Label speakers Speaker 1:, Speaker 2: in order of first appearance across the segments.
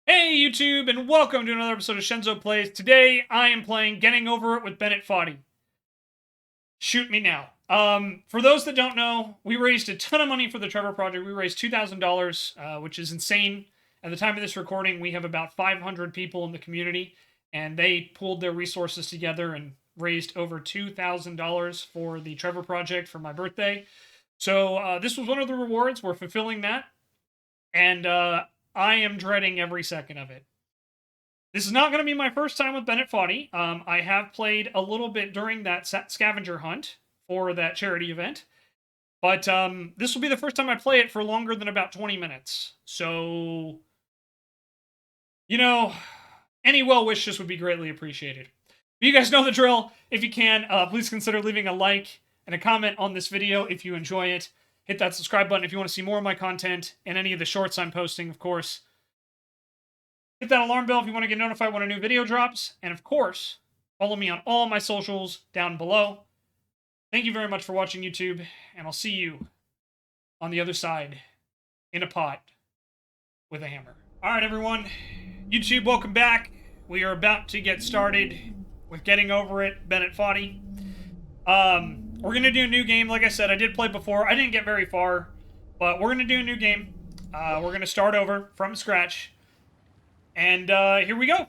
Speaker 1: Hey YouTube, and welcome to another episode of Shenzo Plays. Today, I am playing Getting Over It with Bennet Foddy. Shoot me now. For those that don't know, we raised a ton of money for the Trevor Project. We raised $2,000, which is insane. At the time of this recording, we have about 500 people in the community, and they pulled their resources together and raised over $2,000 for the Trevor Project for my birthday. So, this was one of the rewards. We're fulfilling that. And, I am dreading every second of it. This is not going to be my first time with Bennet Foddy. I have played a little bit during that scavenger hunt for that charity event. But this will be the first time I play it for longer than about 20 minutes. So, you know, any well wishes would be greatly appreciated. But you guys know the drill. If you can, please consider leaving a like and a comment on this video if you enjoy it. Hit that subscribe button if you want to see more of my content and any of the shorts I'm posting, of course. Hit that alarm bell if you want to get notified when a new video drops. And of course, follow me on all my socials down below. Thank you very much for watching, YouTube, and I'll see you on the other side in a pot with a hammer. Alright, everyone. YouTube, welcome back. We are about to get started with Getting Over It, Bennet Foddy. We're going to do a new game. Like I said, I did play before. I didn't get very far, but we're going to do a new game. We're going to start over from scratch. And here we go.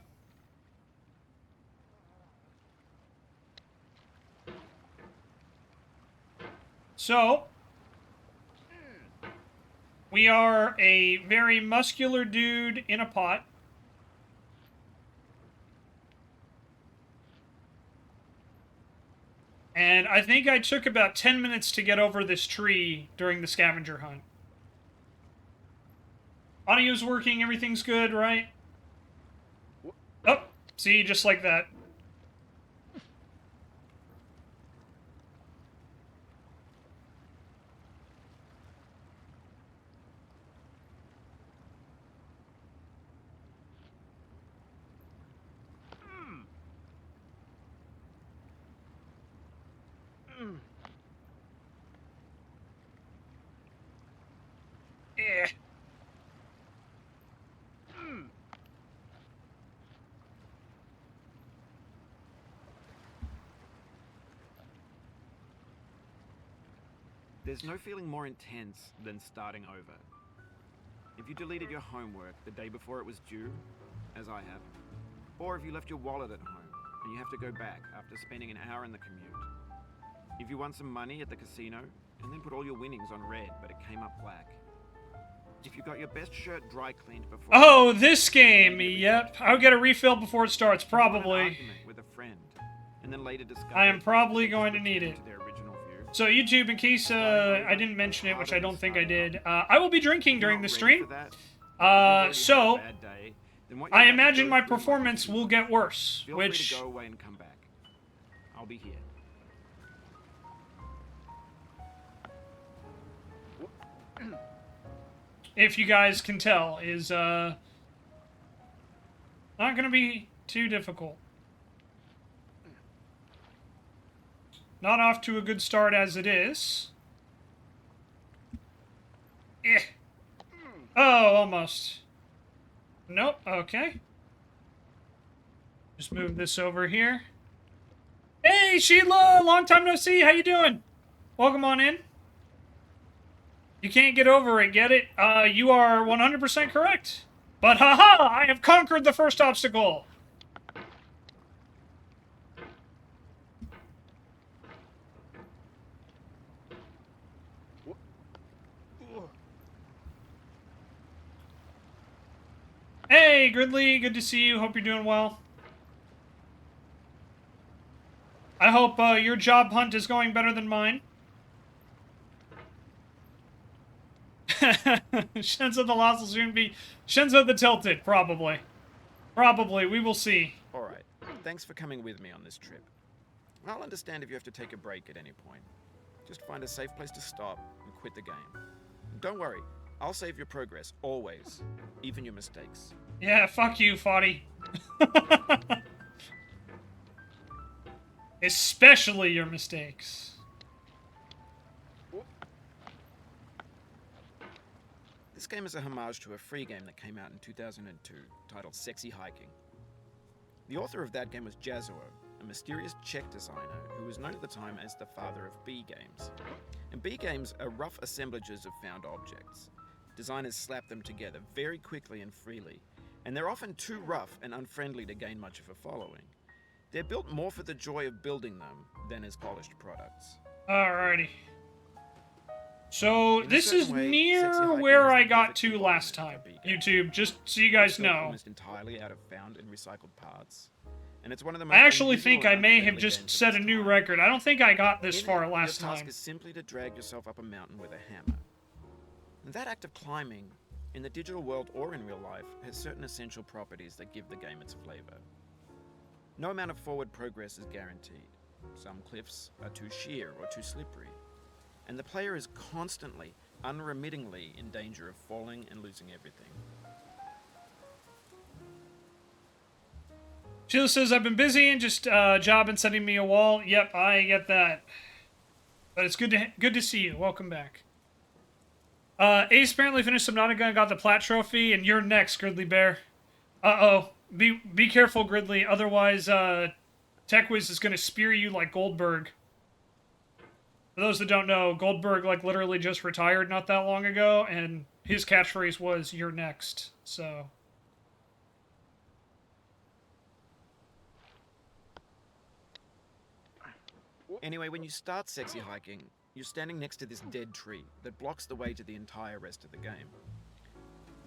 Speaker 1: So, we are a very muscular dude in a pot. And I think I took about 10 minutes to get over this tree during the scavenger hunt. Audio's working, everything's good, right? Oh, see, just like that. Yeah.
Speaker 2: There's no feeling more intense than starting over. If you deleted your homework the day before it was due, as I have, or if you left your wallet at home and you have to go back after spending an hour in the commute. If you won some money at the casino and then put all your winnings on red but it came up black. If you got your best shirt dry cleaned before...
Speaker 1: Oh, this game! Yep. I'll get a refill before it starts, probably.
Speaker 2: With a friend, and then later
Speaker 1: I am probably going to need it. So YouTube, in case I didn't mention it, which I don't think I did, I will be drinking during the stream. So I imagine my performance will get worse, which...
Speaker 2: Feel free to go away and come back. I'll be here.
Speaker 1: If you guys can tell, is not going to be too difficult. Not off to a good start as it is. Eh. Oh, almost. Nope, okay. Just move this over here. Hey, Sheila! Long time no see, how you doing? Welcome on in. You can't get over it, get it? You are 100% correct. But haha, I have conquered the first obstacle. Hey, Gridley, good to see you. Hope you're doing well. I hope your job hunt is going better than mine. Shenzo the Lost will soon be Shenzo the Tilted, probably. Probably, we will see.
Speaker 2: Alright, thanks for coming with me on this trip. I'll understand if you have to take a break at any point. Just find a safe place to stop and quit the game. Don't worry, I'll save your progress, always. Even your mistakes.
Speaker 1: Yeah, fuck you, Foddy. Especially your mistakes.
Speaker 2: This This game is a homage to a free game that came out in 2002 titled Sexy Hiking. The author of that game was Jazuo, a mysterious Czech designer who was known at the time as the father of B games. And B games are rough assemblages of found objects. Designers slap them together very quickly and freely, and they're often too rough and unfriendly to gain much of a following. They're built more for the joy of building them than as polished products.
Speaker 1: Alrighty. So
Speaker 2: In a
Speaker 1: this is
Speaker 2: certain way, Sexy
Speaker 1: near
Speaker 2: Hiking
Speaker 1: where
Speaker 2: is
Speaker 1: I
Speaker 2: the
Speaker 1: got
Speaker 2: perfect
Speaker 1: to last
Speaker 2: embodiment
Speaker 1: time.
Speaker 2: of a B game.
Speaker 1: YouTube, just so you guys
Speaker 2: It's built
Speaker 1: know.
Speaker 2: almost entirely out of found and recycled parts. And it's one of the most
Speaker 1: I actually
Speaker 2: unusual
Speaker 1: think
Speaker 2: and
Speaker 1: I may have
Speaker 2: unfriendly
Speaker 1: just
Speaker 2: games of
Speaker 1: set a
Speaker 2: its
Speaker 1: new
Speaker 2: time.
Speaker 1: record. I don't think I got this
Speaker 2: In
Speaker 1: far
Speaker 2: it,
Speaker 1: last
Speaker 2: your task
Speaker 1: time.
Speaker 2: is simply to drag yourself up a mountain with a hammer. And that act of climbing, in the digital world or in real life, has certain essential properties that give the game its flavor. No amount of forward progress is guaranteed. Some cliffs are too sheer or too slippery. And the player is constantly, unremittingly in danger of falling and losing everything.
Speaker 1: Sheila says, I've been busy and just job and sending me a wall. Yep, I get that. But it's good to see you. Welcome back. Ace apparently finished Subnautica and got the Plat Trophy, and you're next, Gridley Bear. Uh-oh. Be careful, Gridley. Otherwise, TechWiz is going to spear you like Goldberg. For those that don't know, Goldberg, like, literally just retired not that long ago, and his catchphrase was, you're next. So...
Speaker 2: Anyway, when you start Sexy Hiking, you're standing next to this dead tree that blocks the way to the entire rest of the game.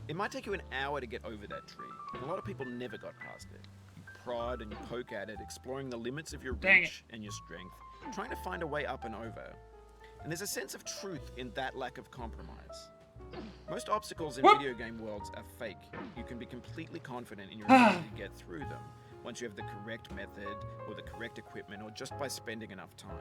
Speaker 2: It might take you an hour to get over that tree, and a lot of people never got past it. You prod and you poke at it, exploring the limits of your reach and your strength, trying to find a way up and over. And there's a sense of truth in that lack of compromise. Most obstacles in video game worlds are fake. You can be completely confident in your ability to get through them, once you have the correct method, or the correct equipment, or just by spending enough time.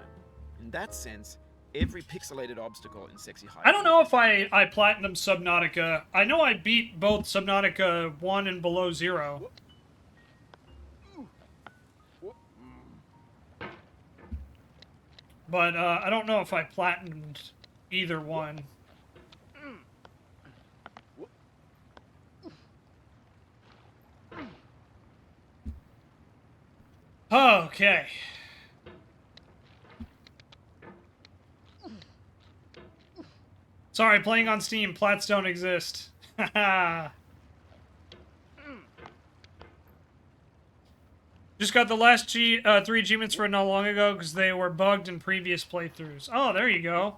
Speaker 2: In that sense, every pixelated obstacle in Sexy Hiking...
Speaker 1: I don't know if I platinum Subnautica. I know I beat both Subnautica 1 and Below Zero. But I don't know if I platinumed either one. Okay. Sorry, playing on Steam. Plats don't exist. Haha. Just got the last 3 achievements for it not long ago because they were bugged in previous playthroughs. Oh, there you go.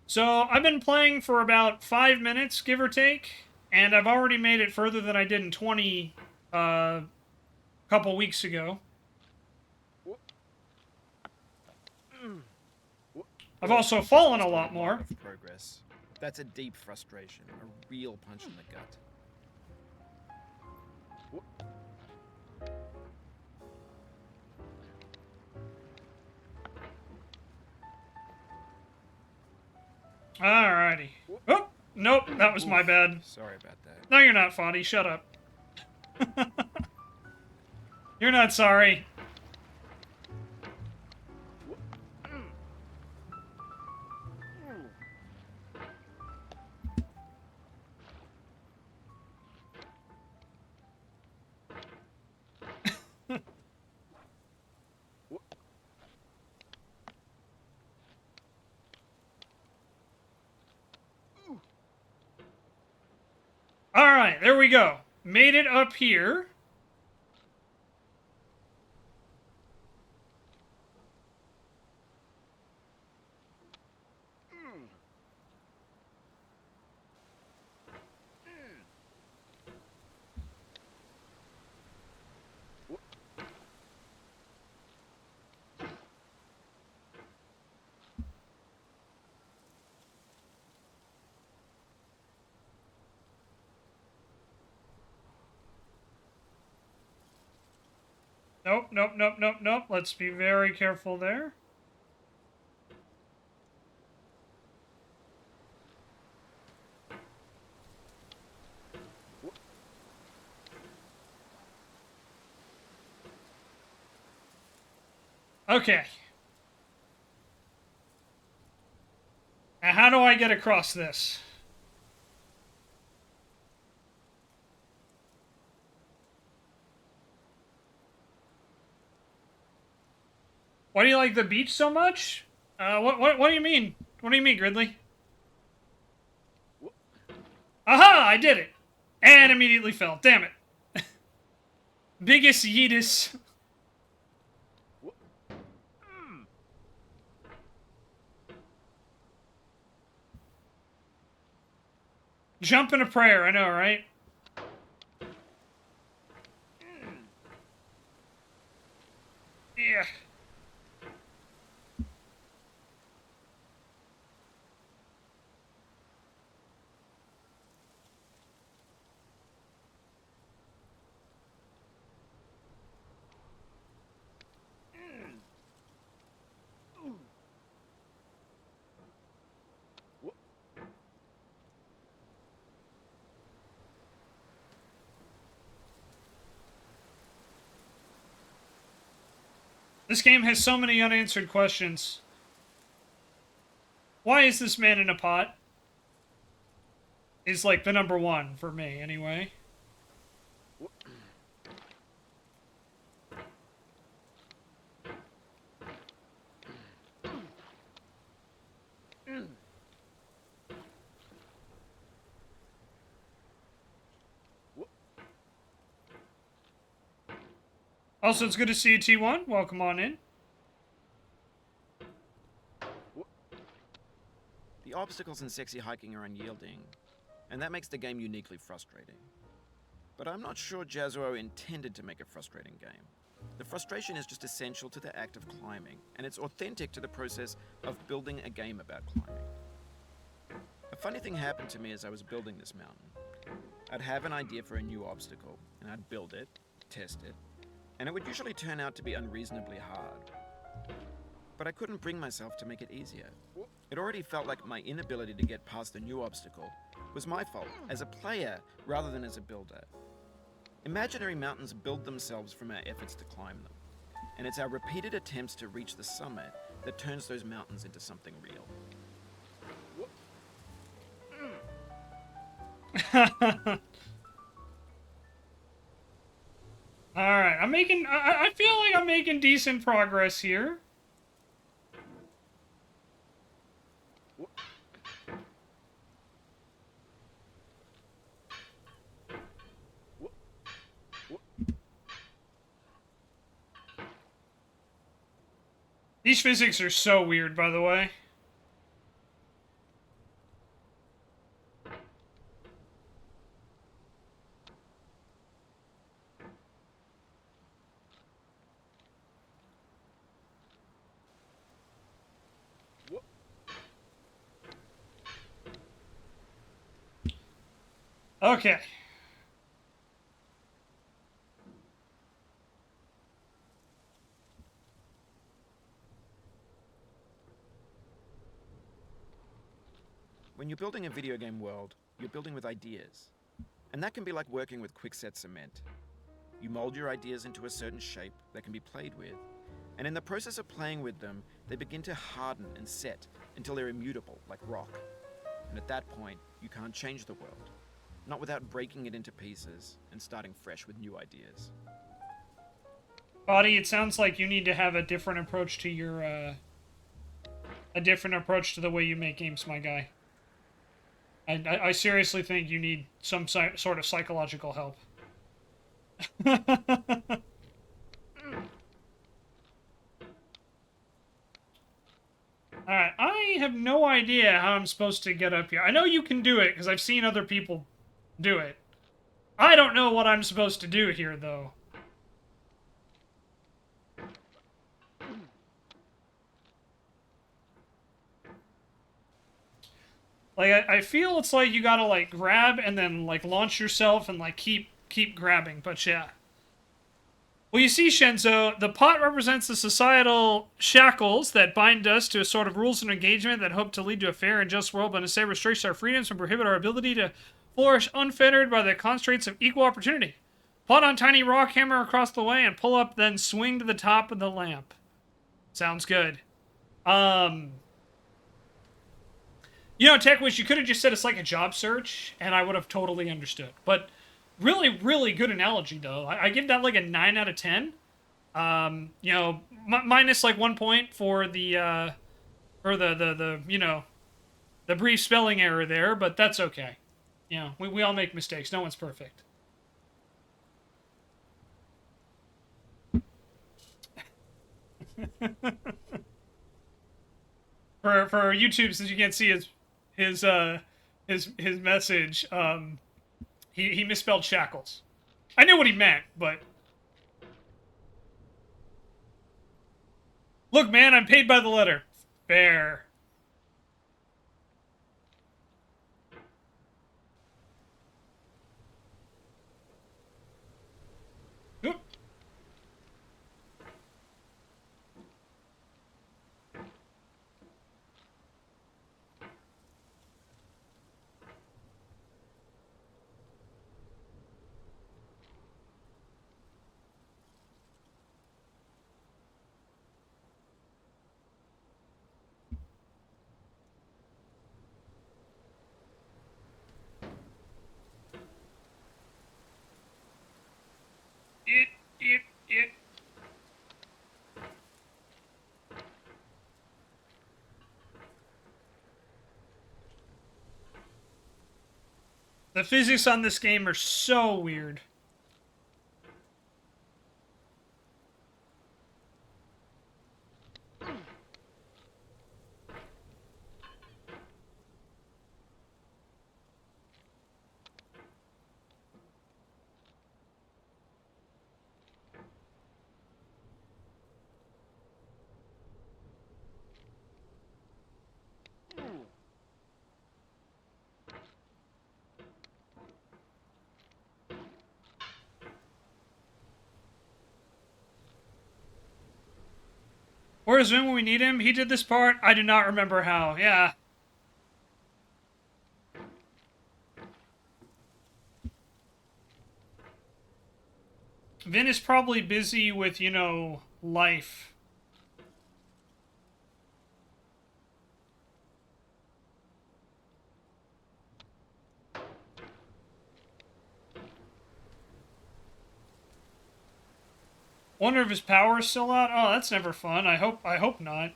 Speaker 1: So, I've been playing for about 5 minutes, give or take, and I've already made it further than I did in 20 couple weeks ago. I've also fallen a lot more.
Speaker 2: Of progress. That's a deep frustration, a real punch in the gut.
Speaker 1: Alrighty. Oh, nope, that was my bad.
Speaker 2: Sorry about that.
Speaker 1: No, you're not, Foddy. Shut up. You're not sorry. Alright, there we go. Made it up here. Nope, nope, nope, nope, nope. Let's be very careful there. Okay. how do I get across this? Why do you like the beach so much? What do you mean? What do you mean, Gridley? Aha! I did it! And immediately fell. Damn it. Biggest yeetus. Jump in a prayer, I know, right? Yeah. This game has so many unanswered questions. Why is this man in a pot? Is like the number one for me, anyway. Also, it's good to see you, T1. Welcome on in.
Speaker 2: The obstacles in sexy hiking are unyielding, and that makes the game uniquely frustrating. But I'm not sure Jazuo intended to make a frustrating game. The frustration is just essential to the act of climbing, and it's authentic to the process of building a game about climbing. A funny thing happened to me as I was building this mountain. I'd have an idea for a new obstacle, and I'd build it, test it, and it would usually turn out to be unreasonably hard. But I couldn't bring myself to make it easier. It already felt like my inability to get past the new obstacle was my fault as a player rather than as a builder. Imaginary mountains build themselves from our efforts to climb them, and it's our repeated attempts to reach the summit that turns those mountains into something real.
Speaker 1: Alright, I feel like I'm making decent progress here. These physics are so weird, by the way. Okay.
Speaker 2: When you're building a video game world, you're building with ideas. And that can be like working with quickset cement. You mold your ideas into a certain shape that can be played with, and in the process of playing with them, they begin to harden and set until they're immutable, like rock. And at that point, you can't change the world. Not without breaking it into pieces and starting fresh with new ideas.
Speaker 1: Foddy, it sounds like you need to have a different approach to your, a different approach to the way you make games, my guy. I seriously think you need some sort of psychological help. Alright, I have no idea how I'm supposed to get up here. I know you can do it, because I've seen other people do it. I don't know what I'm supposed to do here, though. Like, I feel it's like you gotta, like, grab and then, like, launch yourself and, like, keep grabbing, but yeah. Well, you see, Shenzo, the pot represents the societal shackles that bind us to a sort of rules of engagement that hope to lead to a fair and just world, but instead restricts our freedoms and prohibit our ability to flourish unfettered by the constraints of equal opportunity. Pot on tiny rock, hammer across the way, and pull up, then swing to the top of the lamp. Sounds good. You know, Tech Wish, you could have just said it's like a job search, and I would have totally understood. But really, really good analogy, though. I give that like a 9 out of 10. You know, minus like 1 point for the you know, the brief spelling error there, but that's okay. You know, we all make mistakes. No one's perfect. For YouTube, since you can't see his his message, he misspelled shackles. I knew what he meant, but look, man, I'm paid by the letter. Fair. Oop. It. The physics on this game are so weird. Where is Vin when we need him? He did this part. I do not remember how. Yeah. Vin is probably busy with, you know, life. Wonder if his power is still out. Oh, that's never fun. I hope not.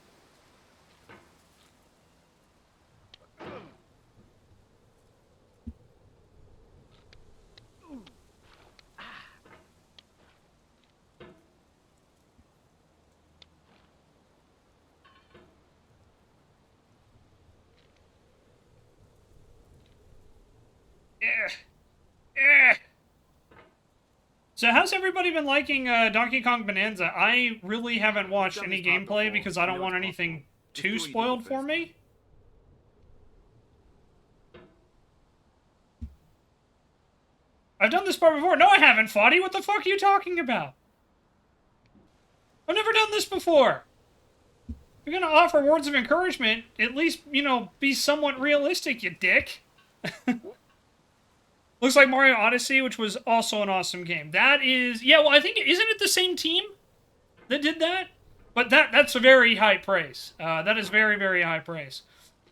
Speaker 1: So how's everybody been liking Donkey Kong Bonanza? I really haven't watched any gameplay because I don't want anything too spoiled for me. I've done this part before. No, I haven't, Foddy. What the fuck are you talking about? I've never done this before. If you're gonna offer words of encouragement, at least, you know, be somewhat realistic, you dick. Looks like Mario Odyssey, which was also an awesome game. That is... Yeah, well, I think... Isn't it the same team that did that? But that's a very high praise. That is very, very high praise.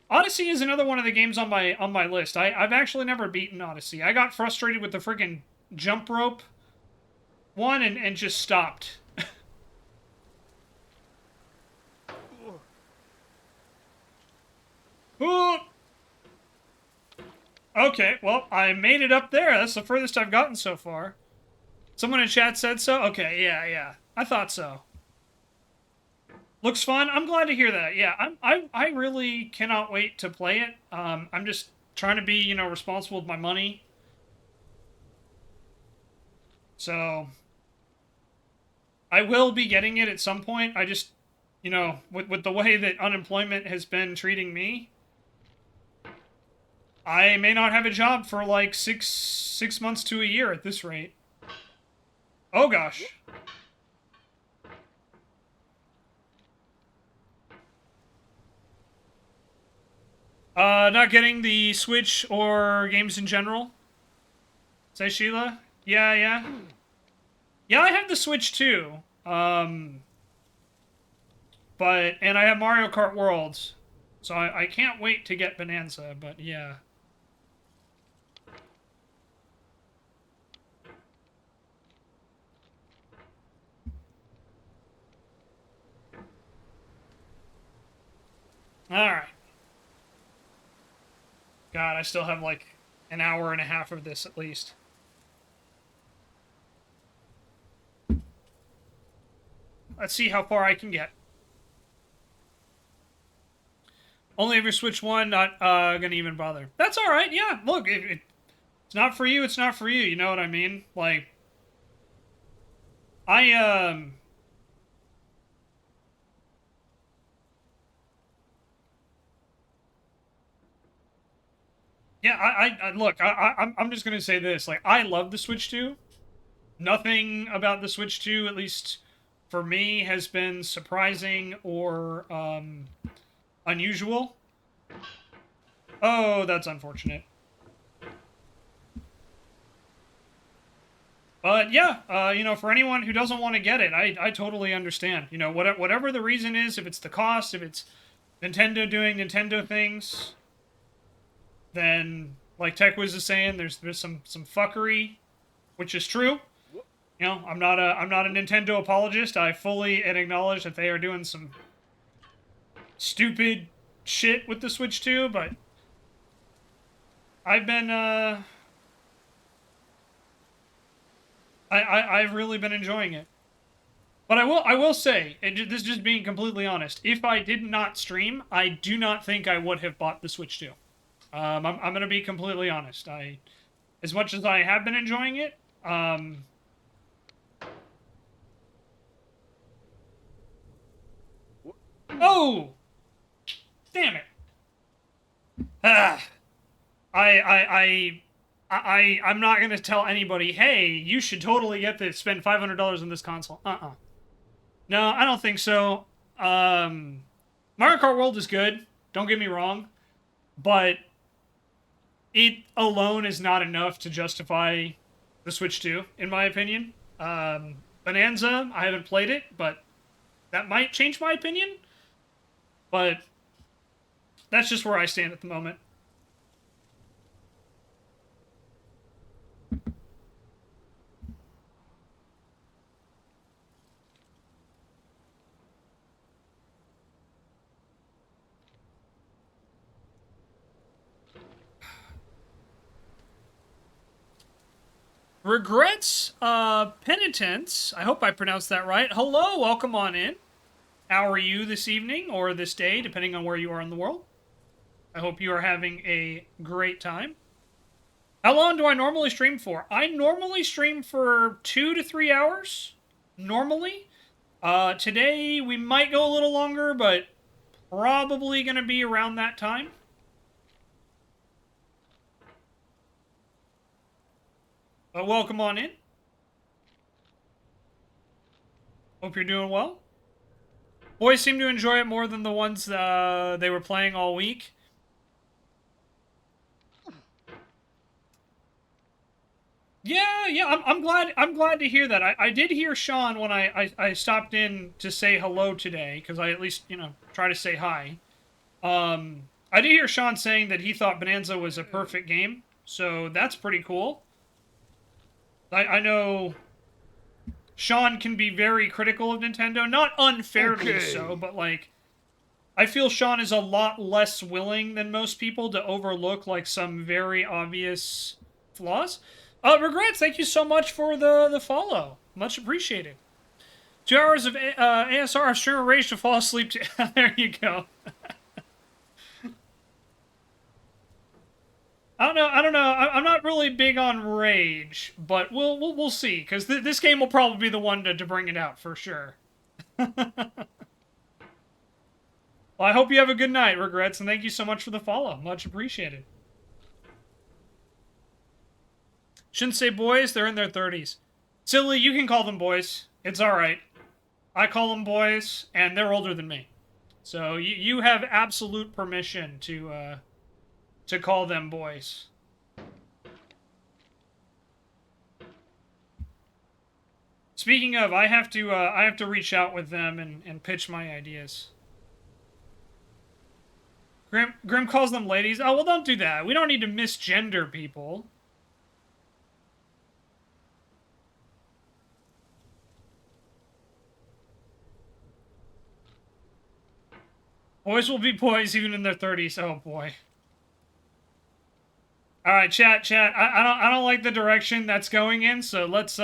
Speaker 1: Odyssey is another one of the games on my list. I've actually never beaten Odyssey. I got frustrated with the freaking jump rope one and just stopped. Ooh. Okay, well, I made it up there. That's the furthest I've gotten so far. Someone in chat said so? Okay, yeah. I thought so. Looks fun. I'm glad to hear that. Yeah, I really cannot wait to play it. I'm just trying to be, you know, responsible with my money. So, I will be getting it at some point. I just, you know, with the way that unemployment has been treating me, I may not have a job for like six months to a year at this rate. Oh gosh. Not getting the Switch or games in general. Say Sheila? Yeah. Yeah, I have the Switch too. And I have Mario Kart Worlds. So I can't wait to get Bonanza, but yeah. Alright. God, I still have like an hour and a half of this at least. Let's see how far I can get. Only if you Switch 1, not gonna even bother. That's alright, yeah. Look, it's not for you, it's not for you, you know what I mean? Like, I, yeah, I look, I'm just gonna say this. Like, I love the Switch 2. Nothing about the Switch 2, at least for me, has been surprising or, unusual. Oh, that's unfortunate. But yeah, you know, for anyone who doesn't want to get it, I totally understand. You know, whatever the reason is, if it's the cost, if it's Nintendo doing Nintendo things, then like TechWiz is saying, there's some fuckery, which is true. You know, I'm not a Nintendo apologist. I fully acknowledge that they are doing some stupid shit with the Switch 2, but I've been I've really been enjoying it. But I will say, and this is just being completely honest, if I did not stream, I do not think I would have bought the Switch 2. I'm going to be completely honest. As much as I have been enjoying it, oh! Damn it. I'm not going to tell anybody, hey, you should totally get this, spend $500 on this console. No, I don't think so. Mario Kart World is good, don't get me wrong, but it alone is not enough to justify the Switch 2, in my opinion. Bonanza, I haven't played it, but that might change my opinion. But that's just where I stand at the moment. Regrets, Penitence. I hope I pronounced that right. Hello, welcome on in. How are you this evening or this day, depending on where you are in the world? I hope you are having a great time. How long do I normally stream for? I normally stream for 2 to 3 hours. Normally. Today we might go a little longer, but probably going to be around that time. But welcome on in. Hope you're doing well. Boys seem to enjoy it more than the ones they were playing all week. Yeah, I'm glad to hear that. I did hear Sean when I stopped in to say hello today, because I at least, you know, try to say hi. I did hear Sean saying that he thought Bonanza was a perfect game, so that's pretty cool. I know Sean can be very critical of Nintendo, not unfairly so, but like, I feel Sean is a lot less willing than most people to overlook like some very obvious flaws. Regrets, thank you so much for the follow. Much appreciated. 2 hours of ASR streamer rage to fall asleep to. There you go. I don't know. I'm not really big on rage, but we'll see, because this game will probably be the one to bring it out for sure. Well, I hope you have a good night, Regrets, and thank you so much for the follow. Much appreciated. Shouldn't say boys, they're in their 30s. Silly, you can call them boys. It's alright. I call them boys, and they're older than me. So you have absolute permission to call them boys. Speaking of, I have to reach out with them and pitch my ideas. Grim calls them ladies. Oh, well, don't do that. We don't need to misgender people. Boys will be boys even in their 30s. Oh, boy. All right, chat. I don't like the direction that's going in, so let's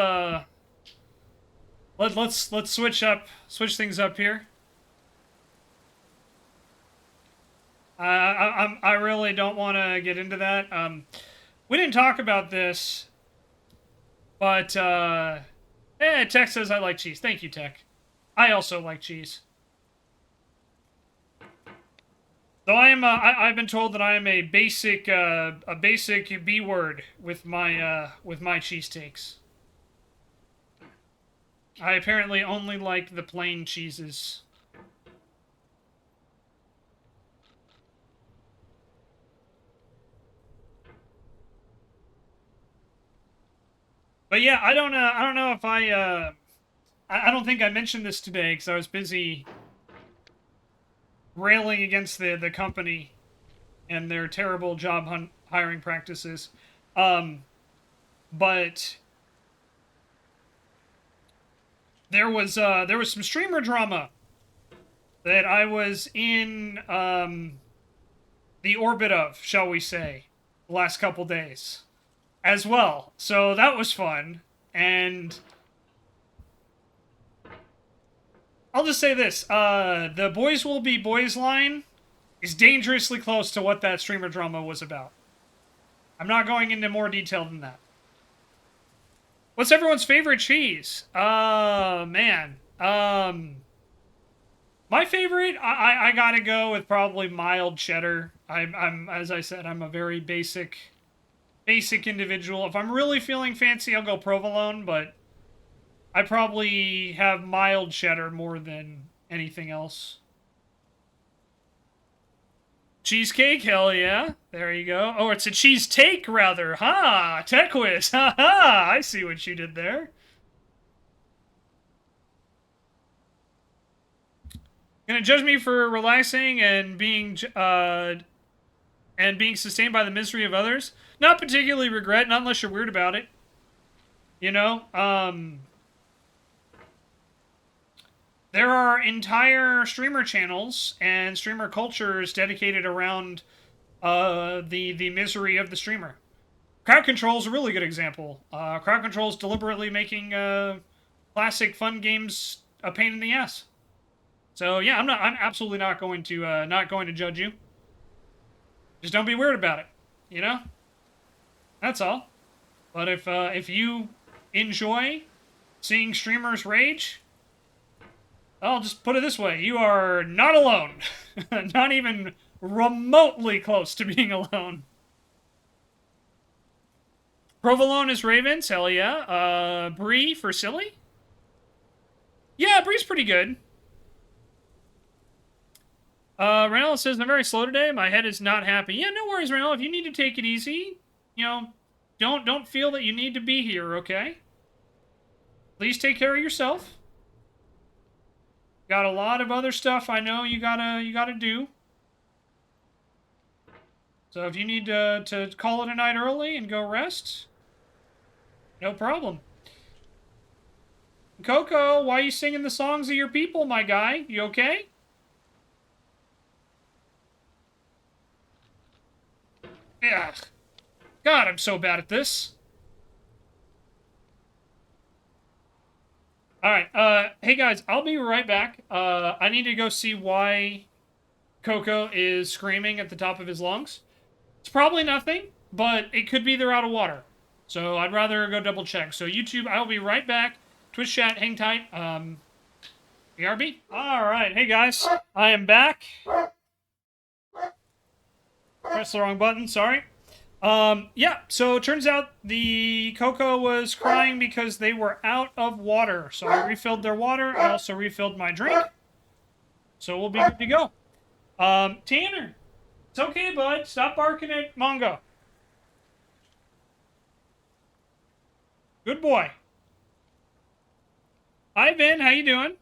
Speaker 1: switch things up here. I really don't want to get into that. We didn't talk about this, but Tech says I like cheese. Thank you, Tech. I also like cheese. Though I've been told that I am a basic B word with my cheesesteaks. I apparently only like the plain cheeses. But yeah, I don't know if I don't think I mentioned this today because I was busy railing against the company and their terrible job hiring practices. But there was some streamer drama that I was in the orbit of, shall we say, the last couple days as well. So that was fun. And I'll just say this, the Boys Will Be Boys line is dangerously close to what that streamer drama was about. I'm not going into more detail than that. What's everyone's favorite cheese? Man. My favorite, I gotta go with probably mild cheddar. I'm as I said, I'm a very basic individual. If I'm really feeling fancy, I'll go provolone, but I probably have mild cheddar more than anything else. Cheesecake? Hell yeah. There you go. Oh, it's a cheese take, rather. Ha! Tech quiz. Ha ha! I see what you did there. Gonna judge me for relaxing and being sustained by the misery of others? Not particularly regret, not unless you're weird about it. You know? There are entire streamer channels and streamer cultures dedicated around the misery of the streamer. Crowd Control is a really good example. Crowd Control is deliberately making classic fun games a pain in the ass. So yeah, I'm absolutely not going to judge you. Just don't be weird about it, you know? That's all. But if you enjoy seeing streamers rage, I'll just put it this way, you are not alone. Not even remotely close to being alone. Provolone is Ravens, hell yeah. Brie for silly? Yeah, Brie's pretty good. Reynolds says, I'm very slow today. My head is not happy. Yeah, no worries, Reynolds. If you need to take it easy, you know, don't feel that you need to be here, okay? Please take care of yourself. Got a lot of other stuff I know you gotta do. So if you need to call it a night early and go rest, no problem. Coco, why are you singing the songs of your people, my guy? You okay? Yeah. God, I'm so bad at this. Alright, hey guys, I'll be right back. I need to go see why Coco is screaming at the top of his lungs. It's probably nothing, but it could be they're out of water. So I'd rather go double check. So YouTube, I'll be right back. Twitch chat, hang tight. BRB. Alright, hey guys, I am back. Press the wrong button, sorry. Yeah, so it turns out the Coco was crying because they were out of water. So I refilled their water. I also refilled my drink. So we'll be good to go. Tanner, it's okay, bud. Stop barking at Mongo. Good boy. Hi, Ben. How you doing?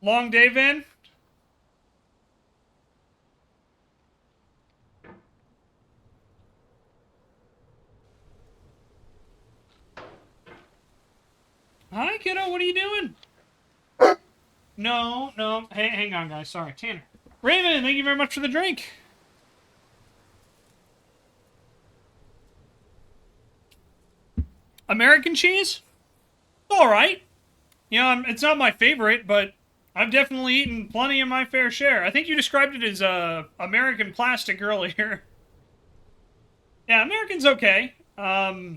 Speaker 1: Long day, Vin? Hi, kiddo. What are you doing? No, no. Hey, hang on, guys. Sorry, Tanner. Raven, thank you very much for the drink. American cheese? All right. You know, it's not my favorite, but I've definitely eaten plenty of my fair share. I think you described it as American plastic earlier. Yeah, American's okay. I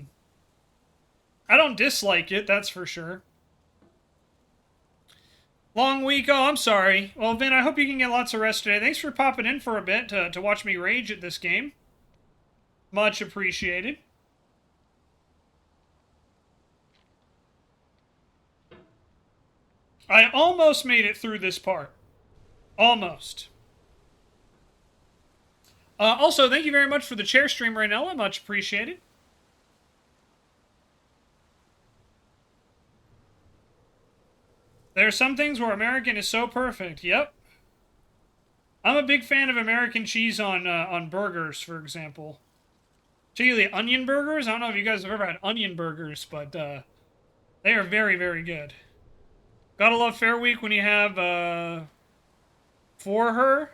Speaker 1: don't dislike it, that's for sure. Long week. Oh, I'm sorry. Well, Vin, I hope you can get lots of rest today. Thanks for popping in for a bit to watch me rage at this game. Much appreciated. I almost made it through this part. Almost. Also, thank you very much for the chair stream, Raynella. Much appreciated. There are some things where American is so perfect. Yep. I'm a big fan of American cheese on burgers, for example. Particularly onion burgers. I don't know if you guys have ever had onion burgers, but they are very, very good. Gotta love Fair Week when you have For Her.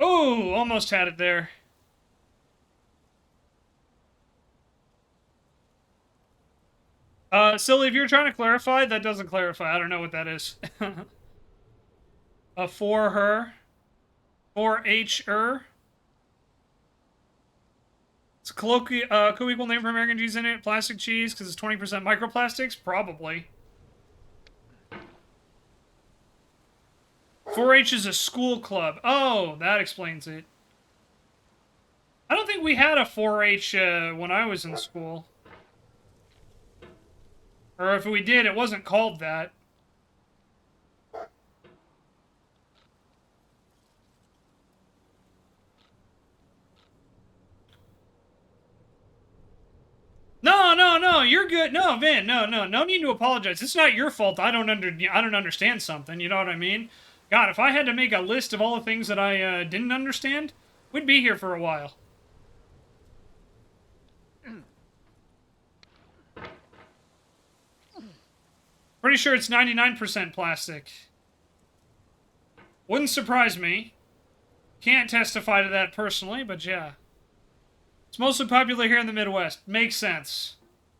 Speaker 1: Oh, almost had it there. Silly, if you're trying to clarify, that doesn't clarify. I don't know what that is. For her. For H-er. It's a co-equal name for American cheese in it. Plastic cheese, because it's 20% microplastics? Probably. 4-H is a school club. Oh, that explains it. I don't think we had a 4-H when I was in school. Or if we did, it wasn't called that. No, you're good. No, Vin, no need to apologize. It's not your fault. I don't understand something. You know what I mean? God, if I had to make a list of all the things that I didn't understand, we'd be here for a while. Pretty sure it's 99% plastic. Wouldn't surprise me. Can't testify to that personally, but yeah. It's mostly popular here in the Midwest. Makes sense.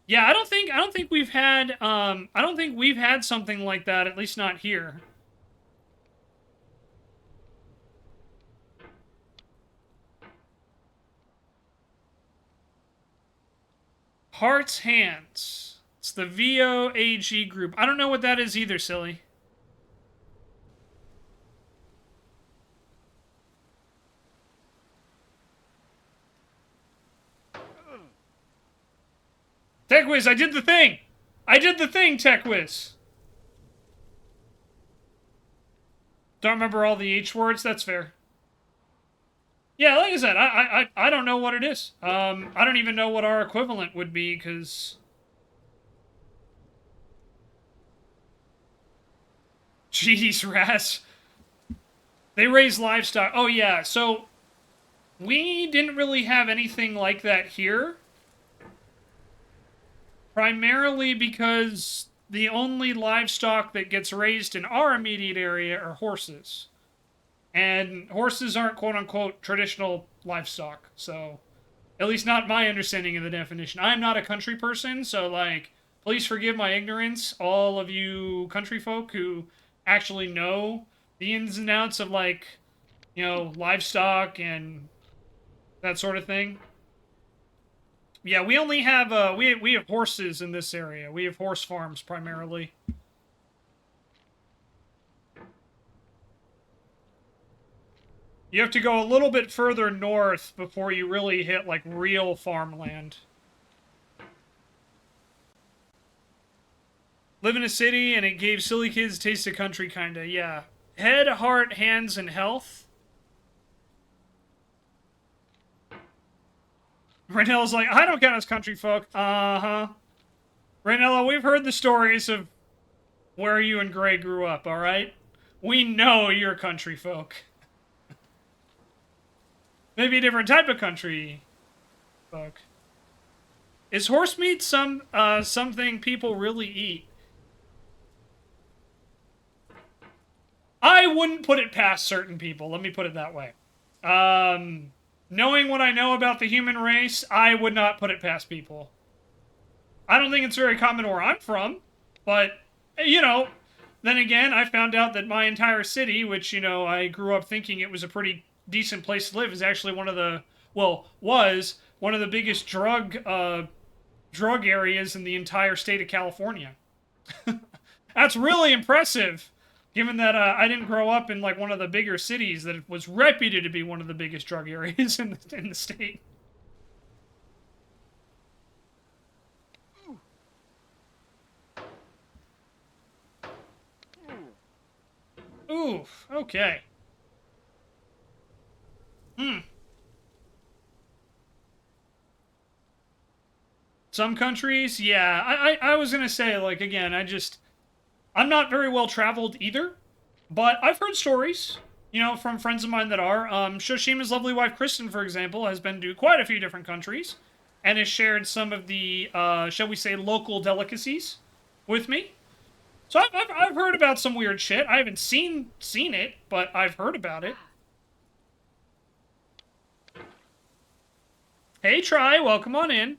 Speaker 1: Yeah, I don't think we've had something like that, at least not here. Hearts Hands. It's the VOAG group. I don't know what that is either, silly. TechWiz, I did the thing! I did the thing, TechWiz! Don't remember all the H words? That's fair. Yeah, like I said, I don't know what it is. I don't even know what our equivalent would be, because... Jeez, Raz. They raise livestock. Oh, yeah, so... We didn't really have anything like that here. Primarily because the only livestock that gets raised in our immediate area are horses. And horses aren't quote-unquote traditional livestock, so... At least not my understanding of the definition. I'm not a country person, so, like, please forgive my ignorance, all of you country folk who actually know the ins and outs of, like, you know, livestock and that sort of thing. Yeah, we only have, we have horses in this area. We have horse farms, primarily. You have to go a little bit further north before you really hit, like, real farmland. Live in a city and it gave silly kids a taste of country, kinda. Yeah. Head, heart, hands, and health. Ranella's like, I don't count as country folk. Uh-huh. Ranella, we've heard the stories of where you and Gray grew up, alright? We know you're country folk. Maybe a different type of country folk. Is horse meat something people really eat? I wouldn't put it past certain people, let me put it that way. Knowing what I know about the human race, I would not put it past people. I don't think it's very common where I'm from, but, you know, then again, I found out that my entire city, which, you know, I grew up thinking it was a pretty decent place to live, is actually one of the, well, was one of the biggest drug areas in the entire state of California. That's really impressive, given that I didn't grow up in, like, one of the bigger cities that was reputed to be one of the biggest drug areas in the state. Oof, okay. Some countries, yeah. I was gonna say, like, again, I'm not very well traveled either, but I've heard stories, you know, from friends of mine that are. Shoshima's lovely wife, Kristen, for example, has been to quite a few different countries and has shared some of the, shall we say, local delicacies with me. So I've heard about some weird shit. I haven't seen it, but I've heard about it. Hey, Try, welcome on in.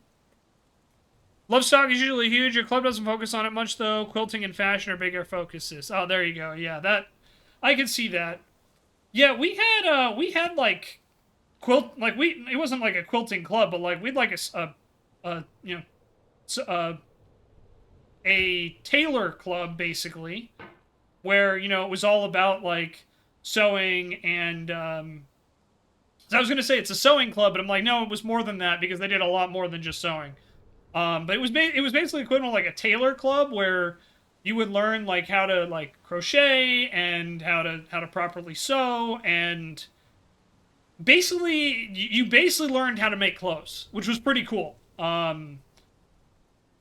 Speaker 1: Love stock is usually huge. Your club doesn't focus on it much, though. Quilting and fashion are bigger focuses. Oh, there you go. Yeah, that I could see that. Yeah, we had like it wasn't like a quilting club, but like we'd like you know, a tailor club basically, where, you know, it was all about like sewing and I was gonna say it's a sewing club, but I'm like, no, it was more than that because they did a lot more than just sewing. But it was basically equivalent to like a tailor club where you would learn like how to like crochet and how to properly sew, and basically you basically learned how to make clothes, which was pretty cool.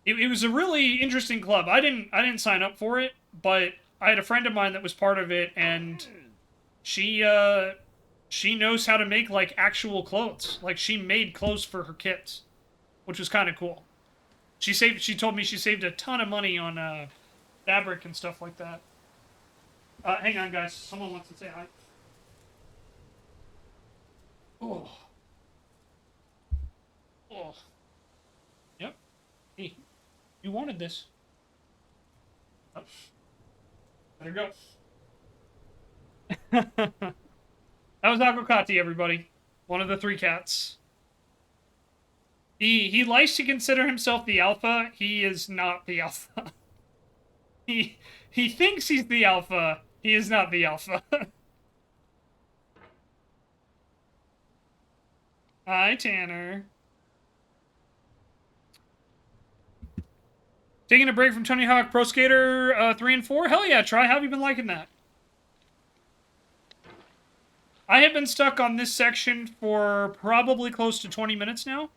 Speaker 1: It was a really interesting club. I didn't sign up for it, but I had a friend of mine that was part of it, and she knows how to make like actual clothes. Like she made clothes for her kids, which was kind of cool. She told me she saved a ton of money on fabric and stuff like that. Hang on, guys. Someone wants to say hi. Oh. Oh. Yep. Hey, you wanted this. Oh. Better go. That was Akokati, everybody. One of the 3 cats. He likes to consider himself the alpha. He is not the alpha. He thinks he's the alpha. He is not the alpha. Hi, Tanner. Taking a break from Tony Hawk Pro Skater 3 and 4? Hell yeah, Try. How have you been liking that? I have been stuck on this section for probably close to 20 minutes now.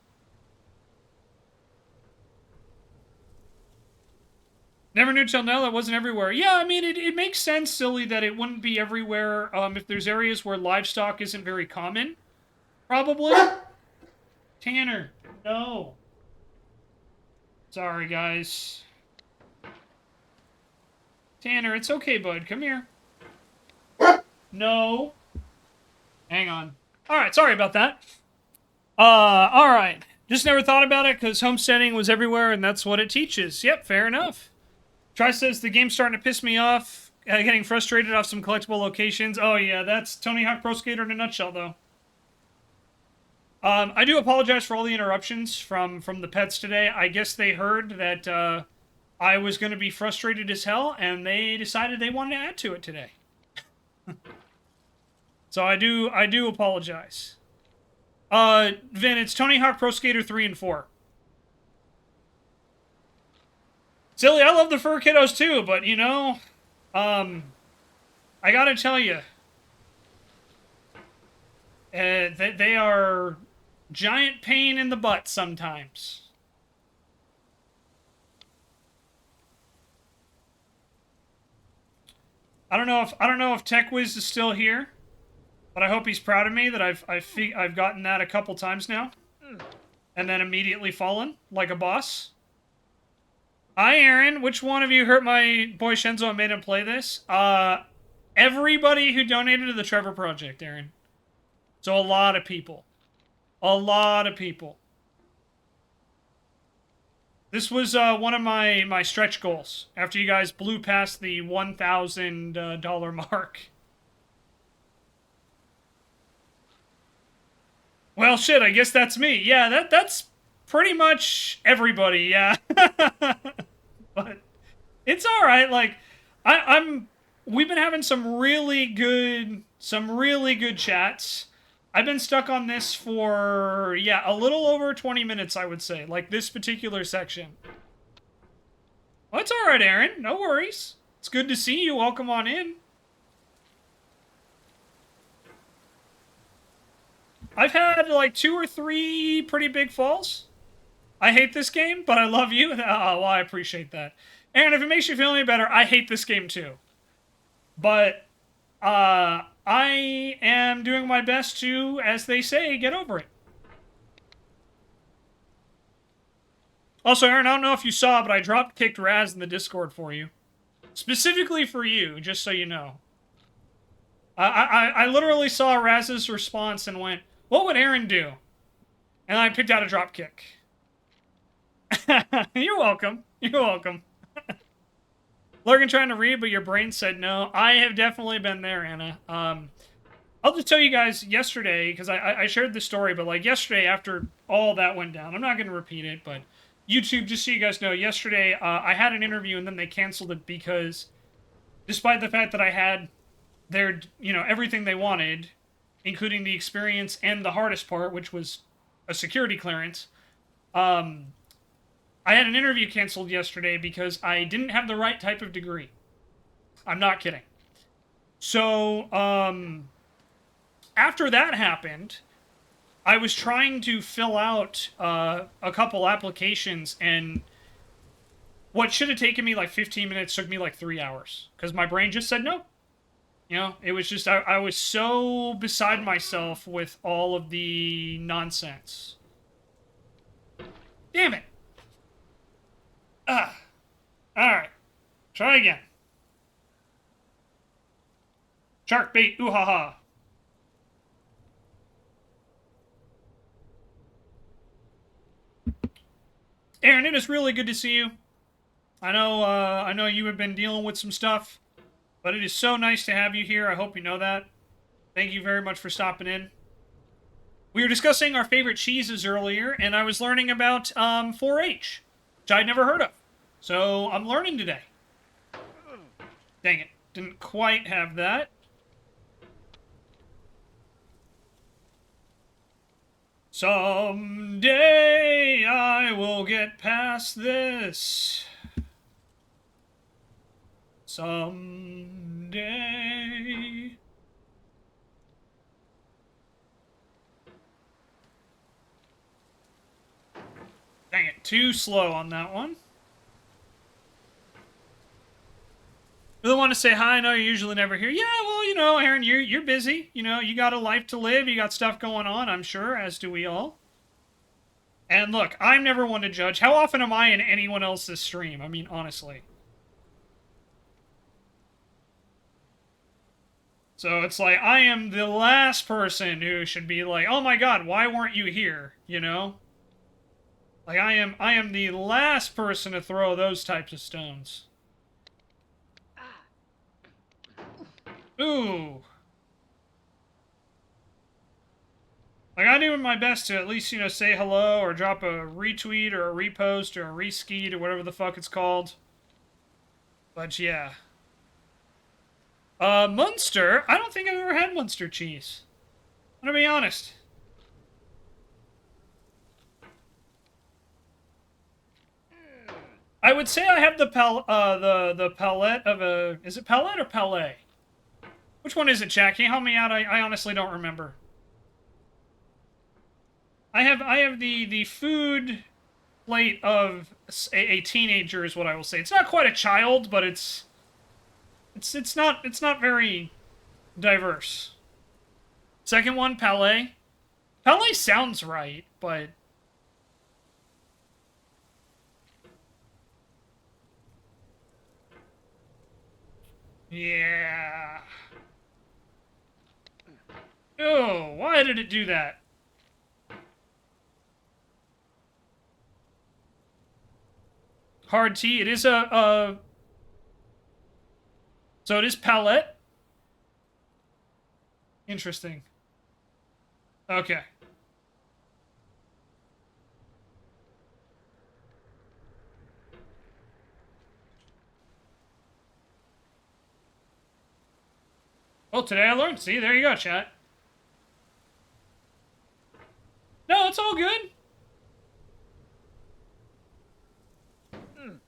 Speaker 1: Never knew till now that wasn't everywhere. Yeah, I mean, it makes sense, silly, that it wouldn't be everywhere if there's areas where livestock isn't very common. Probably. Tanner, no. Sorry, guys. Tanner, it's okay, bud. Come here. No. Hang on. Alright, sorry about that. Alright. Just never thought about it because homesteading was everywhere and that's what it teaches. Yep, fair enough. Try says the game's starting to piss me off. Getting frustrated off some collectible locations. Oh yeah, that's Tony Hawk Pro Skater in a nutshell, though. I do apologize for all the interruptions from the pets today. I guess they heard that I was going to be frustrated as hell, and they decided they wanted to add to it today. So I do apologize. Vin, it's Tony Hawk Pro Skater 3 and 4. Silly, I love the fur kiddos too, but you know, I gotta tell you, they are giant pain in the butt sometimes. I don't know if TechWiz is still here, but I hope he's proud of me that I've gotten that a couple times now, and then immediately fallen like a boss. Hi, Aaron. Which one of you hurt my boy Shenzo and made him play this? Everybody who donated to the Trevor Project, Aaron. So a lot of people. A lot of people. This was one of my stretch goals after you guys blew past the $1,000 mark. Well, shit, I guess that's me. Yeah, that's pretty much everybody, yeah. But it's all right. Like, we've been having some really good chats. I've been stuck on this for, yeah, a little over 20 minutes, I would say. Like, this particular section. Well, it's all right, Aaron. No worries. It's good to see you. Welcome on in. I've had, like, 2 or 3 pretty big falls. I hate this game, but I love you. Oh, well, I appreciate that. Aaron, if it makes you feel any better, I hate this game too. But, I am doing my best to, as they say, get over it. Also, Aaron, I don't know if you saw, but I drop-kicked Raz in the Discord for you. Specifically for you, just so you know. I literally saw Raz's response and went, what would Aaron do? And I picked out a dropkick. You're welcome. You're welcome. Lurgan trying to read, but your brain said no. I have definitely been there, Anna. I'll just tell you guys yesterday, because I shared the story, but like yesterday after all that went down, I'm not going to repeat it, but YouTube, just so you guys know, yesterday I had an interview and then they canceled it because despite the fact that I had their, you know, everything they wanted, including the experience and the hardest part, which was a security clearance, I had an interview canceled yesterday because I didn't have the right type of degree. I'm not kidding. So, after that happened, I was trying to fill out a couple applications, and what should have taken me like 15 minutes took me like 3 hours. Because my brain just said no. You know, it was just, I was so beside myself with all of the nonsense. Damn it. Alright. Try again. Shark bait, ooh ha ha. Aaron, it is really good to see you. I know you have been dealing with some stuff, but it is so nice to have you here. I hope you know that. Thank you very much for stopping in. We were discussing our favorite cheeses earlier, and I was learning about 4-H, which I'd never heard of. So I'm learning today. Dang it. Didn't quite have that. Someday I will get past this. Someday. Dang it, too slow on that one. Really want to say hi. I know you're usually never here. Yeah, well, you know, Aaron, you're busy. You know, you got a life to live. You got stuff going on, I'm sure, as do we all. And look, I'm never one to judge. How often am I in anyone else's stream? I mean, honestly. So it's like, I am the last person who should be like, oh my god, why weren't you here? You know? Like, I am the last person to throw those types of stones. Ooh. Like, I do my best to at least, you know, say hello or drop a retweet or a repost or a reskeet or whatever the fuck it's called. But yeah. Munster? I don't think I've ever had Munster cheese. I'm gonna be honest. I would say I have the palette of a... Is it palette or palette? Which one is it, Jack? Can you help me out? I honestly don't remember. I have the food plate of a teenager is what I will say. It's not quite a child, but it's not very diverse. Second one, palette. Palette sounds right, but yeah. Oh, why did it do that? Hard T. It is a so it is palette. Interesting. Okay. Well, today I learned. See, there you go, chat. No, it's all good.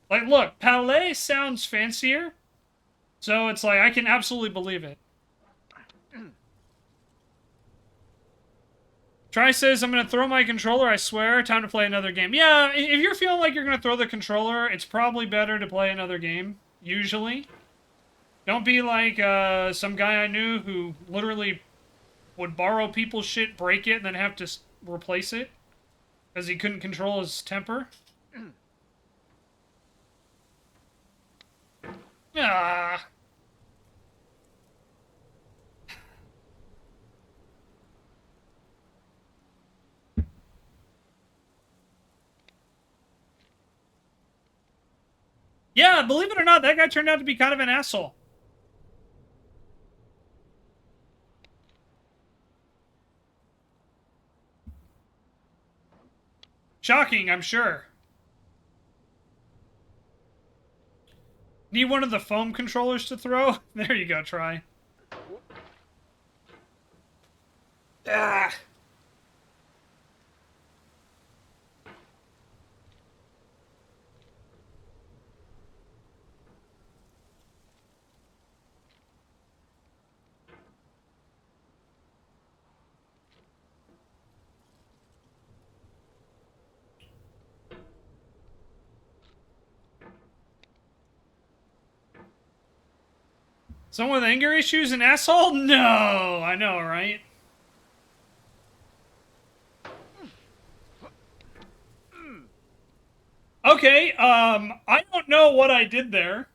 Speaker 1: Like, look, palette sounds fancier. So it's like, I can absolutely believe it. Try says, I'm going to throw my controller, I swear. Time to play another game. Yeah, if you're feeling like you're going to throw the controller, it's probably better to play another game, usually. Don't be like some guy I knew who literally would borrow people's shit, break it, and then have to replace it. Because he couldn't control his temper. Ah. Yeah, believe it or not, that guy turned out to be kind of an asshole. Shocking, I'm sure. Need one of the foam controllers to throw? There you go, try. Ah. Someone with anger issues, an asshole? No, I know, right? Okay, I don't know what I did there.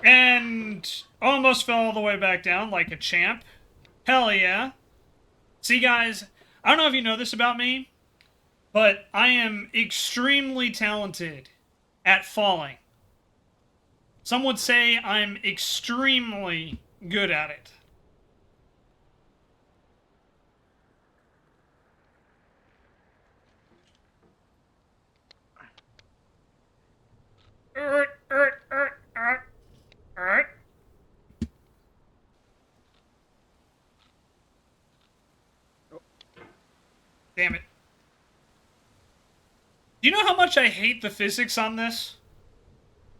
Speaker 1: And almost fell all the way back down like a champ. Hell yeah. See, guys, I don't know if you know this about me, but I am extremely talented at falling. Some would say I'm extremely good at it. Damn it. Do you know how much I hate the physics on this?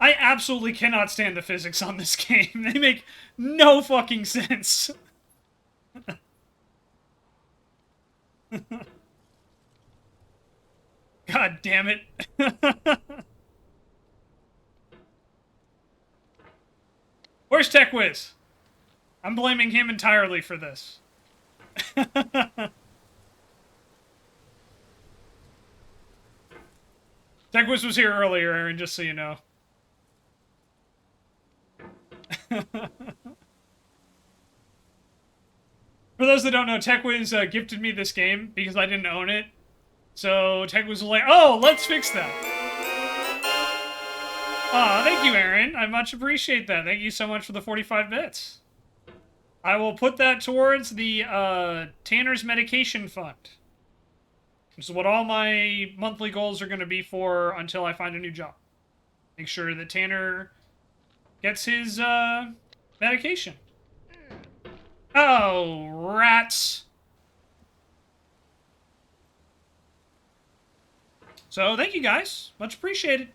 Speaker 1: I absolutely cannot stand the physics on this game. They make no fucking sense. God damn it. Where's TechWiz? I'm blaming him entirely for this. TechWiz was here earlier, Aaron, just so you know. For those that don't know, TechWiz gifted me this game because I didn't own it. So TechWiz was like, oh, let's fix that. Aw, thank you, Aaron. I much appreciate that. Thank you so much for the 45 bits. I will put that towards the Tanner's Medication Fund. This is what all my monthly goals are going to be for until I find a new job. Make sure that Tanner gets his medication. Oh, rats. So thank you guys. Much appreciated.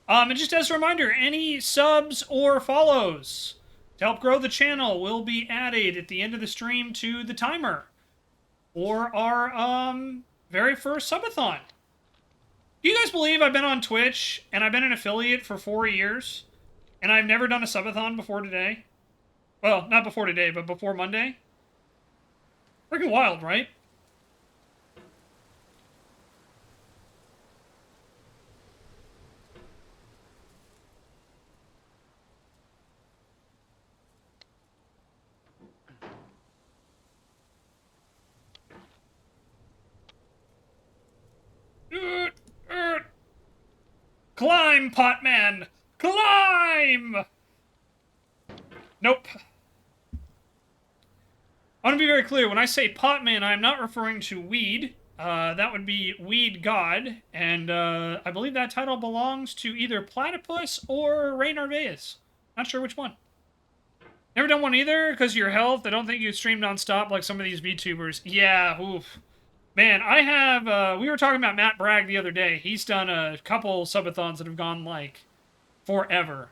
Speaker 1: And just as a reminder, any subs or follows to help grow the channel will be added at the end of the stream to the timer for our very first subathon. Do you guys believe I've been on Twitch and I've been an affiliate for 4 years and I've never done a subathon before today? Well, not before today, but before Monday? Freaking wild, right? Climb, Potman! Climb! Nope. I want to be very clear. When I say Potman, I'm not referring to weed. That would be Weed God. And I believe that title belongs to either Platypus or Ray Narvaez. Not sure which one. Never done one either because of your health. I don't think you stream nonstop like some of these VTubers. Yeah, oof. Man, I have, we were talking about Matt Bragg the other day. He's done a couple subathons that have gone, like, forever.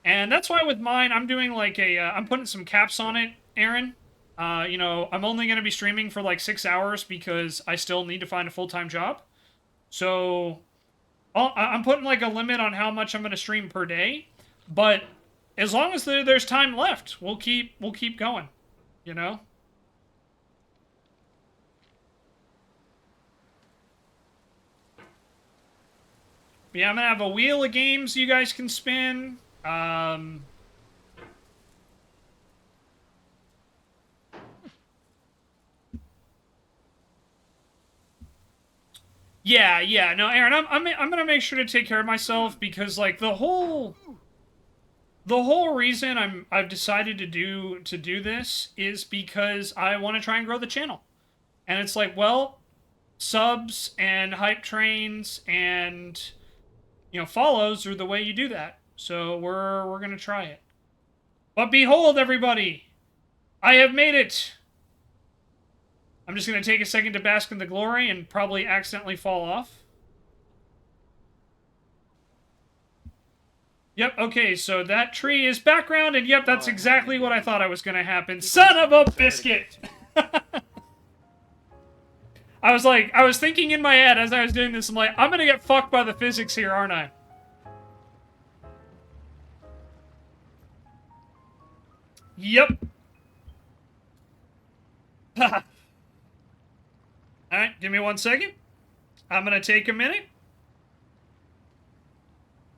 Speaker 1: And that's why with mine, I'm doing, like, I'm putting some caps on it, Aaron. You know, I'm only going to be streaming for, like, 6 hours because I still need to find a full-time job. So, I'm putting, like, a limit on how much I'm going to stream per day. But as long as there's time left, we'll keep going, you know? Yeah, I'm going to have a wheel of games you guys can spin. Yeah. No, Aaron, I'm going to make sure to take care of myself because, like, the whole reason I've decided to do this is because I want to try and grow the channel. And it's like, well, subs and hype trains and, you know, follows are the way you do that. So we're going to try it. But behold, everybody, I have made it. I'm just going to take a second to bask in the glory and probably accidentally fall off. Yep, okay, so that tree is background, and yep, that's exactly what I thought I was going to happen. Son of a biscuit! I was thinking in my head as I was doing this, I'm like, I'm going to get fucked by the physics here, aren't I? Yep. Alright, give me 1 second. I'm going to take a minute.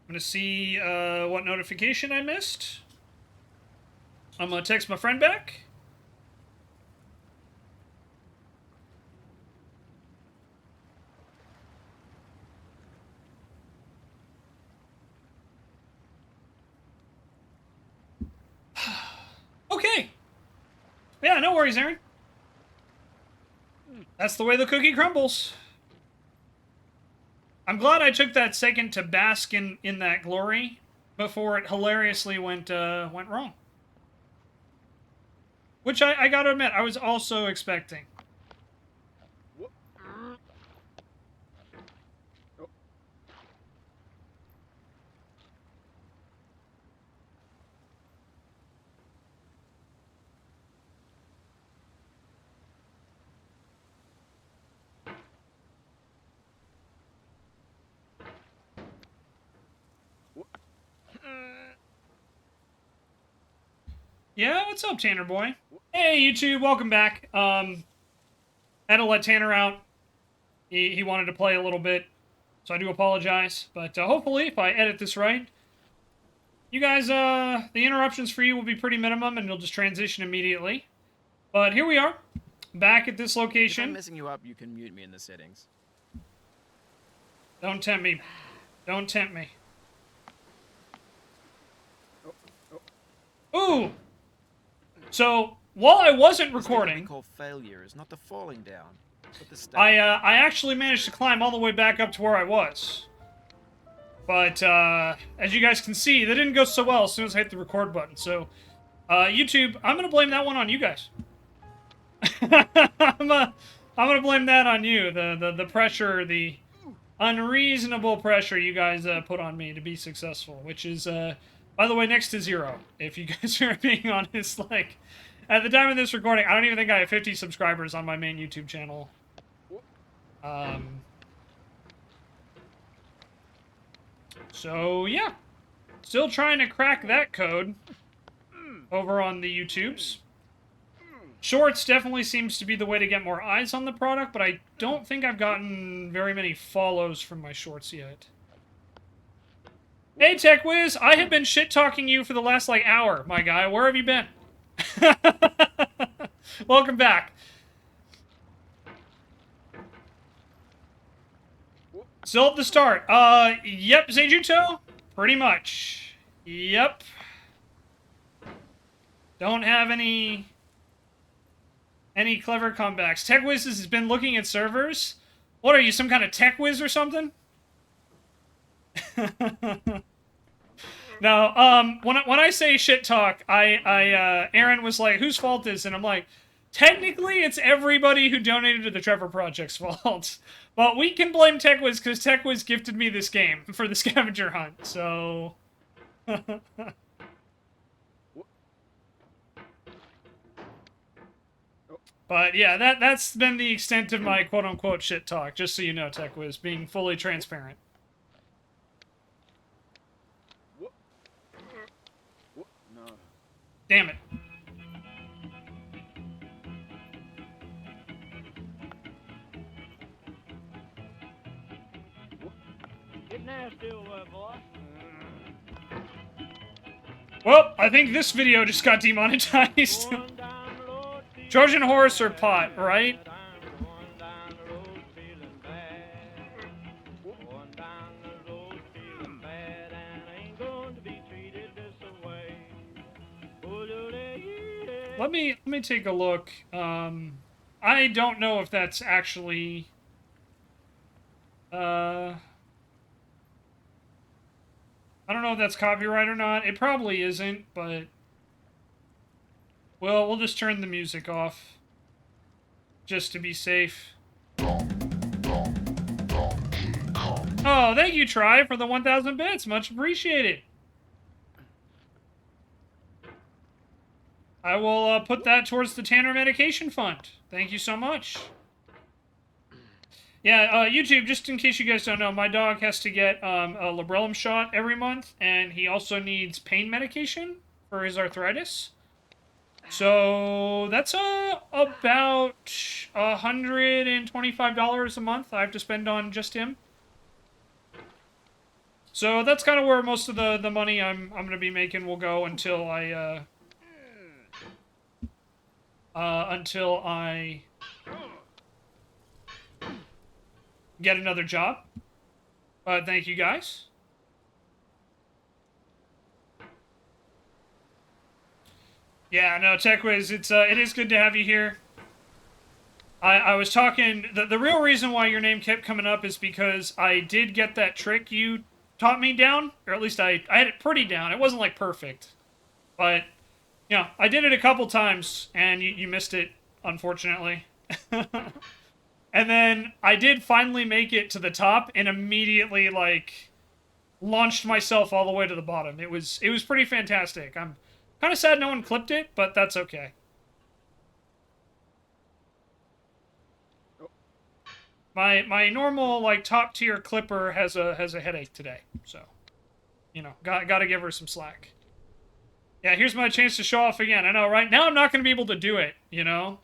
Speaker 1: I'm going to see what notification I missed. I'm going to text my friend back. Okay. Yeah, no worries, Aaron. That's the way the cookie crumbles. I'm glad I took that second to bask in that glory before it hilariously went wrong. Which I gotta admit, I was also expecting. Yeah, what's up, Tanner boy? Hey, YouTube, welcome back. Had to let Tanner out. He wanted to play a little bit, so I do apologize. But hopefully, if I edit this right, you guys, the interruptions for you will be pretty minimum, and you'll just transition immediately. But here we are, back at this location.
Speaker 3: If I'm messing you up, you can mute me in the settings.
Speaker 1: Don't tempt me. Don't tempt me. Ooh! So, while I wasn't recording,
Speaker 3: What we call failure is not the falling down, but the step.
Speaker 1: I actually managed to climb all the way back up to where I was. But, as you guys can see, that didn't go so well as soon as I hit the record button. So, YouTube, I'm gonna blame that one on you guys. I'm gonna blame that on you. The pressure, the unreasonable pressure you guys put on me to be successful, which is, by the way, next to 0. If you guys are being honest, like, at the time of this recording, I don't even think I have 50 subscribers on my main YouTube channel. So, yeah. Still trying to crack that code over on the YouTubes. Shorts definitely seems to be the way to get more eyes on the product, but I don't think I've gotten very many follows from my shorts yet. Hey, Tech Wiz! I have been shit-talking you for the last, like, hour, my guy. Where have you been? Welcome back. Still at the start. Yep, Zaijuto? Pretty much. Yep. Don't have any clever comebacks. Tech Wiz has been looking at servers. What are you, some kind of tech whiz or something? No, when I say shit talk, Aaron was like, whose fault is it? And I'm like, technically, it's everybody who donated to the Trevor Project's fault. But we can blame TechWiz, because TechWiz gifted me this game for the scavenger hunt, so... But yeah, that's been the extent of my quote-unquote shit talk, just so you know, TechWiz, being fully transparent.
Speaker 3: No.
Speaker 1: Damn it.
Speaker 4: Get nasty, boy.
Speaker 1: Well, I think this video just got demonetized. Trojan horse or pot, right? Let me take a look. I don't know if that's actually I don't know if that's copyright or not. It probably isn't, but well, we'll just turn the music off just to be safe. Oh, thank you, Try, for the 1,000 bits. Much appreciated. I will put that towards the Tanner Medication Fund. Thank you so much. Yeah, YouTube, just in case you guys don't know, my dog has to get a Librellum shot every month, and he also needs pain medication for his arthritis. So that's about $125 a month I have to spend on just him. So that's kind of where most of the money I'm going to be making will go until I get another job. But thank you guys. Yeah, no, TechWiz, it is good to have you here. I was talking, the real reason why your name kept coming up is because I did get that trick you taught me down, or at least I had it pretty down. It wasn't like perfect, but you know, I did it a couple times and you missed it, unfortunately. And then I did finally make it to the top and immediately like launched myself all the way to the bottom. It was pretty fantastic. I'm kind of sad no one clipped it, but that's okay. My normal like top tier clipper has a headache today, so you know, gotta give her some slack. Yeah, here's my chance to show off again. I know, right? Now I'm not gonna be able to do it, you know?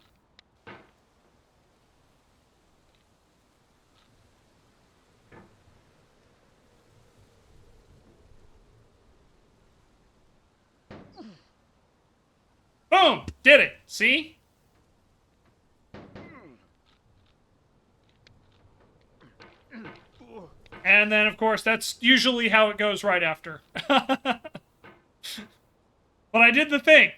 Speaker 1: Boom! Did it! See? And then, of course, that's usually how it goes right after. But I did the thing.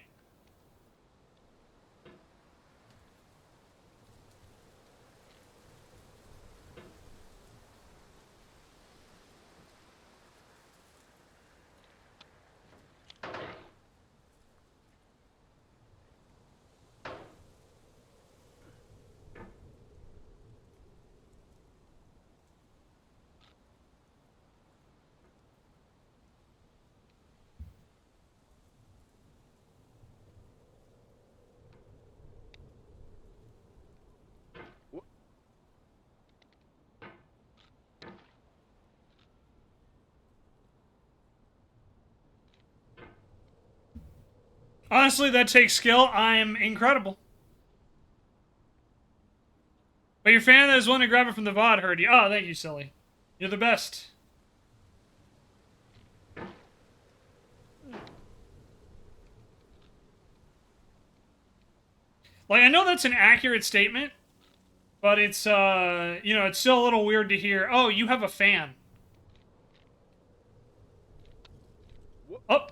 Speaker 1: Honestly, that takes skill. I'm incredible. But your fan that is willing to grab it from the VOD heard you. Oh, thank you, silly. You're the best. Like, I know that's an accurate statement, but it's, you know, it's still a little weird to hear, oh, you have a fan. Oh.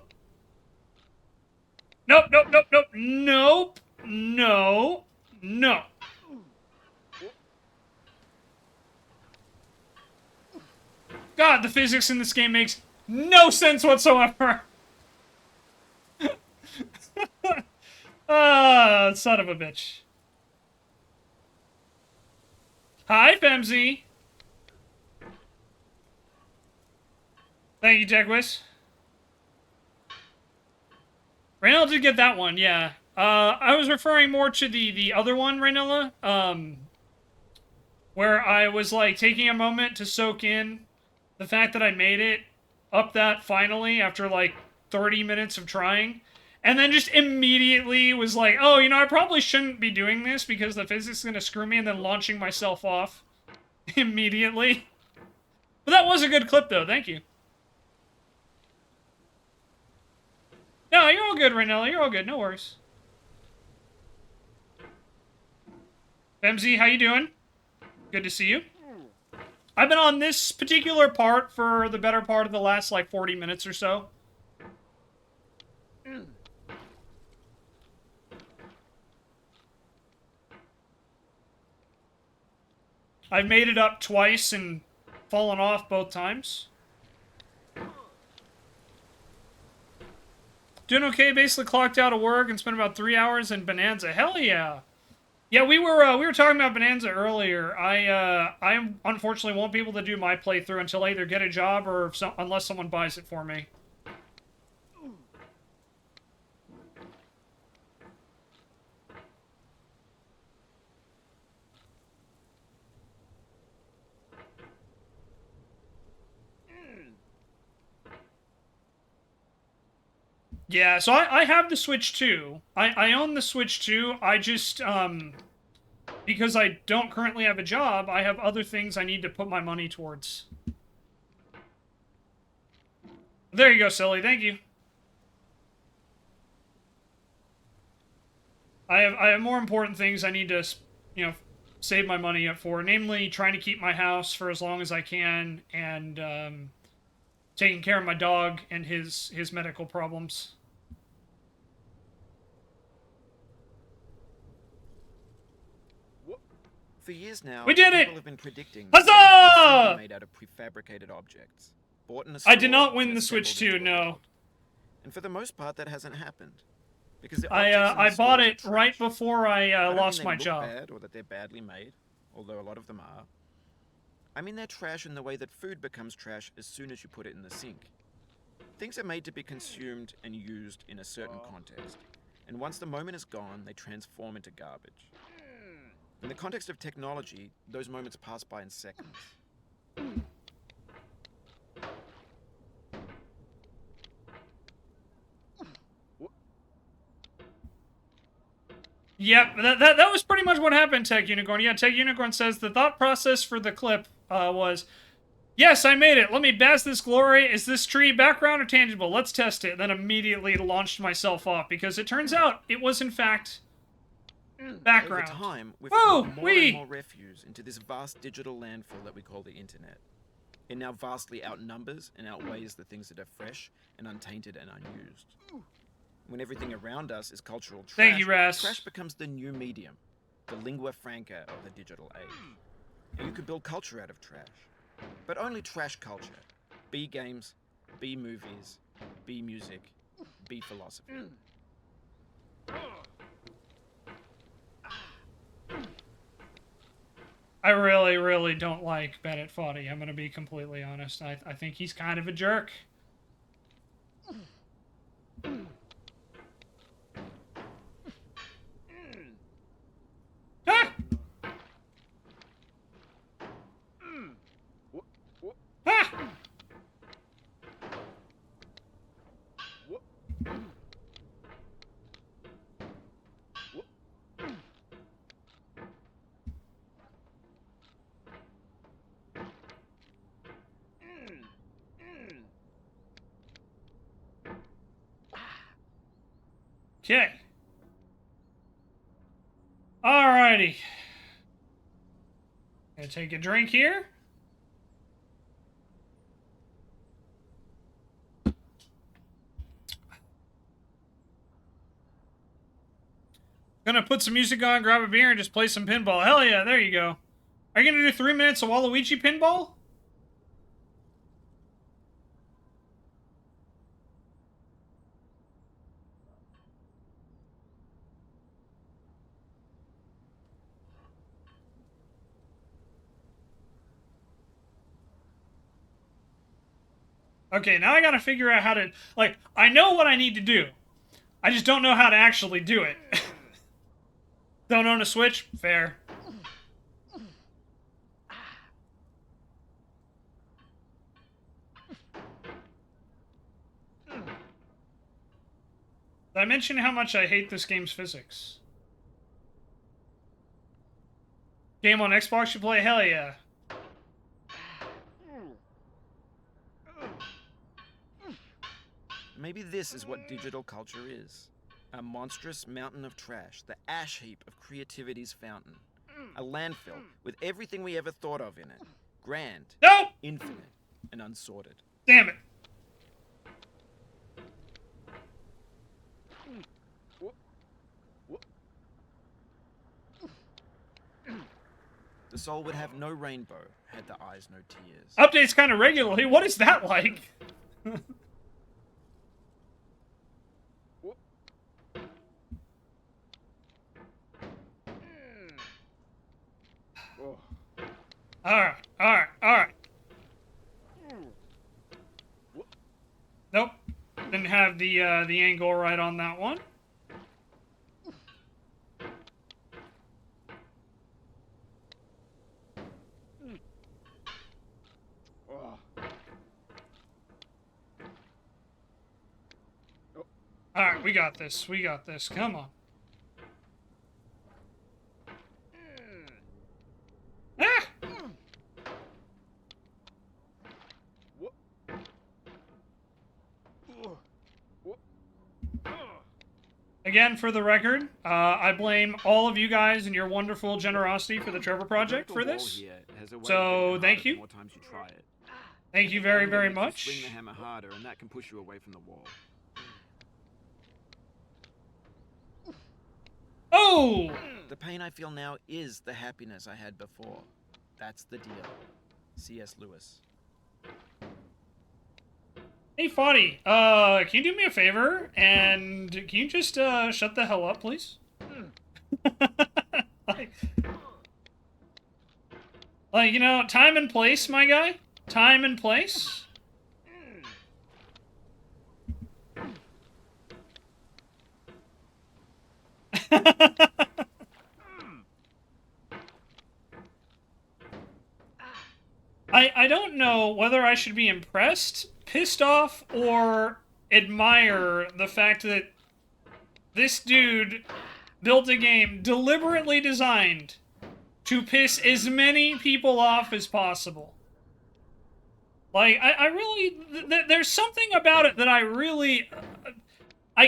Speaker 1: Nope, nope, nope, nope, nope, no, no. God, the physics in this game makes no sense whatsoever. Ah, son of a bitch. Hi, Femzy. Thank you, Jegwis. Raynella did get that one, yeah. I was referring more to the other one, Raynella. Where I was, like, taking a moment to soak in the fact that I made it up that finally after, like, 30 minutes of trying. And then just immediately was like, oh, you know, I probably shouldn't be doing this because the physics is going to screw me, and then launching myself off immediately. But that was a good clip, though. Thank you. No, you're all good, Raynella. You're all good. No worries. Femzy, how you doing? Good to see you. I've been on this particular part for the better part of the last, like, 40 minutes or so. I've made it up twice and fallen off both times. Doing okay, basically clocked out of work and spent about 3 hours in Bonanza. Hell yeah! Yeah, we were talking about Bonanza earlier. I unfortunately won't be able to do my playthrough until I either get a job or unless someone buys it for me. Yeah, so I have the Switch 2. I own the Switch 2. I just, because I don't currently have a job, I have other things I need to put my money towards. There you go, silly. Thank you. I have more important things I need to, you know, save my money up for. Namely, trying to keep my house for as long as I can, and, taking care of my dog and his medical problems.
Speaker 3: For years now,
Speaker 1: We did it!
Speaker 3: people have been predicting
Speaker 1: Huzzah!
Speaker 3: made out of prefabricated objects. Bought in a store
Speaker 1: I did not win
Speaker 3: and
Speaker 1: the Switch
Speaker 3: assembled
Speaker 1: 2,
Speaker 3: into a
Speaker 1: no.
Speaker 3: world. And for the most part, that hasn't happened. Because the
Speaker 1: I
Speaker 3: objects in the
Speaker 1: bought
Speaker 3: stores
Speaker 1: it
Speaker 3: are
Speaker 1: right
Speaker 3: trash.
Speaker 1: before I
Speaker 3: don't
Speaker 1: lost
Speaker 3: mean
Speaker 1: my
Speaker 3: they look
Speaker 1: job.
Speaker 3: bad or that they're badly made, although a lot of them are. I mean they're trash in the way that food becomes trash as soon as you put it in the sink. Things are made to be consumed and used in a certain context, and once the moment is gone, they transform into garbage. In the context of technology, those moments pass by in seconds.
Speaker 1: Yep, that was pretty much what happened, Tech Unicorn. Yeah, Tech Unicorn says the thought process for the clip was, yes, I made it. Let me bask this glory. Is this tree background or tangible? Let's test it. Then immediately launched myself off because it turns out it was, in fact, background.
Speaker 3: Over time, we've
Speaker 1: Whoa,
Speaker 3: put more and more refuse into this vast digital landfill that we call the internet. It now vastly outnumbers and outweighs the things that are fresh and untainted and unused. When everything around us is cultural trash,
Speaker 1: Thank you, Ras.
Speaker 3: trash becomes the new medium, the lingua franca of the digital age. And you can build culture out of trash. But only trash culture. B games, B movies, B music, B philosophy.
Speaker 1: I really, really don't like Bennet Foddy. I'm going to be completely honest. I think he's kind of a jerk. Ah! Ah! Okay. Alrighty. Gonna take a drink here. Gonna put some music on, grab a beer, and just play some pinball. Hell yeah, there you go. Are you gonna do 3 minutes of Waluigi pinball? Okay, now I gotta figure out how to... Like, I know what I need to do. I just don't know how to actually do it. Don't own a Switch? Fair. Did I mention how much I hate this game's physics? Game on Xbox you play? Hell yeah.
Speaker 3: Maybe this is what digital culture is. A monstrous mountain of trash, the ash heap of creativity's fountain. A landfill with everything we ever thought of in it. Grand,
Speaker 1: Nope!
Speaker 3: infinite, and unsorted.
Speaker 1: Damn it.
Speaker 3: The soul would have no rainbow, had the eyes no tears.
Speaker 1: Updates kind of regularly. What is that like? Alright. Nope. Didn't have the angle right on that one. Alright, we got this. Come on. Ah! Again, for the record, I blame all of you guys and your wonderful generosity for the Trevor Project for this. So, thank you. Thank you very, very much.
Speaker 2: Swing the hammer harder, and that can push you away from the wall.
Speaker 1: Oh!
Speaker 3: The pain I feel now is the happiness I had before. That's the deal. C.S. Lewis.
Speaker 1: Hey, Foddy, can you do me a favor? And can you just, shut the hell up, please? like, you know, time and place, my guy. Time and place. I don't know whether I should be impressed, pissed off, or admire the fact that this dude built a game deliberately designed to piss as many people off as possible. Like, I really... there's something about it that I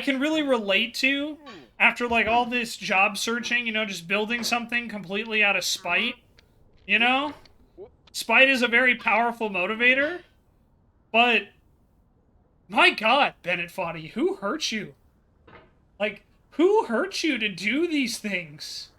Speaker 1: can really relate to after, like, all this job searching, you know, just building something completely out of spite, you know? Spite is a very powerful motivator, but... My god, Bennet Foddy, who hurt you? Like, who hurt you to do these things?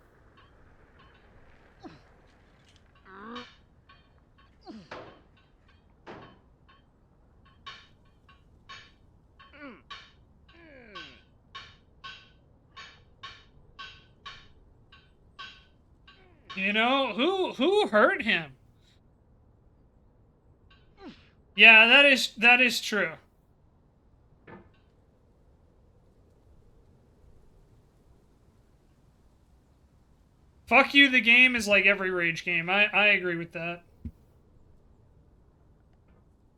Speaker 1: You know, who hurt him? Yeah, that is true. Fuck you, the game is like every Rage game. I agree with that.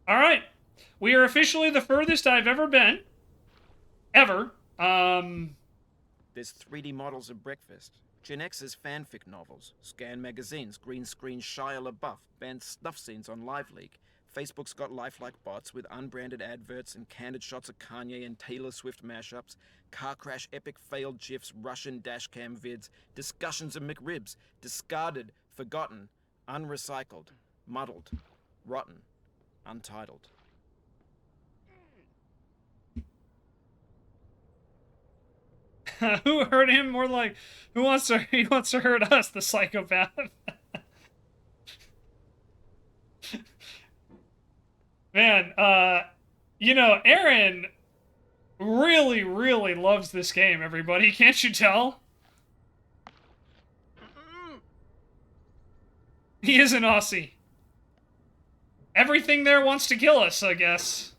Speaker 1: Alright. We are officially the furthest I've ever been. Ever.
Speaker 3: There's 3D models of breakfast. Gen X's fanfic novels. Scan magazines. Green screen Shia LaBeouf. Banned snuff scenes on Live Leak. Facebook's got lifelike bots with unbranded adverts and candid shots of Kanye and Taylor Swift mashups, car crash epic failed GIFs, Russian dashcam vids, discussions of McRibs, discarded, forgotten, unrecycled, muddled, rotten, untitled.
Speaker 1: Who hurt him? More like, he wants to hurt us, the psychopath. Man, you know, Aaron really, really loves this game, everybody. Can't you tell? He is an Aussie. Everything there wants to kill us, I guess.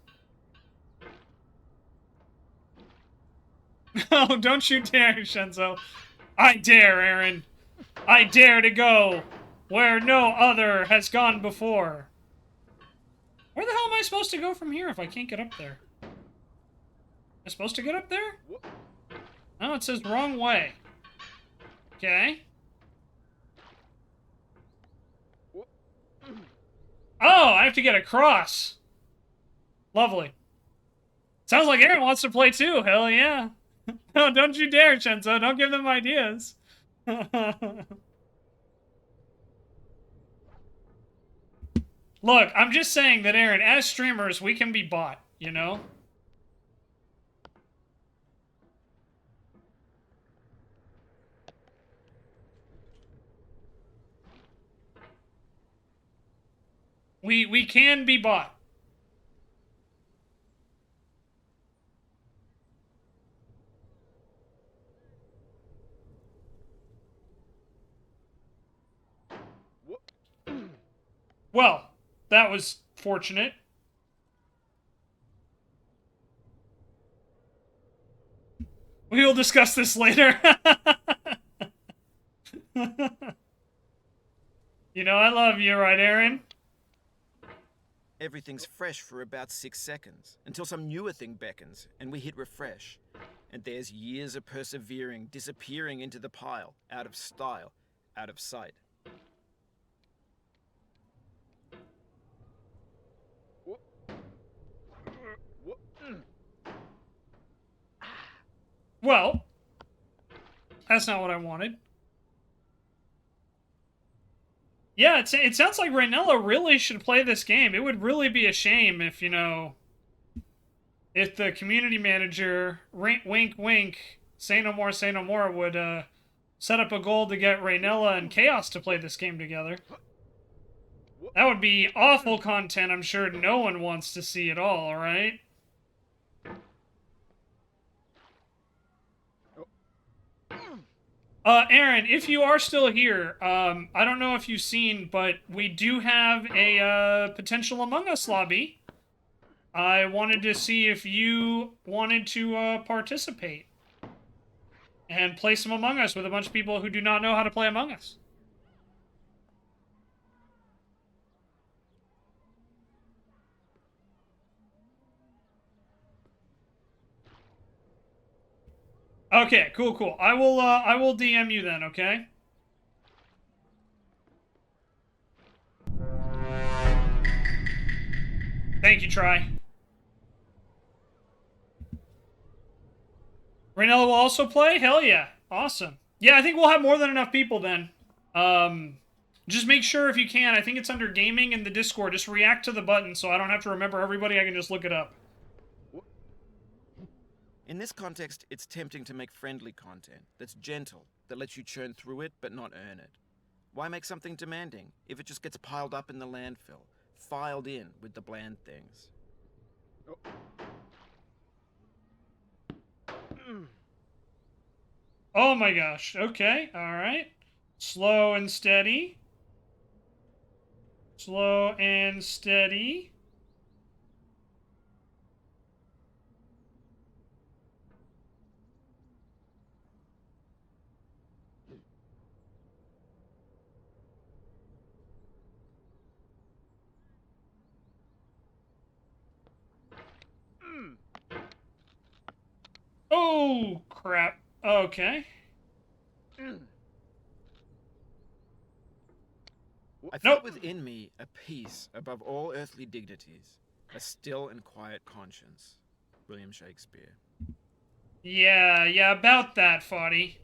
Speaker 1: Oh, don't you dare, Shenzo. I dare, Aaron. I dare to go where no other has gone before. Where the hell am I supposed to go from here if I can't get up there? Am I supposed to get up there? No, it says wrong way. Okay. Oh, I have to get across. Lovely. Sounds like Aaron wants to play too. Hell yeah. No, don't you dare, Shenzo. Don't give them ideas. Look, I'm just saying that, Aaron, as streamers, we can be bought, you know? We can be bought. Well, that was fortunate. We will discuss this later. You know, I love you, right, Aaron?
Speaker 3: Everything's fresh for about 6 seconds, until some newer thing beckons, and we hit refresh. And there's years of persevering disappearing into the pile, out of style, out of sight.
Speaker 1: Well, that's not what I wanted. Yeah, it sounds like Raynella really should play this game. It would really be a shame if, you know, if the community manager, wink, wink, say no more, would set up a goal to get Raynella and Chaos to play this game together. That would be awful content I'm sure no one wants to see at all, right? Aaron, if you are still here, I don't know if you've seen, but we do have a potential Among Us lobby. I wanted to see if you wanted to participate and play some Among Us with a bunch of people who do not know how to play Among Us. Okay, cool. I will DM you then, okay? Thank you, Try. Raynella will also play? Hell yeah. Awesome. Yeah, I think we'll have more than enough people then. Just make sure if you can, I think it's under gaming in the Discord, just react to the button so I don't have to remember everybody, I can just look it up.
Speaker 3: In this context, it's tempting to make friendly content that's gentle, that lets you churn through it but not earn it. Why make something demanding if it just gets piled up in the landfill, filed in with the bland things?
Speaker 1: Oh my gosh. Okay, alright. Slow and steady. Slow and steady. Oh, crap. Okay.
Speaker 3: I
Speaker 1: Nope.
Speaker 3: felt within me a peace above all earthly dignities, a still and quiet conscience. William Shakespeare.
Speaker 1: Yeah, about that, Foddy.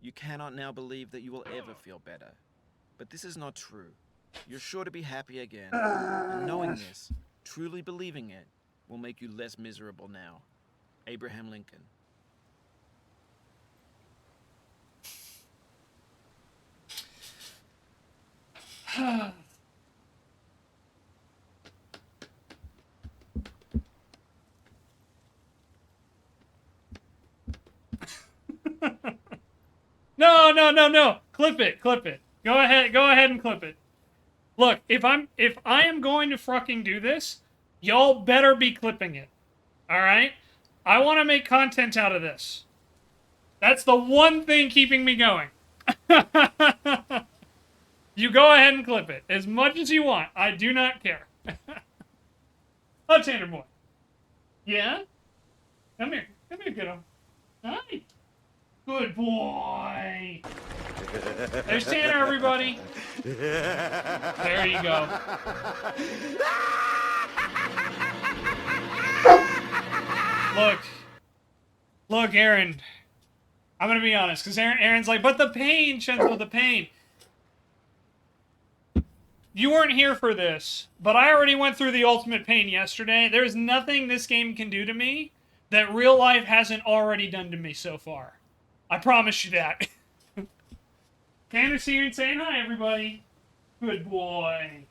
Speaker 3: You cannot now believe that you will ever feel better. But this is not true. You're sure to be happy again. And knowing this, truly believing it, will make you less miserable now. Abraham Lincoln.
Speaker 1: No. Clip it. Go ahead and clip it. Look, if I am going to fucking do this, y'all better be clipping it. Alright? I want to make content out of this. That's the one thing keeping me going. You go ahead and clip it. As much as you want. I do not care. Oh, Tanner boy. Yeah? Come here, kiddo. Hi. Good boy. There's Tanner, everybody. There you go. Look, Aaron. I'm gonna be honest, because Aaron's like, but the pain, Shenzo, the pain. You weren't here for this, but I already went through the ultimate pain yesterday. There's nothing this game can do to me that real life hasn't already done to me so far. I promise you that. Tanner's here and saying hi, everybody. Good boy.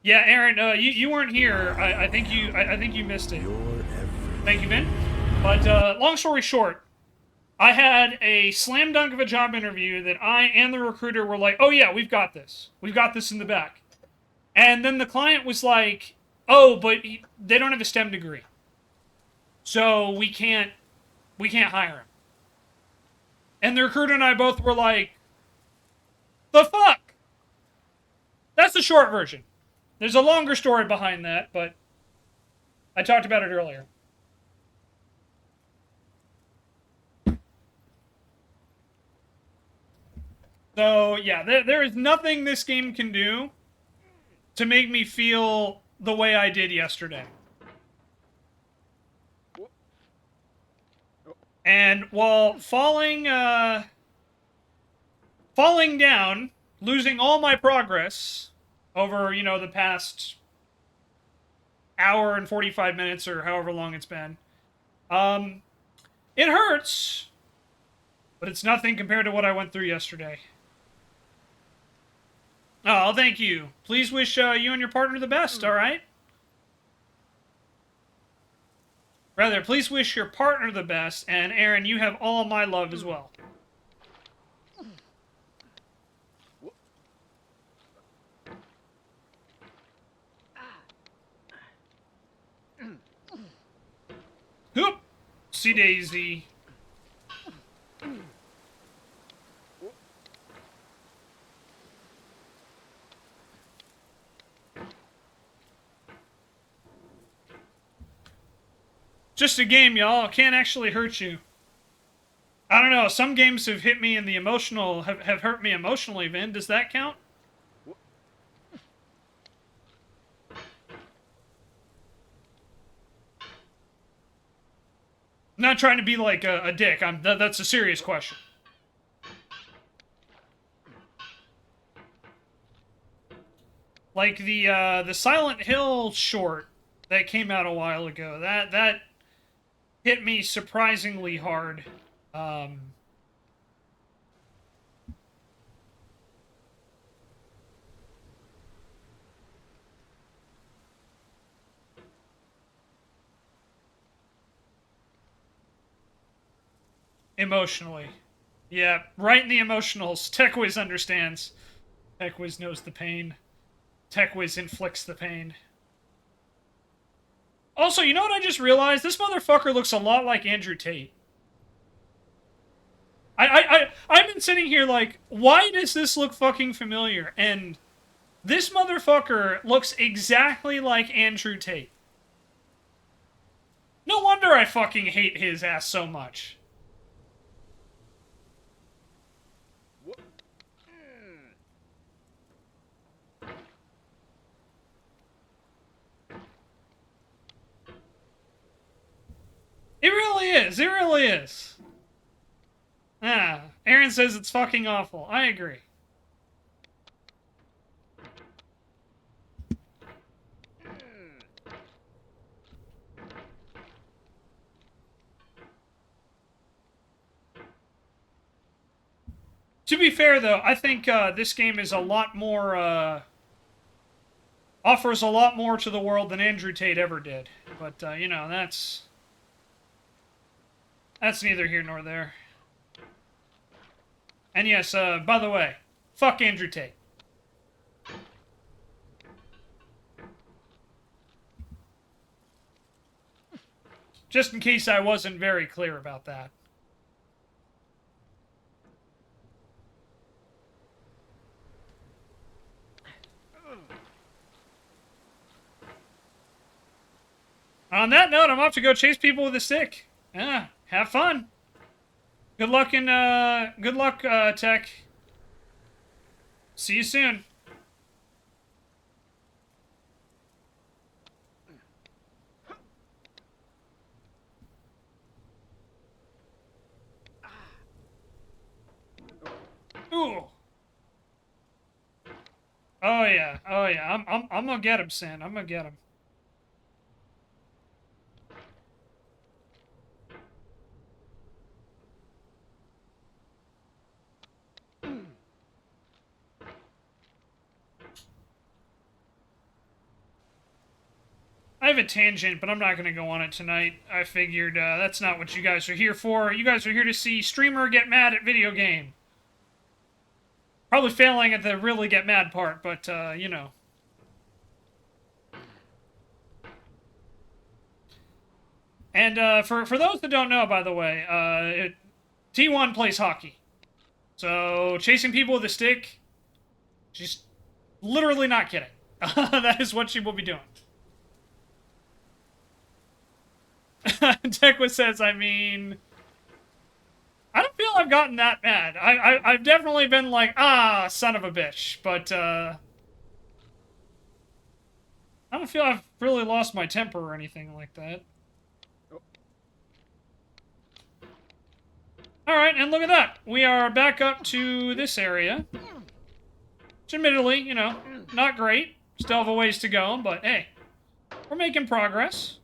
Speaker 1: Yeah, Aaron, you weren't here. I think you missed it. Thank you, Ben. But long story short, I had a slam dunk of a job interview that I and the recruiter were like, "Oh yeah, we've got this. We've got this in the back." And then the client was like, "Oh, but they don't have a STEM degree, so we can't hire him." And the recruiter and I both were like, "The fuck?" That's the short version. There's a longer story behind that, but I talked about it earlier. So, yeah, there is nothing this game can do to make me feel the way I did yesterday. And while falling down, losing all my progress over, the past hour and 45 minutes or however long it's been, it hurts, but it's nothing compared to what I went through yesterday. Oh, thank you. Please wish you and your partner the best, alright? Rather, please wish your partner the best, and Aaron, you have all my love as well. Hoop! See Daisy. Just a game, y'all. It can't actually hurt you. I don't know. Some games have hit me in the emotional... Have hurt me emotionally, Vin. Does that count? I'm not trying to be like a dick. That's a serious question. Like the Silent Hill short that came out a while ago. That hit me surprisingly hard. Emotionally. Yeah, right in the emotionals. TechWiz understands. TechWiz knows the pain. TechWiz inflicts the pain. Also, you know what I just realized? This motherfucker looks a lot like Andrew Tate. I've been sitting here like, why does this look fucking familiar? And this motherfucker looks exactly like Andrew Tate. No wonder I fucking hate his ass so much. It really is. It really is. Ah, Aaron says it's fucking awful. I agree. To be fair, though, I think this game is a lot more, offers a lot more to the world than Andrew Tate ever did. But, you know, that's neither here nor there. And yes, by the way, fuck Andrew Tate. Just in case I wasn't very clear about that. On that note, I'm off to go chase people with a stick. Yeah, have fun. Good luck Tech. See you soon. Ooh. Oh yeah. Oh yeah. I'm gonna get him, Sin. I'm gonna get him. I have a tangent, but I'm not going to go on it tonight. I figured that's not what you guys are here for. You guys are here to see streamer get mad at video game. Probably failing at the really get mad part, but, you know. And for those that don't know, by the way, T1 plays hockey. So, chasing people with a stick, she's literally not kidding. That is what she will be doing. Tekwa says, I mean, I don't feel I've gotten that mad. I've definitely been like, ah, son of a bitch, but, I don't feel I've really lost my temper or anything like that. Alright, and look at that. We are back up to this area. Which, admittedly, you know, not great. Still have a ways to go, but hey, we're making progress.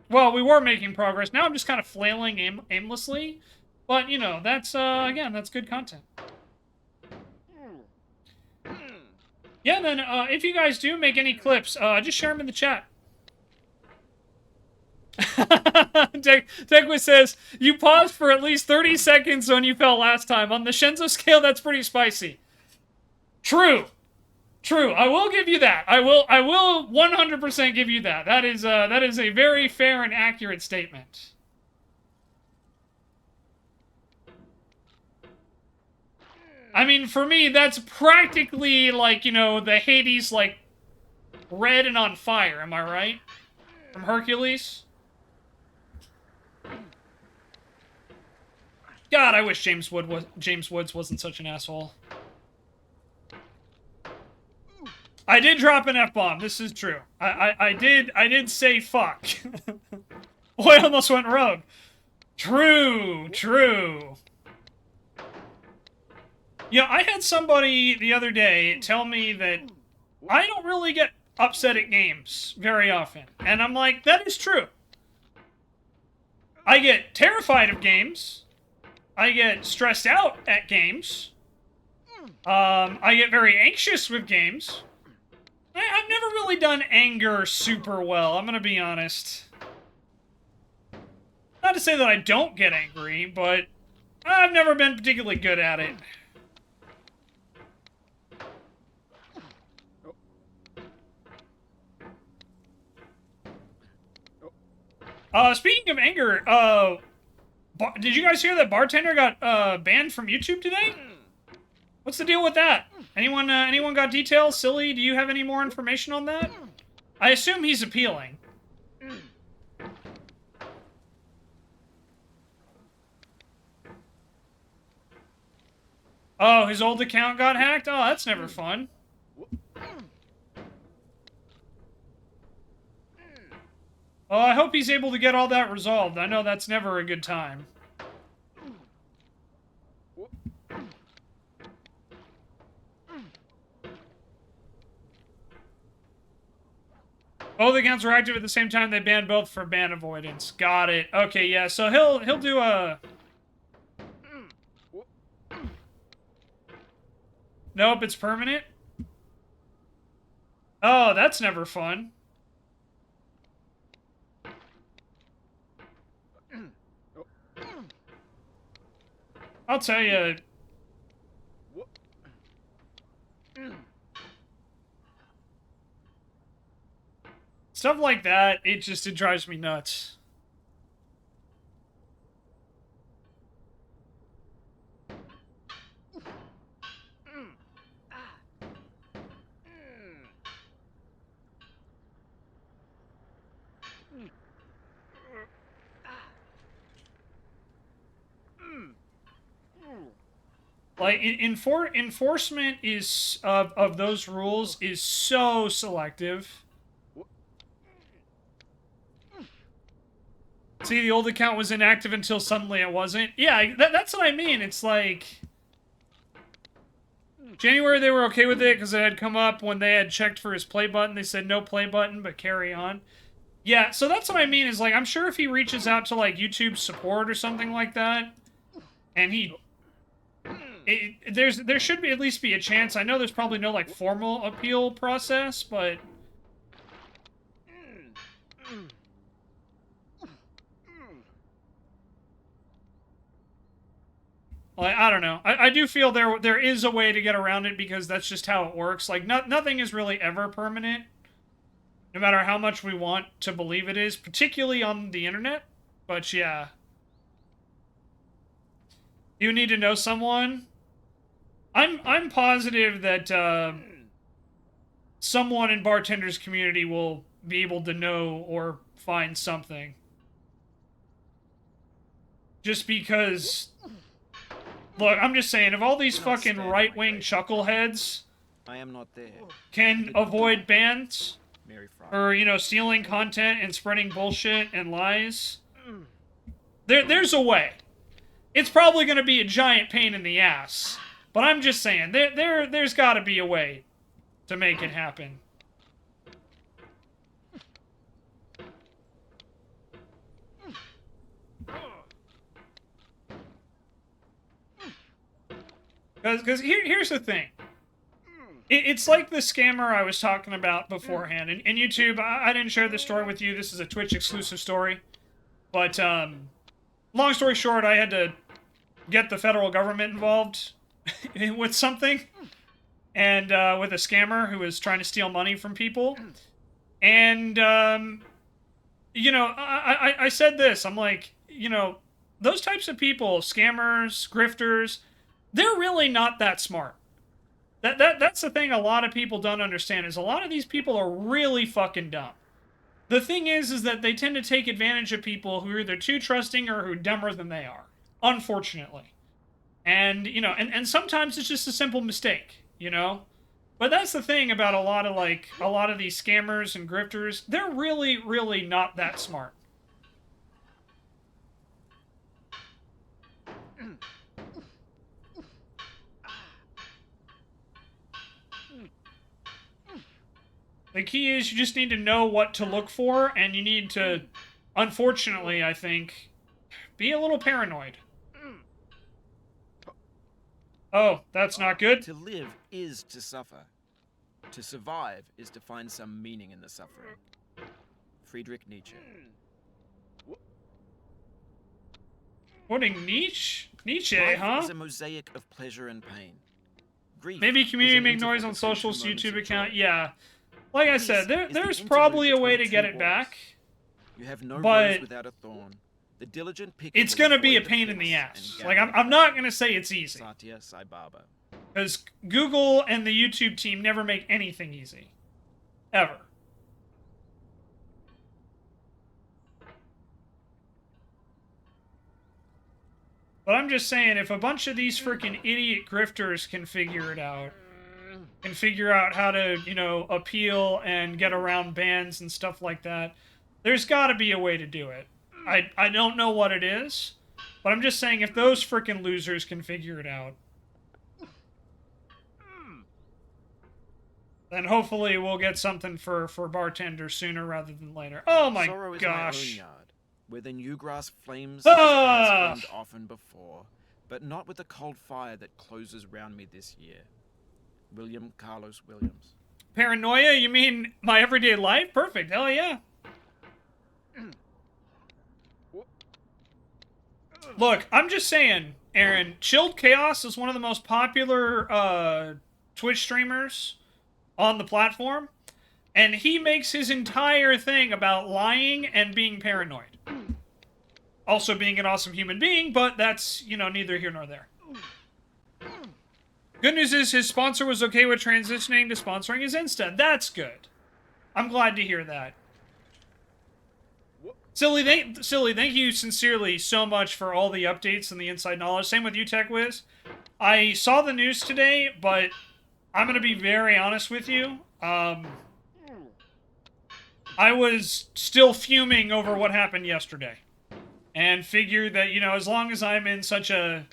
Speaker 1: Well, we were making progress. Now I'm just kind of flailing aimlessly. But, you know, that's, again, that's good content. Yeah, then, if you guys do make any clips, just share them in the chat. Tekwa says, you paused for at least 30 seconds when you fell last time. On the Shenzo scale, that's pretty spicy. True. True, I will give you that. I will 100% give you that. That is a very fair and accurate statement. I mean, for me, that's practically like, you know, the Hades, like, red and on fire, am I right? From Hercules? God, I wish James Woods wasn't such an asshole. I did drop an F-bomb, this is true. I did say fuck. Boy, I almost went rogue. True. Yeah, I had somebody the other day tell me that I don't really get upset at games very often. And I'm like, that is true. I get terrified of games. I get stressed out at games. I get very anxious with games. I've never really done anger super well, I'm gonna be honest. Not to say that I don't get angry, but I've never been particularly good at it. Speaking of anger, did you guys hear that bartender got banned from YouTube today? What's the deal with that? Anyone got details? Silly, do you have any more information on that? I assume he's appealing. Oh, his old account got hacked? Oh, that's never fun. Oh, I hope he's able to get all that resolved. I know that's never a good time. Both accounts were active at the same time. They banned both for ban avoidance. Got it. Okay, yeah. So he'll do a. Nope, it's permanent. Oh, that's never fun. I'll tell you. Stuff like that, it drives me nuts. Like, enforcement is of those rules is so selective. See, the old account was inactive until suddenly it wasn't. Yeah, that's what I mean. It's like... January, they were okay with it because it had come up when they had checked for his play button. They said no play button, but carry on. Yeah, so that's what I mean, is like, I'm sure if he reaches out to, like, YouTube support or something like that, and there should be at least be a chance. I know there's probably no, like, formal appeal process, but... Like, I don't know. I do feel there is a way to get around it because that's just how it works. Like, nothing is really ever permanent, no matter how much we want to believe it is, particularly on the internet. But yeah. You need to know someone? I'm positive that someone in bartender's community will be able to know or find something. Just because... Look, I'm just saying, if all these fucking right-wing chuckleheads
Speaker 3: I am not there.
Speaker 1: can avoid bans,
Speaker 3: Mary Fry.
Speaker 1: or, you know, stealing content and spreading bullshit and lies, there's a way. It's probably going to be a giant pain in the ass, but I'm just saying, there's got to be a way to make it happen. Because here's the thing. It's like the scammer I was talking about beforehand. And YouTube, I didn't share this story with you. This is a Twitch exclusive story. But, long story short, I had to get the federal government involved with something. And, with a scammer who was trying to steal money from people. And, you know, I said this. I'm like, you know, those types of people, scammers, grifters... They're really not that smart. That's the thing a lot of people don't understand, is a lot of these people are really fucking dumb. The thing is that they tend to take advantage of people who are either too trusting or who are dumber than they are. Unfortunately. And, you know, and sometimes it's just a simple mistake, you know? But that's the thing about a lot of these scammers and grifters. They're really, really not that smart. The key is you just need to know what to look for, and you need to, unfortunately, I think, be a little paranoid. Oh, that's not good.
Speaker 3: To live is to suffer. To survive is to find some meaning in the suffering. Friedrich Nietzsche.
Speaker 1: Quoting Nietzsche? Nietzsche,
Speaker 3: Life
Speaker 1: huh?
Speaker 3: is a mosaic of pleasure and pain. Grief
Speaker 1: Maybe community
Speaker 3: is an
Speaker 1: make noise
Speaker 3: interval
Speaker 1: on
Speaker 3: between
Speaker 1: socials,
Speaker 3: two moments
Speaker 1: YouTube
Speaker 3: of
Speaker 1: account.
Speaker 3: joy.
Speaker 1: Yeah. Like I
Speaker 3: Peace
Speaker 1: said,
Speaker 3: is the
Speaker 1: there's
Speaker 3: interlude
Speaker 1: probably a way to
Speaker 3: between
Speaker 1: get
Speaker 3: two
Speaker 1: it
Speaker 3: wars.
Speaker 1: back.
Speaker 3: You have no
Speaker 1: But
Speaker 3: rose without a thorn. The diligent picker
Speaker 1: it's
Speaker 3: will
Speaker 1: going to be a
Speaker 3: avoid the
Speaker 1: pain in the
Speaker 3: pricks
Speaker 1: ass.
Speaker 3: and
Speaker 1: Like,
Speaker 3: gather
Speaker 1: I'm not going to say it's easy.
Speaker 3: Satya Sai Baba.
Speaker 1: Because Google and the YouTube team never make anything easy. Ever. But I'm just saying, if a bunch of these freaking idiot grifters can figure it out, can figure out how to, you know, appeal and get around bans and stuff like that, there's got to be a way to do it. I don't know what it is, but I'm just saying, if those freaking losers can figure it out, then hopefully we'll get something for bartenders sooner rather than later. Oh my
Speaker 3: Sorrow is
Speaker 1: gosh.
Speaker 3: my own yard, where the new grass flames as it has flamed often before, but not with the cold fire that closes round me this year. William Carlos Williams.
Speaker 1: Paranoia? You mean my everyday life? Perfect. Hell yeah. Look, I'm just saying, Aaron, Chilled Chaos is one of the most popular Twitch streamers on the platform, and he makes his entire thing about lying and being paranoid. Also being an awesome human being, but that's, you know, neither here nor there. Good news is his sponsor was okay with transitioning to sponsoring his Insta. That's good. I'm glad to hear that. Silly, thank you sincerely so much for all the updates and the inside knowledge. Same with you, TechWiz. I saw the news today, but I'm going to be very honest with you. I was still fuming over what happened yesterday. And figured that, you know, as long as I'm in such a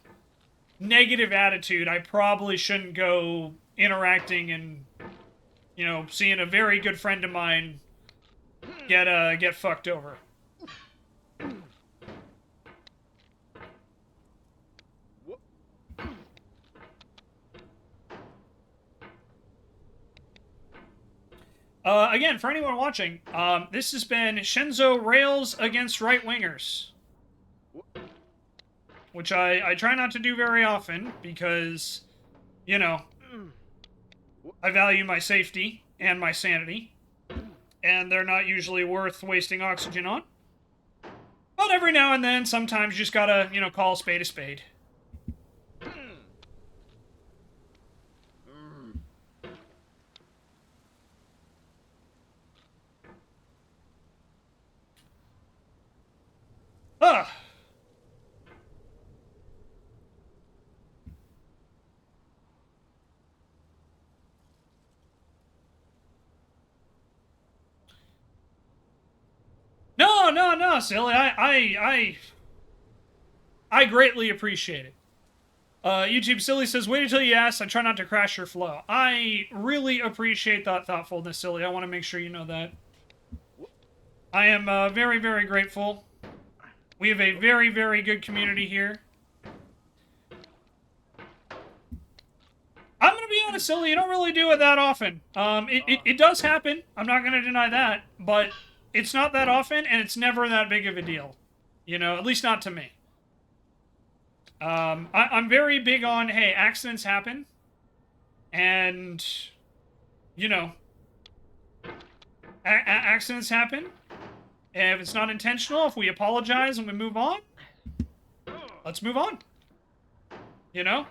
Speaker 1: negative attitude, I probably shouldn't go interacting and, you know, seeing a very good friend of mine get fucked over. Again, for anyone watching, this has been Shenzo Rails against right-wingers. Which I try not to do very often, because, you know, I value my safety and my sanity, and they're not usually worth wasting oxygen on. But every now and then, sometimes you just gotta, you know, call a spade a spade. Ah! No, silly. I greatly appreciate it. YouTube Silly says, wait until you ask. I try not to crash your flow. I really appreciate that thoughtfulness, Silly. I want to make sure you know that. I am very, very grateful. We have a very, very good community here. I'm going to be honest, Silly. You don't really do it that often. It does happen. I'm not going to deny that. But it's not that often, and it's never that big of a deal. You know, at least not to me. I'm very big on, hey, accidents happen. And, you know, accidents happen. And if it's not intentional, if we apologize and we move on, let's move on. You know?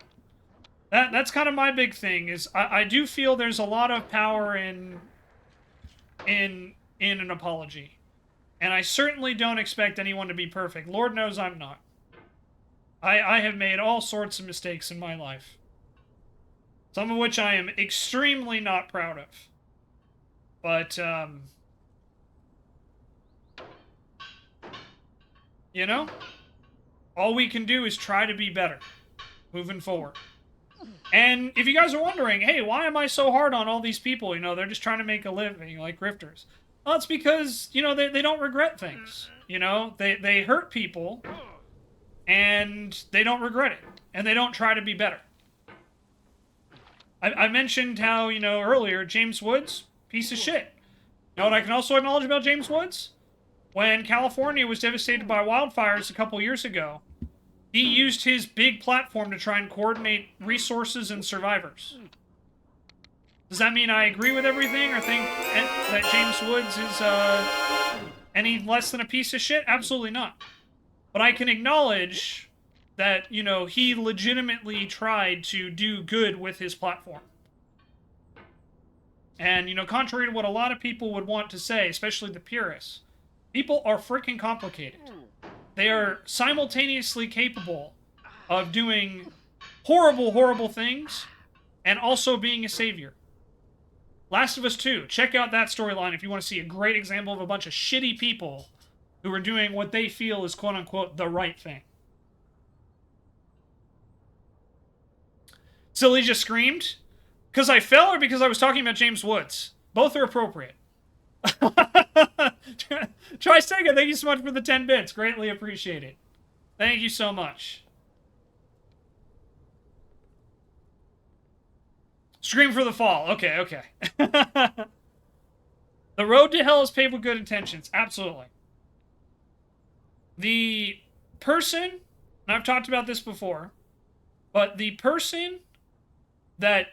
Speaker 1: That's kind of my big thing, is I do feel there's a lot of power in an apology. And I certainly don't expect anyone to be perfect. Lord knows I'm not. I have made all sorts of mistakes in my life. Some of which I am extremely not proud of. But, you know? All we can do is try to be better. Moving forward. And if you guys are wondering, hey, why am I so hard on all these people? You know, they're just trying to make a living, like grifters. Well, it's because, you know, they don't regret things. You know, they hurt people, and they don't regret it. And they don't try to be better. I mentioned how, you know, earlier, James Woods, piece of shit. You know what I can also acknowledge about James Woods? When California was devastated by wildfires a couple years ago, he used his big platform to try and coordinate resources and survivors. Does that mean I agree with everything, or think that James Woods is any less than a piece of shit? Absolutely not. But I can acknowledge that, you know, he legitimately tried to do good with his platform. And, you know, contrary to what a lot of people would want to say, especially the purists, people are freaking complicated. They are simultaneously capable of doing horrible, horrible things and also being a savior. Last of Us 2, check out that storyline if you want to see a great example of a bunch of shitty people who are doing what they feel is quote-unquote the right thing. Silly just screamed. Because I fell or because I was talking about James Woods? Both are appropriate. Trisega, thank you so much for the 10 bits. Greatly appreciate it. Thank you so much. Scream for the fall. Okay, okay. The road to hell is paved with good intentions. Absolutely. The person, and I've talked about this before, but the person that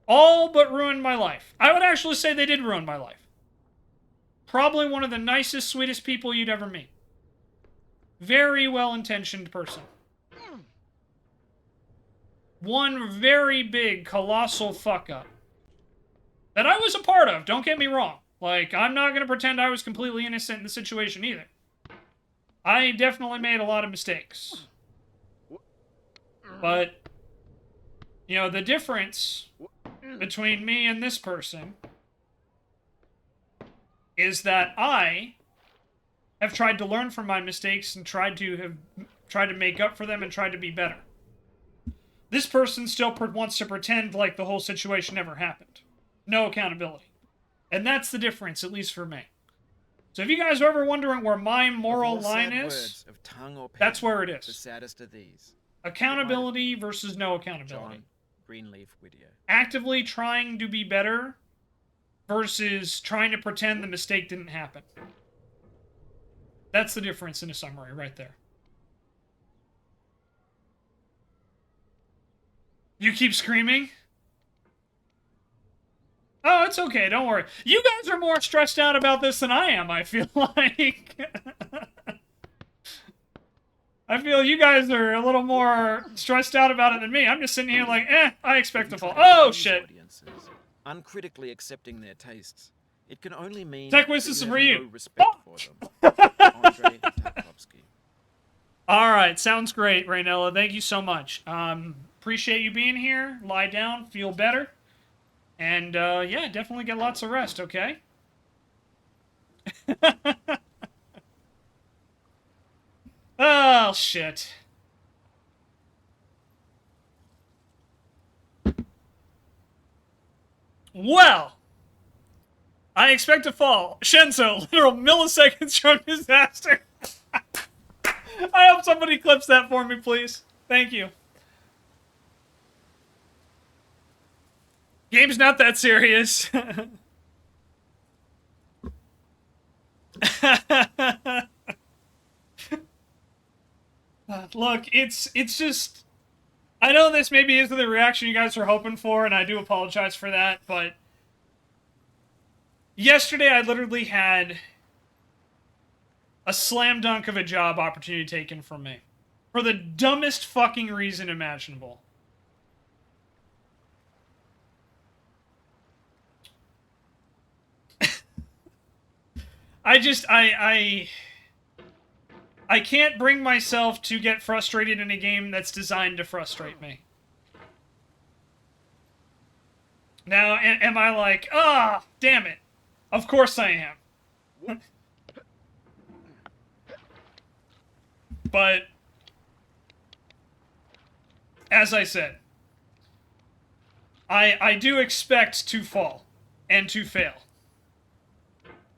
Speaker 1: all but ruined my life. I would actually say they did ruin my life. Probably one of the nicest, sweetest people you'd ever meet. Very well-intentioned person. One very big, colossal fuck-up. That I was a part of, don't get me wrong. Like, I'm not going to pretend I was completely innocent in the situation either. I definitely made a lot of mistakes. But, you know, the difference between me and this person is that I have tried to learn from my mistakes and tried to make up for them and tried to be better. This person still wants to pretend like the whole situation never happened. No accountability. And that's the difference, at least for me. So if you guys are ever wondering where my moral line is,
Speaker 3: of tongue or pen,
Speaker 1: that's where it is.
Speaker 3: The saddest of these.
Speaker 1: Accountability versus no accountability.
Speaker 3: John Greenleaf Whittier.
Speaker 1: Actively trying to be better versus trying to pretend the mistake didn't happen. That's the difference in a summary right there. You keep screaming? Oh, it's okay, don't worry. You guys are more stressed out about this than I am, I feel like. I feel you guys are a little more stressed out about it than me. I'm just sitting here like, I expect to fall. Oh, shit.
Speaker 3: Uncritically accepting their tastes. It can only mean
Speaker 1: Tech Wiz, this is for you.
Speaker 3: No respect for them. Andre Tarkovsky.
Speaker 1: All right, sounds great, Raynella. Thank you so much. Appreciate you being here. Lie down, feel better. And, yeah, definitely get lots of rest, okay? Oh, shit. Well, I expect to fall. Shenzo, literal milliseconds from disaster. I hope somebody clips that for me, please. Thank you. Game's not that serious. Look, it's just... I know this maybe isn't the reaction you guys are hoping for, and I do apologize for that, but... Yesterday I literally had a slam dunk of a job opportunity taken from me. For the dumbest fucking reason imaginable. I can't bring myself to get frustrated in a game that's designed to frustrate me. Now, am I like, damn it. Of course I am. But, as I said, I do expect to fall and to fail.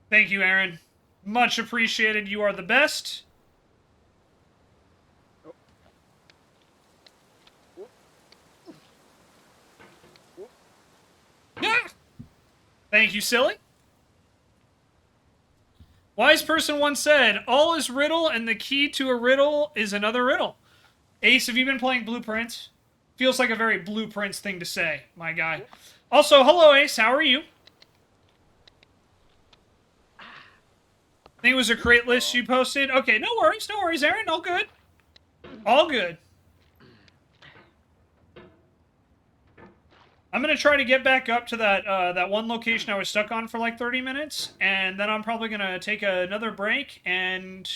Speaker 1: Thank you, Aaron. Much appreciated. You are the best. Thank you, silly. Wise person once said, all is riddle and the key to a riddle is another riddle. Ace, have you been playing Blueprints? Feels like a very Blueprints thing to say, my guy. Also, hello Ace, how are you? I think it was a crate list you posted. Okay, no worries, Aaron. All good. All good. I'm gonna try to get back up to that one location I was stuck on for like 30 minutes, and then I'm probably gonna take another break and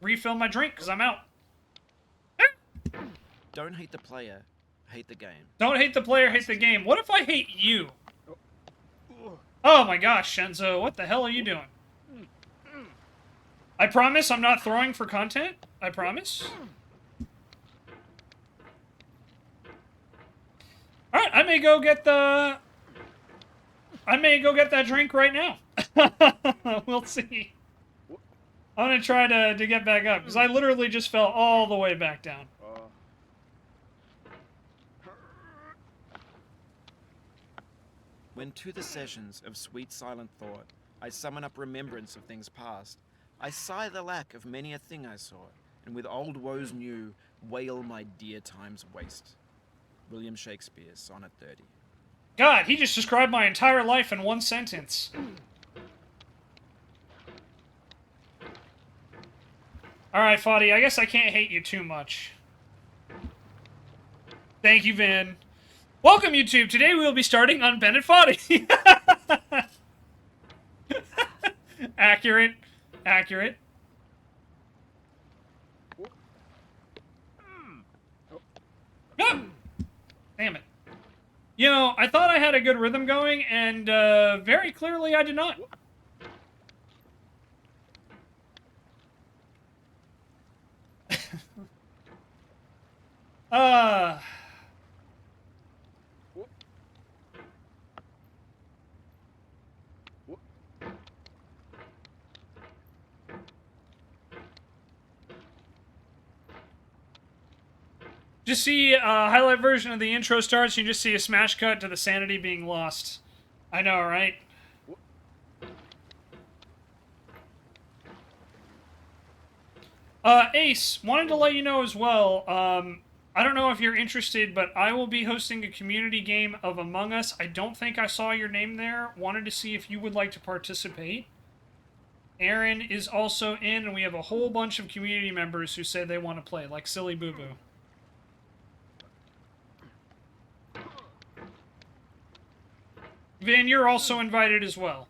Speaker 1: refill my drink because I'm out.
Speaker 3: Don't hate the player, hate the game.
Speaker 1: Don't hate the player, hate the game. What if I hate you? Oh my gosh, Shenzo, what the hell are you doing? I promise I'm not throwing for content. I promise. Alright, I may go get that drink right now. We'll see. I'm gonna try to get back up, because I literally just fell all the way back down.
Speaker 3: When to the sessions of sweet silent thought, I summon up remembrance of things past, I sigh the lack of many a thing I saw, and with old woes new, wail my dear time's waste. William Shakespeare, Sonnet 30.
Speaker 1: God, he just described my entire life in one sentence. Alright, Foddy, I guess I can't hate you too much. Thank you, Vin. Welcome, YouTube. Today we will be starting on Bennet Foddy. Accurate. Accurate. No! Damn it. You know, I thought I had a good rhythm going, and very clearly I did not. Just see a highlight version of the intro starts, you just see a smash cut to the sanity being lost. I know, right? Ace, wanted to let you know as well, I don't know if you're interested, but I will be hosting a community game of Among Us. I don't think I saw your name there. Wanted to see if you would like to participate. Aaron is also in, and we have a whole bunch of community members who say they want to play, like Silly Boo Boo. Vin, you're also invited as well.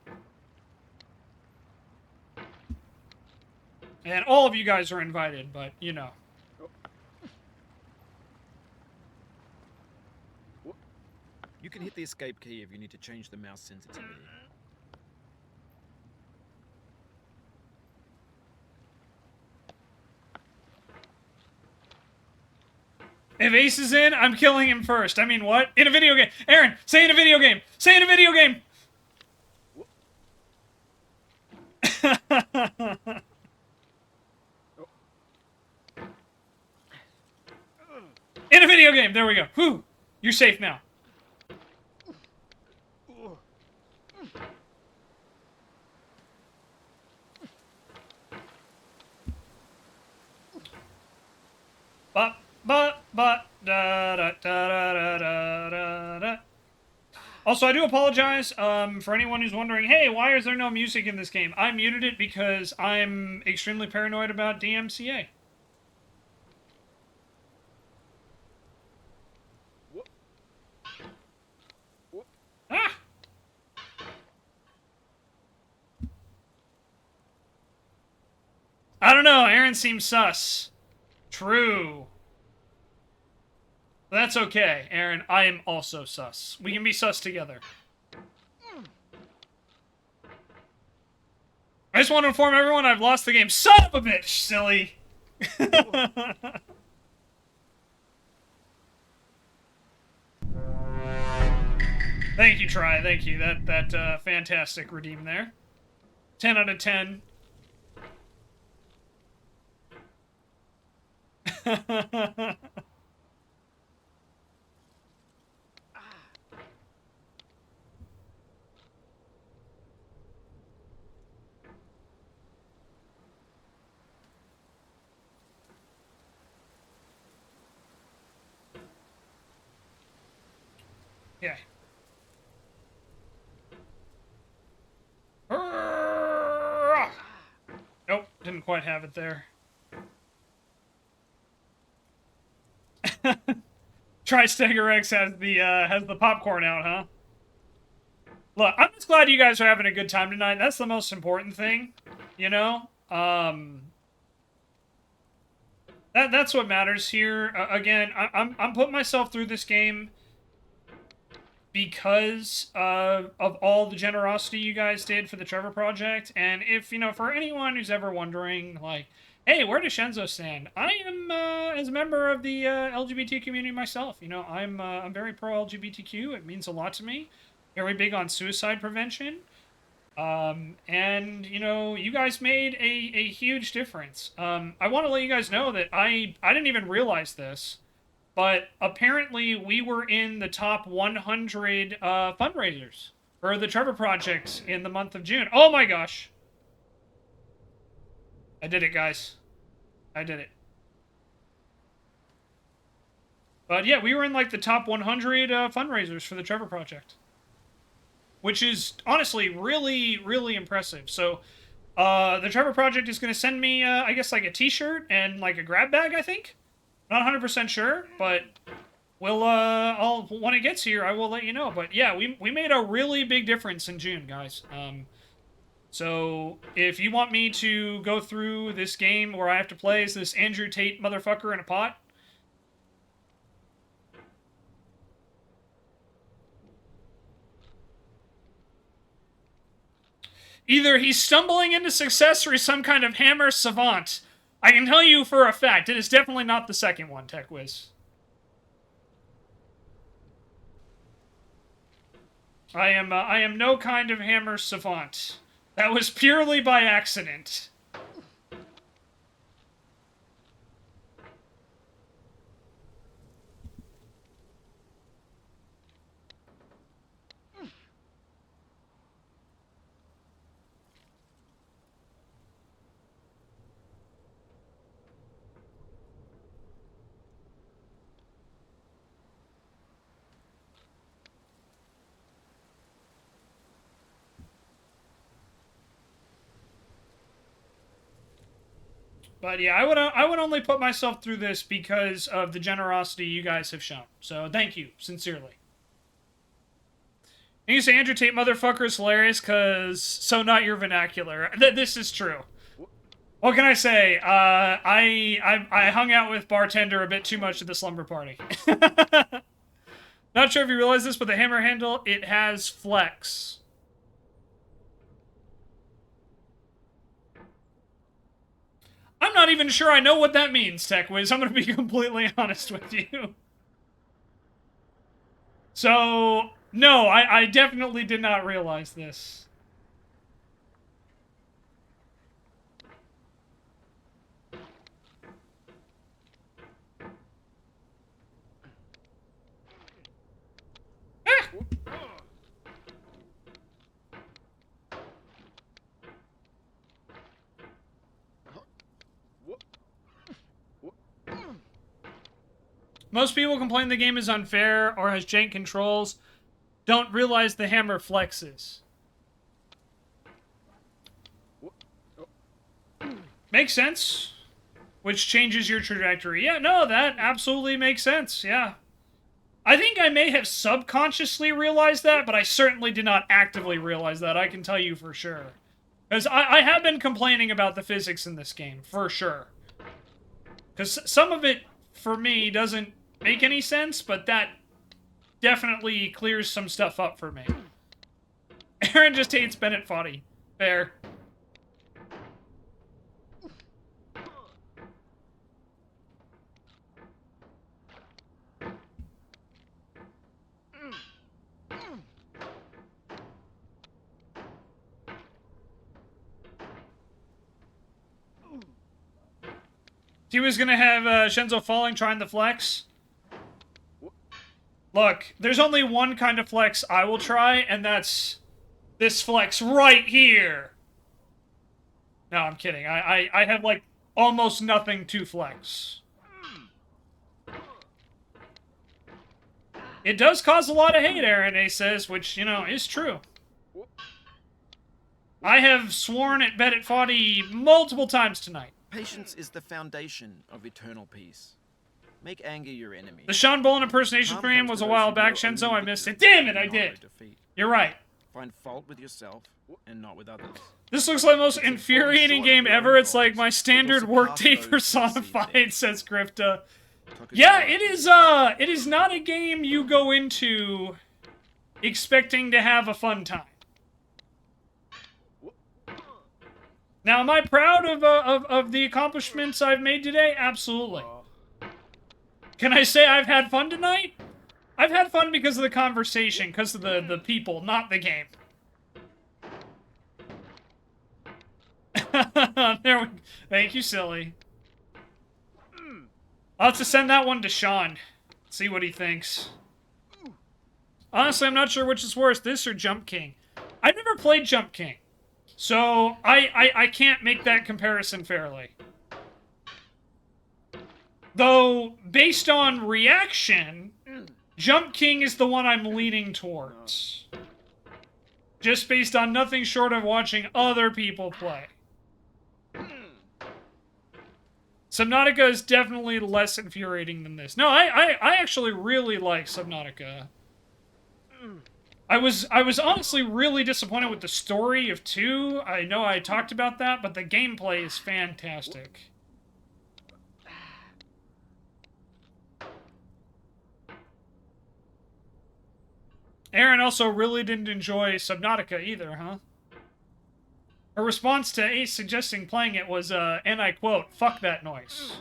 Speaker 1: And all of you guys are invited, but, you know.
Speaker 3: You can hit the escape key if you need to change the mouse sensitivity.
Speaker 1: If Ace is in, I'm killing him first. I mean, what? In a video game. Aaron, say in a video game. Say in a video game. In a video game. There we go. Whew. You're safe now. Da. Also, I do apologize for anyone who's wondering, hey, why is there no music in this game? I muted it because I'm extremely paranoid about DMCA. Ah! I don't know, Aaron seems sus. True. That's okay, Aaron. I am also sus. We can be sus together. I just want to inform everyone I've lost the game. Son of a bitch, silly! Thank you, Try. Thank you. That fantastic redeem there. 10 out of 10. Yeah. Didn't quite have it there. Tri-Stagger X has the popcorn out, huh? Look, I'm just glad you guys are having a good time tonight. That's the most important thing, you know? That's what matters here. Again, I'm putting myself through this game because of all the generosity you guys did for the Trevor Project. And if, you know, for anyone who's ever wondering, like, hey, where does Shenzo stand? I am, as a member of the LGBT community myself, you know, I'm very pro-LGBTQ. It means a lot to me. Very big on suicide prevention. And, you know, you guys made a huge difference. I want to let you guys know that I didn't even realize this, but apparently we were in the top 100 fundraisers for the Trevor Project in the month of June. Oh my gosh. I did it, guys. I did it. But yeah, we were in like the top 100 fundraisers for the Trevor Project, which is honestly really, really impressive. So, the Trevor Project is going to send me, I guess, like a t-shirt and like a grab bag, I think. Not 100% sure, but we'll, when it gets here, I will let you know. But yeah, we made a really big difference in June, guys. So if you want me to go through this game where I have to play as this Andrew Tate motherfucker in a pot, either he's stumbling into success or he's some kind of hammer savant. I can tell you for a fact, it is definitely not the second one, Tech Wiz. I am no kind of hammer savant. That was purely by accident. But yeah, I would only put myself through this because of the generosity you guys have shown. So thank you, sincerely. And you say Andrew Tate motherfucker is hilarious because so not your vernacular. This is true. What can I say? I hung out with bartender a bit too much at the slumber party. Not sure if you realize this, but the hammer handle, it has flex. I'm not even sure I know what that means, Tech Wiz. I'm going to be completely honest with you. So, no, I definitely did not realize this. Ah! Most people complain the game is unfair or has jank controls. Don't realize the hammer flexes. Makes sense. Which changes your trajectory. Yeah, no, that absolutely makes sense. Yeah. I think I may have subconsciously realized that, but I certainly did not actively realize that. I can tell you for sure. Because I have been complaining about the physics in this game, for sure. Because some of it, for me, doesn't make any sense, but that definitely clears some stuff up for me. Aaron just hates Bennet Foddy. Fair. He was gonna have Shenzo falling, trying the flex. Look, there's only one kind of flex I will try, and that's this flex right here. No, I'm kidding. I have, like, almost nothing to flex. It does cause a lot of hate, Aaron A says, which, you know, is true. I have sworn at Bennet Foddy multiple times tonight.
Speaker 3: Patience is the foundation of eternal peace. Make anger your enemy.
Speaker 1: The Sean Bolin impersonation
Speaker 3: Harm
Speaker 1: stream
Speaker 3: comes
Speaker 1: was
Speaker 3: to
Speaker 1: a
Speaker 3: those
Speaker 1: while
Speaker 3: who
Speaker 1: back,
Speaker 3: know
Speaker 1: Shenzo.
Speaker 3: only
Speaker 1: I missed it.
Speaker 3: victory
Speaker 1: Damn it, I
Speaker 3: and
Speaker 1: did.
Speaker 3: not defeat.
Speaker 1: You're right.
Speaker 3: Find fault with yourself and not with others.
Speaker 1: This looks like the most infuriating game ever. It's like my standard workday personified, says Grifta. Yeah, it is not a game you go into expecting to have a fun time. Now, am I proud of the accomplishments I've made today? Absolutely. Can I say I've had fun tonight? I've had fun because of the conversation, because of the people, not the game. There we go. Thank you, silly. I'll have to send that one to Sean. See what he thinks. Honestly, I'm not sure which is worse, this or Jump King. I've never played Jump King, so I can't make that comparison fairly. Though, based on reaction, Jump King is the one I'm leaning towards. Just based on nothing short of watching other people play. Subnautica is definitely less infuriating than this. No, I actually really like Subnautica. I was honestly really disappointed with the story of 2. I know I talked about that, but the gameplay is fantastic. Aaron also really didn't enjoy Subnautica either, huh? Her response to Ace suggesting playing it was, and I quote, "Fuck that noise."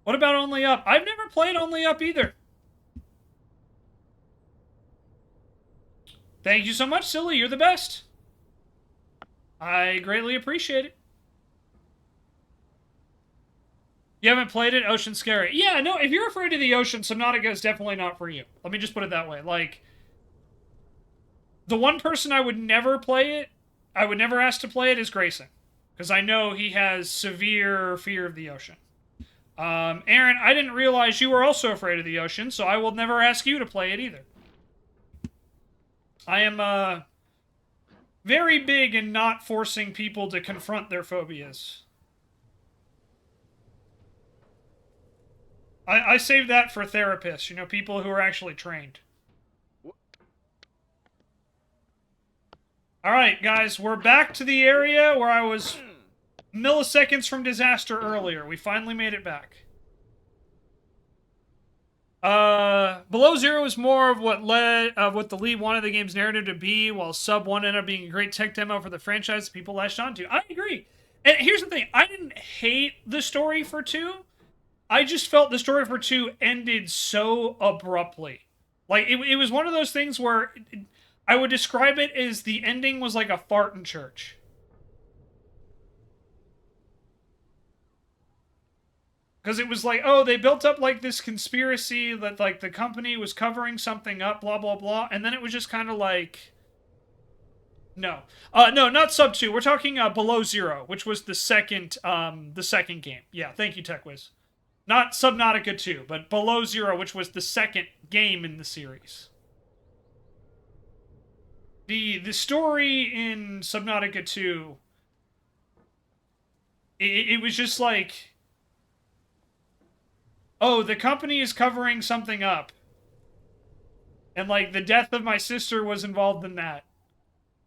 Speaker 1: What about Only Up? I've never played Only Up either. Thank you so much, Silly. You're the best. I greatly appreciate it. You haven't played it? Ocean's scary. Yeah, no, if you're afraid of the ocean, Subnautica is definitely not for you. Let me just put it that way. Like, the one person I would never play it, I would never ask to play it is Grayson. Because I know he has severe fear of the ocean. Aaron, I didn't realize you were also afraid of the ocean, so I will never ask you to play it either. I am, very big in not forcing people to confront their phobias. I save that for therapists, you know, people who are actually trained. Alright, guys, we're back to the area where I was milliseconds from disaster earlier. We finally made it back. Below Zero is more of what the lead wanted the game's narrative to be, while Sub 1 ended up being a great tech demo for the franchise that people latched onto. I agree. And here's the thing, I didn't hate the story for 2. I just felt the story for 2 ended so abruptly. Like, it was one of those things where I would describe it as the ending was like a fart in church. Because it was like, oh, they built up, like, this conspiracy that, like, the company was covering something up, blah, blah, blah, and then it was just kind of like... No. No, not Sub 2. We're talking Below Zero, which was the second game. Yeah, thank you, TechWiz. Not Subnautica 2, but Below Zero, which was the second game in the series. The story in Subnautica 2, it was just like... Oh, the company is covering something up. And, like, the death of my sister was involved in that.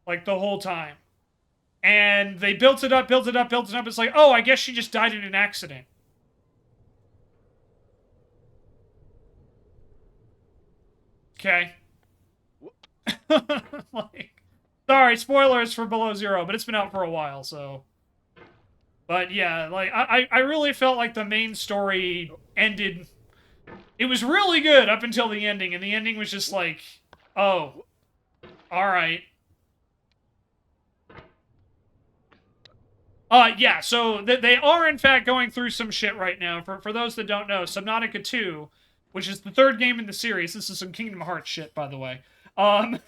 Speaker 1: Like, the whole time. And they built it up, built it up, built it up. It's like, oh, I guess she just died in an accident. Okay. Like, sorry, spoilers for Below Zero, but it's been out for a while, so... But, yeah, like, I really felt like the main story ended... It was really good up until the ending, and the ending was just like, oh, alright. Yeah, so they are, in fact, going through some shit right now. For those that don't know, Subnautica 2, which is the third game in the series, this is some Kingdom Hearts shit, by the way. I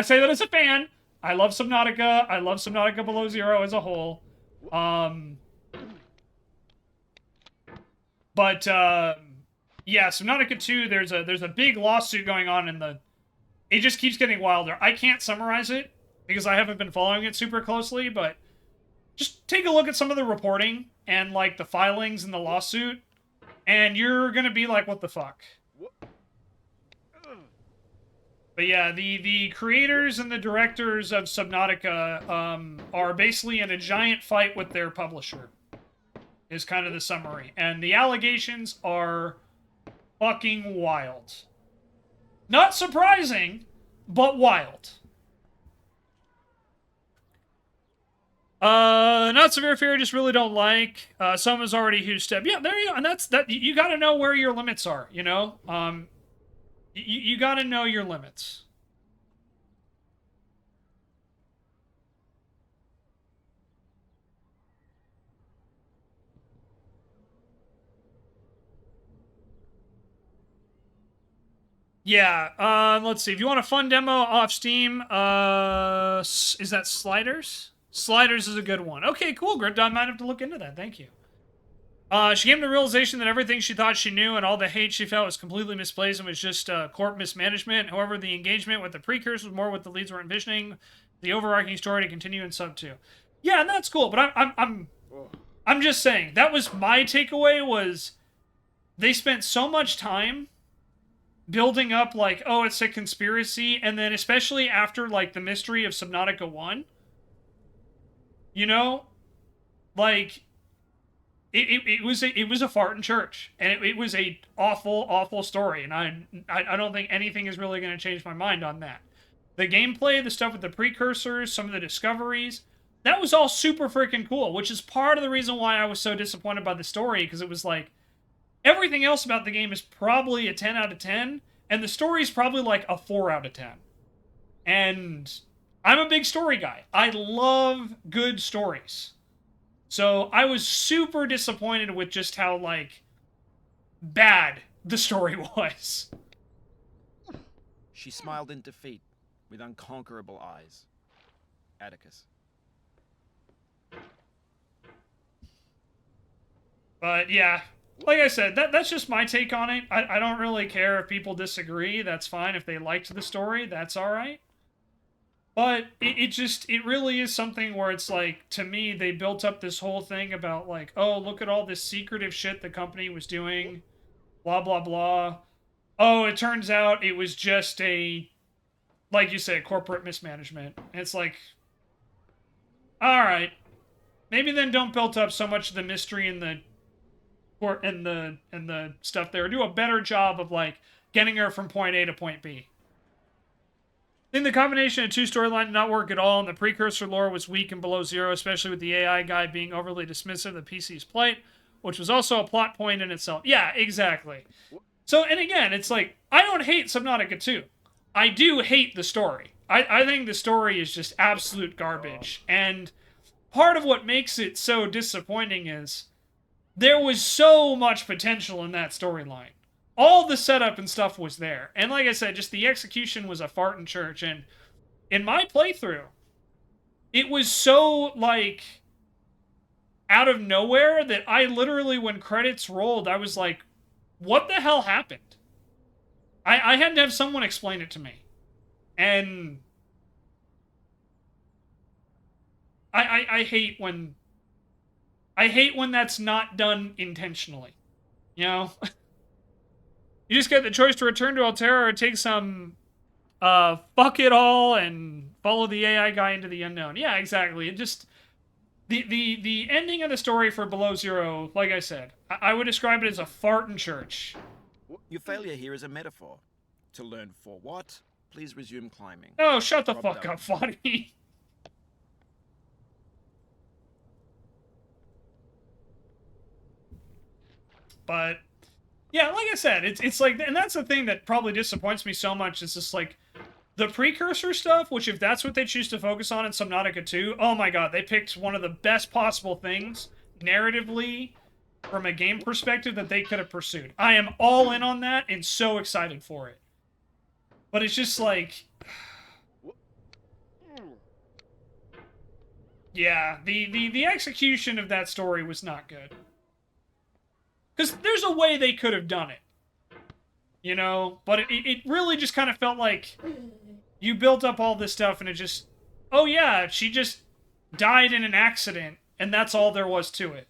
Speaker 1: say that as a fan. I love Subnautica. I love Subnautica Below Zero as a whole. But yeah, Subnautica 2, there's a big lawsuit going on, and it just keeps getting wilder. I can't summarize it because I haven't been following it super closely, but just take a look at some of the reporting and like the filings in the lawsuit, and you're gonna be like, what the fuck? But yeah, the creators and the directors of Subnautica are basically in a giant fight with their publisher, is kind of the summary. And the allegations are fucking wild. Not surprising, but wild. Not severe fear, just really don't like. Some is already a huge step. Yeah, there you go. And that's that. You got to know where your limits are. You know, you got to know your limits. Yeah, let's see. If you want a fun demo off Steam, is that Sliders? Sliders is a good one. Okay, cool, Grit. I might have to look into that. Thank you. She came to the realization that everything she thought she knew and all the hate she felt was completely misplaced and was just corp mismanagement. However, the engagement with the precursors was more what the leads were envisioning. The overarching story to continue in sub 2. Yeah, and that's cool, but I'm just saying, that was my takeaway, was they spent so much time building up, like, oh, it's a conspiracy, and then especially after, like, the mystery of Subnautica 1, you know, like, it was a fart in church, and it was a awful story, and I don't think anything is really going to change my mind on that. The gameplay, the stuff with the precursors, some of the discoveries, that was all super freaking cool, which is part of the reason why I was so disappointed by the story, because it was like, everything else about the game is probably a 10 out of 10, and the story is probably like a 4 out of 10. And I'm a big story guy. I love good stories. So I was super disappointed with just how, like, bad the story was.
Speaker 3: She smiled in defeat, with unconquerable eyes. Atticus.
Speaker 1: But yeah, like I said, that's just my take on it. I don't really care if people disagree. That's fine. If they liked the story, that's alright. But it really is something where it's like, to me, they built up this whole thing about, like, oh, look at all this secretive shit the company was doing, blah, blah, blah. Oh, it turns out it was just like you said, corporate mismanagement. And it's like, alright. Maybe then don't build up so much of the mystery and the stuff there. Do a better job of, like, getting her from point A to point B. I think the combination of two storylines did not work at all, and the precursor lore was weak and below zero, especially with the AI guy being overly dismissive of the PC's plight, which was also a plot point in itself. Yeah, exactly. So, and again, it's like, I don't hate Subnautica 2. I do hate the story. I think the story is just absolute garbage. And part of what makes it so disappointing is there was so much potential in that storyline. All the setup and stuff was there. And like I said, just the execution was a fart in church. And in my playthrough, it was so, like, out of nowhere that I literally, when credits rolled, I was like, what the hell happened? I had to have someone explain it to me. And I hate when that's not done intentionally. You know? You just get the choice to return to Altera or take some fuck it all and follow the AI guy into the unknown. Yeah, exactly. It just, the ending of the story for Below Zero, like I said, I would describe it as a fart in church.
Speaker 3: Your failure here is a metaphor. To learn for what, please resume climbing.
Speaker 1: Oh, shut the fuck up, Foddy. But yeah, like I said, it's like, and that's the thing that probably disappoints me so much, is just like, the precursor stuff, which if that's what they choose to focus on in Subnautica 2, oh my god, they picked one of the best possible things, narratively, from a game perspective, that they could have pursued. I am all in on that, and so excited for it. But it's just like, yeah, the execution of that story was not good. Because there's a way they could have done it. You know? But it really just kind of felt like you built up all this stuff and it just... Oh yeah, she just died in an accident, and that's all there was to it.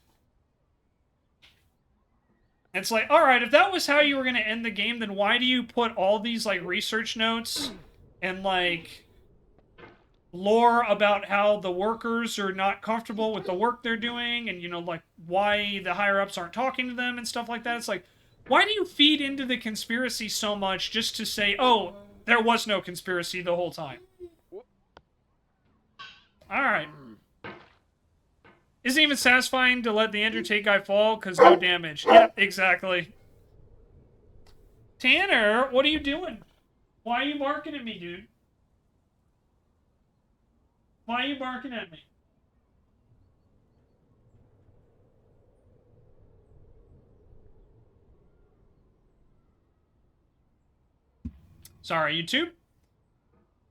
Speaker 1: And it's like, alright, if that was how you were going to end the game, then why do you put all these, like, research notes and, like, lore about how the workers are not comfortable with the work they're doing, and, you know, like, why the higher-ups aren't talking to them and stuff like that? It's like, why do you feed into the conspiracy so much just to say, oh, there was no conspiracy the whole time? Alright. Isn't even satisfying to let the Undertake guy fall, because no damage. Yeah, exactly. Tanner, what are you doing? Why are you barking at me, dude? Why are you barking at me? Sorry, YouTube.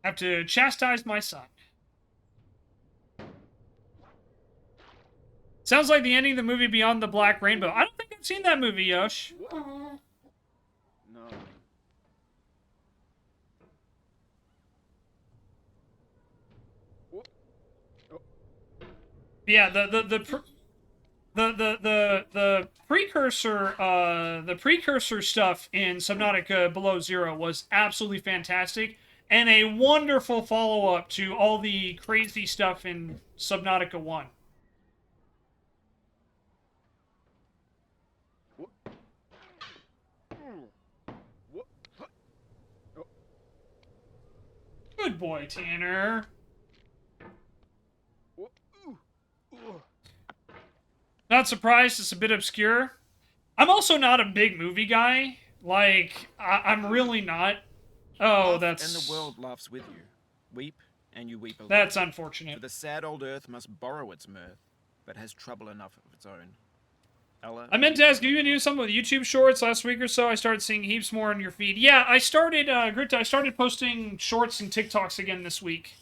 Speaker 1: Have to chastise my son. Sounds like the ending of the movie Beyond the Black Rainbow. I don't think I've seen that movie, Yosh.
Speaker 3: No.
Speaker 1: Yeah, the precursor stuff in Subnautica Below Zero was absolutely fantastic, and a wonderful follow-up to all the crazy stuff in Subnautica 1. Good boy, Tanner. Not surprised, it's a bit obscure. I'm also not a big movie guy. Like, I'm really not. Oh, that's...
Speaker 3: And the world laughs with you. Weep, and you weep alone.
Speaker 1: That's unfortunate.
Speaker 3: For the sad old earth must borrow its mirth, but has trouble enough of its own. Ella,
Speaker 1: I meant to ask, you been doing something with YouTube Shorts last week or so? I started seeing heaps more on your feed. Yeah, I started, Grita, I started posting Shorts and TikToks again this week.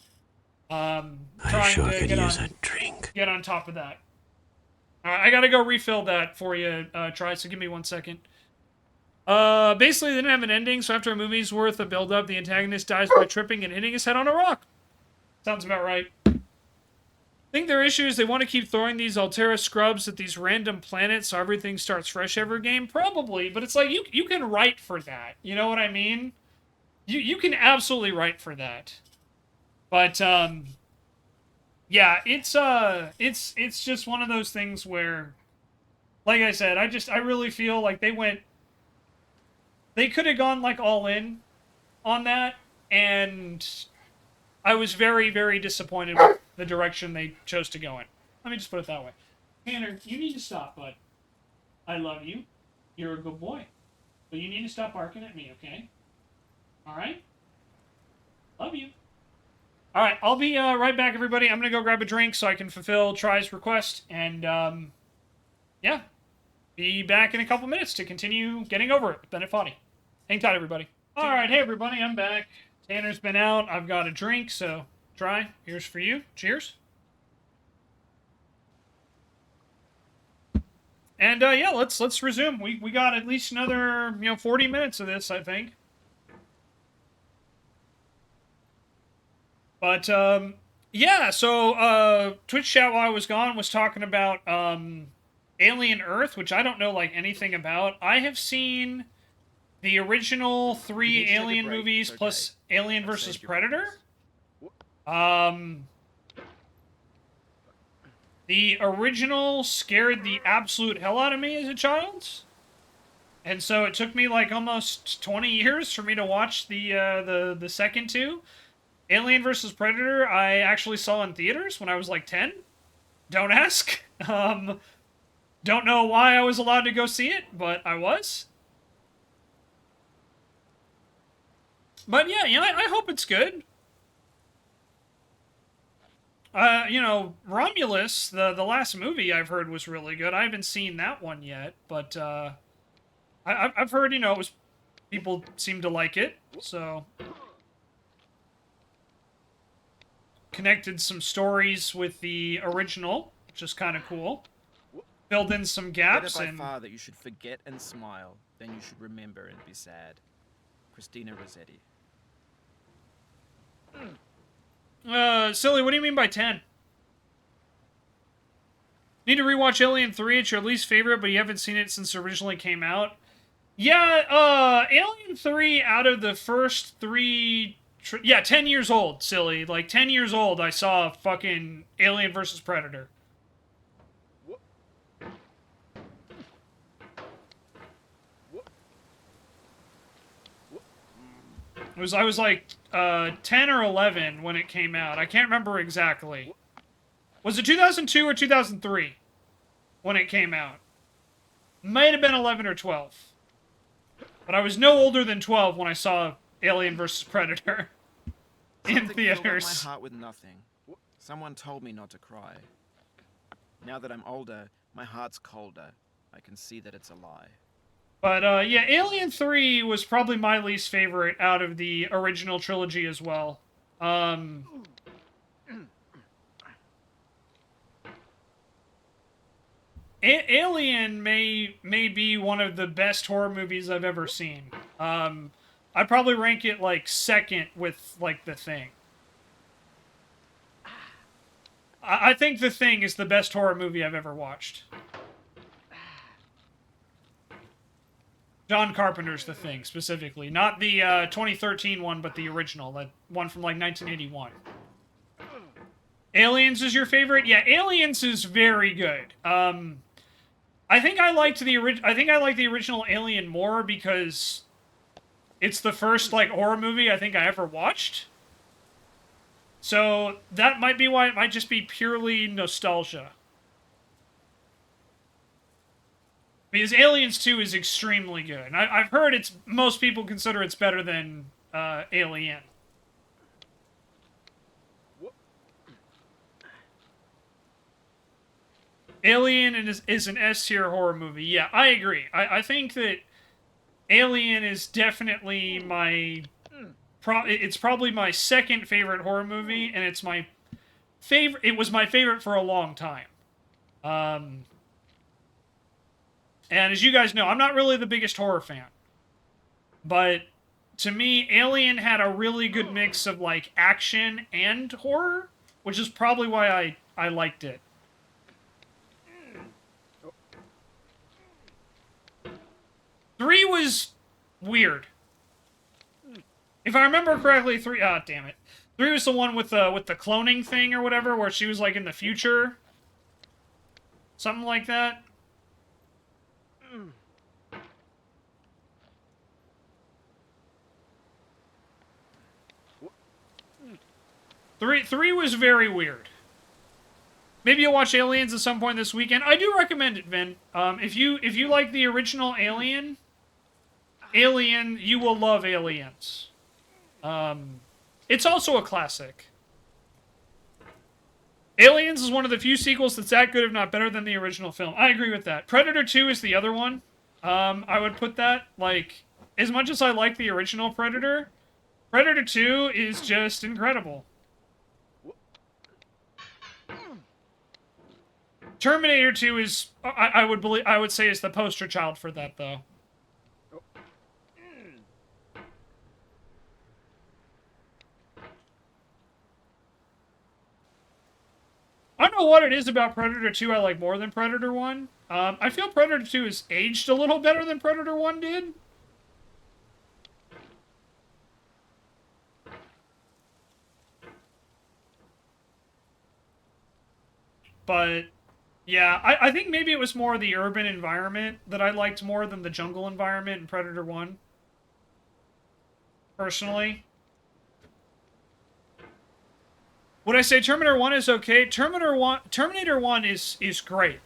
Speaker 1: Trying to get on top of that. I gotta go refill that for you, Try, so give me 1 second. Basically, they didn't have an ending, so after a movie's worth of build-up, the antagonist dies by tripping and hitting his head on a rock. Sounds about right. I think their issue is they want to keep throwing these Altera scrubs at these random planets so everything starts fresh every game. Probably, but it's like, you can write for that. You know what I mean? You can absolutely write for that. But, yeah, it's just one of those things where, like I said, I really feel like they could have gone, like, all in on that, and I was very, very disappointed with the direction they chose to go in. Let me just put it that way. Tanner, you need to stop, bud. I love you. You're a good boy. But you need to stop barking at me, okay? Alright? Love you. Alright, I'll be right back, everybody. I'm gonna go grab a drink so I can fulfill Try's request, and, yeah. Be back in a couple minutes to continue getting over it with Bennet Foddy. Hang tight, everybody. Alright, hey, everybody, I'm back. Tanner's been out. I've got a drink, so Try. Here's for you. Cheers. And, yeah, let's resume. We got at least another, 40 minutes of this, I think. But, yeah, so, Twitch chat while I was gone was talking about, Alien Earth, which I don't know, like, anything about. I have seen the original 3 Alien movies plus Alien vs. Predator. The original scared the absolute hell out of me as a child. And so it took me, like, almost 20 years for me to watch the second 2. Alien vs. Predator, I actually saw in theaters when I was, like, 10. Don't ask. Don't know why I was allowed to go see it, but I was. But yeah, I hope it's good. Romulus, the last movie I've heard was really good. I haven't seen that one yet, but, I've heard, people seem to like it, so... Connected some stories with the original, which is kind of cool. filled in some
Speaker 3: Better
Speaker 1: gaps
Speaker 3: by
Speaker 1: and
Speaker 3: far that you should forget and smile than you should remember and be sad. Christina Rossetti.
Speaker 1: Silly, what do you mean by 10? Need to rewatch Alien 3. It's your least favorite, but you haven't seen it since it originally came out. Yeah, Alien 3 out of the first 3... yeah, 10 years old, silly. Like, 10 years old, I saw fucking Alien vs. Predator. I was like 10 or 11 when it came out. I can't remember exactly. Was it 2002 or 2003 when it came out? Might have been 11 or 12. But I was no older than 12 when I saw Alien vs. Predator in
Speaker 3: Something filled up
Speaker 1: theaters.
Speaker 3: my heart with nothing. Someone told me not to cry. Now that I'm older, my heart's colder. I can see that it's a lie.
Speaker 1: But, yeah, Alien 3 was probably my least favorite out of the original trilogy as well. Alien may be one of the best horror movies I've ever seen. I'd probably rank it, like, second with, like, The Thing. I think The Thing is the best horror movie I've ever watched. John Carpenter's The Thing, specifically. Not the 2013 one, but the original. That one from, like, 1981. Aliens is your favorite? Yeah, Aliens is very good. I think I liked the original Alien more because it's the first, like, horror movie I think I ever watched. So, that might be why it might just be purely nostalgia. Because Aliens 2 is extremely good. I've heard most people consider it's better than Alien. Alien is an S-tier horror movie. Yeah, I agree. I think that Alien is definitely my... it's probably my second favorite horror movie, and it's my favorite... It was my favorite for a long time. And as you guys know, I'm not really the biggest horror fan. But to me, Alien had a really good mix of, like, action and horror, which is probably why I liked it. Three was weird. If I remember correctly, three... Ah, damn it. 3 was the one with the cloning thing or whatever, where she was, like, in the future. Something like that. Three was very weird. Maybe you'll watch Aliens at some point this weekend. I do recommend it, Vin. If you like the original Alien, you will love Aliens. It's also a classic. Aliens is one of the few sequels that's that good, if not better, than the original film. I agree with that. Predator 2 is the other one. I would put that, like, as much as I like the original Predator, Predator 2 is just incredible. Terminator 2 is, I would say, is the poster child for that, though. I don't know what it is about Predator 2 I like more than Predator 1. I feel Predator 2 has aged a little better than Predator 1 did. But, yeah, I think maybe it was more the urban environment that I liked more than the jungle environment in Predator 1. Personally. Would I say Terminator 1 is okay? Terminator 1 is great.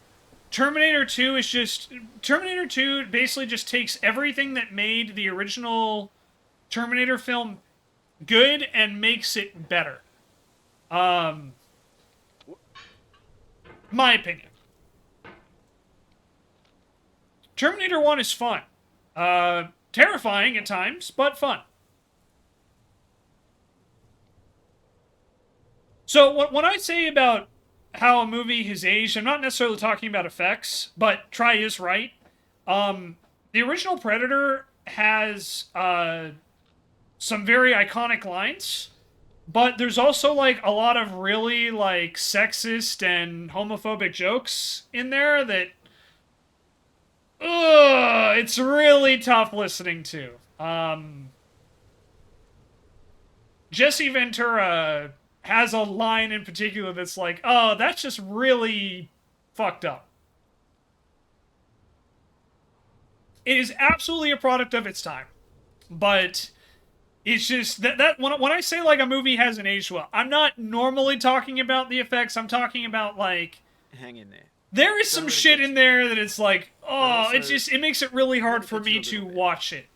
Speaker 1: Terminator 2 is just... Terminator 2 basically just takes everything that made the original Terminator film good and makes it better. My opinion. Terminator 1 is fun. Terrifying at times, but fun. So, what I say about how a movie has aged. I'm not necessarily talking about effects, but Try is right. The original Predator has some very iconic lines, but there's also like a lot of really like sexist and homophobic jokes in there that it's really tough listening to. Jesse Ventura has a line in particular that's like, oh, that's just really fucked up. It is absolutely a product of its time, but it's just that when I say like a movie hasn't aged well, I'm not normally talking about the effects. I'm talking about like,
Speaker 3: Hang in there.
Speaker 1: there is some shit in there that it's like, oh,
Speaker 3: also,
Speaker 1: it makes it really hard for
Speaker 3: gets you
Speaker 1: me
Speaker 3: a
Speaker 1: to
Speaker 3: little bit.
Speaker 1: watch it.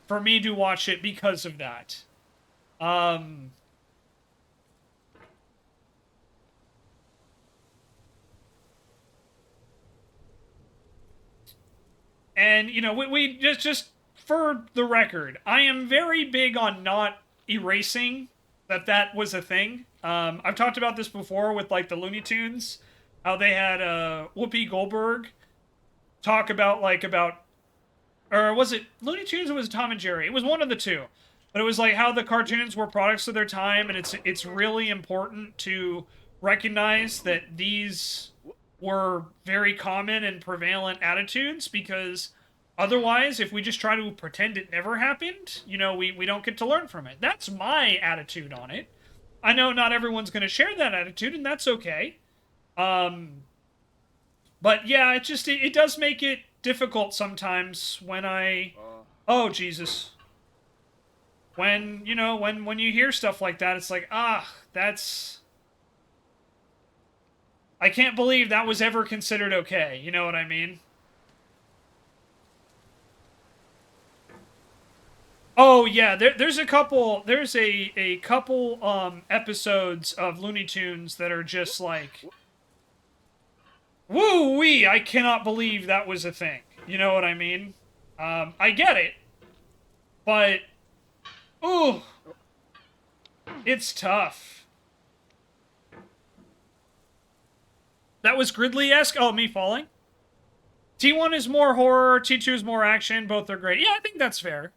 Speaker 1: For me to watch it because of that. And, you know, we just for the record, I am very big on not erasing that was a thing. I've talked about this before with, like, the Looney Tunes, how they had Whoopi Goldberg talk about, like, or was it Looney Tunes or was it Tom and Jerry? It was one of the two. But it was like how the cartoons were products of their time, and it's really important to recognize that these were very common and prevalent attitudes, because otherwise, if we just try to pretend it never happened, you know, we don't get to learn from it. That's my attitude on it. I know not everyone's going to share that attitude, and that's okay. But yeah, it does make it difficult sometimes when oh, Jesus. When, you know, when you hear stuff like that, it's like, that's... I can't believe that was ever considered okay, you know what I mean? Oh, yeah, there's a couple episodes of Looney Tunes that are just like, woo-wee, I cannot believe that was a thing, you know what I mean? I get it, but, ooh, it's tough. That was Gridley-esque? Oh, me falling? T1 is more horror, T2 is more action, both are great. Yeah, I think that's fair.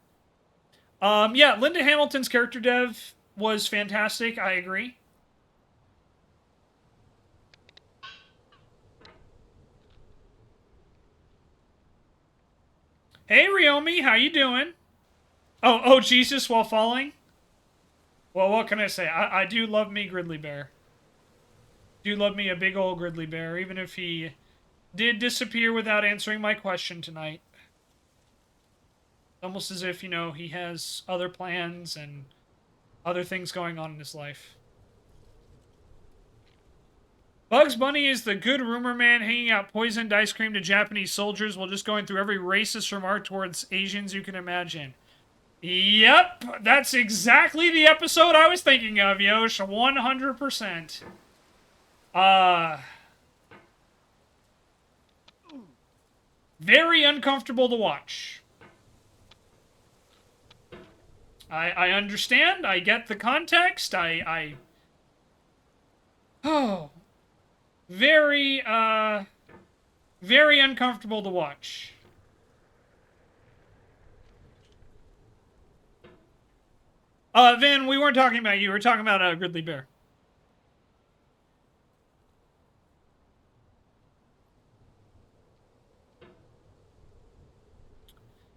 Speaker 1: Yeah, Linda Hamilton's character dev was fantastic, I agree. Hey, Ryomi, how you doing? Oh, Jesus, while falling? Well, what can I say? I do love me Grizzly Bear. Do love me a big old Grizzly Bear, even if he did disappear without answering my question tonight. Almost as if, you know, he has other plans and other things going on in his life. Bugs Bunny is the good rumor man handing out poisoned ice cream to Japanese soldiers while just going through every racist remark towards Asians you can imagine. Yep, that's exactly the episode I was thinking of, Yosh. 100%. Very uncomfortable to watch. I understand. I get the context. Oh. Very, very uncomfortable to watch. Vin, we weren't talking about you. We were talking about Grizzly Bear.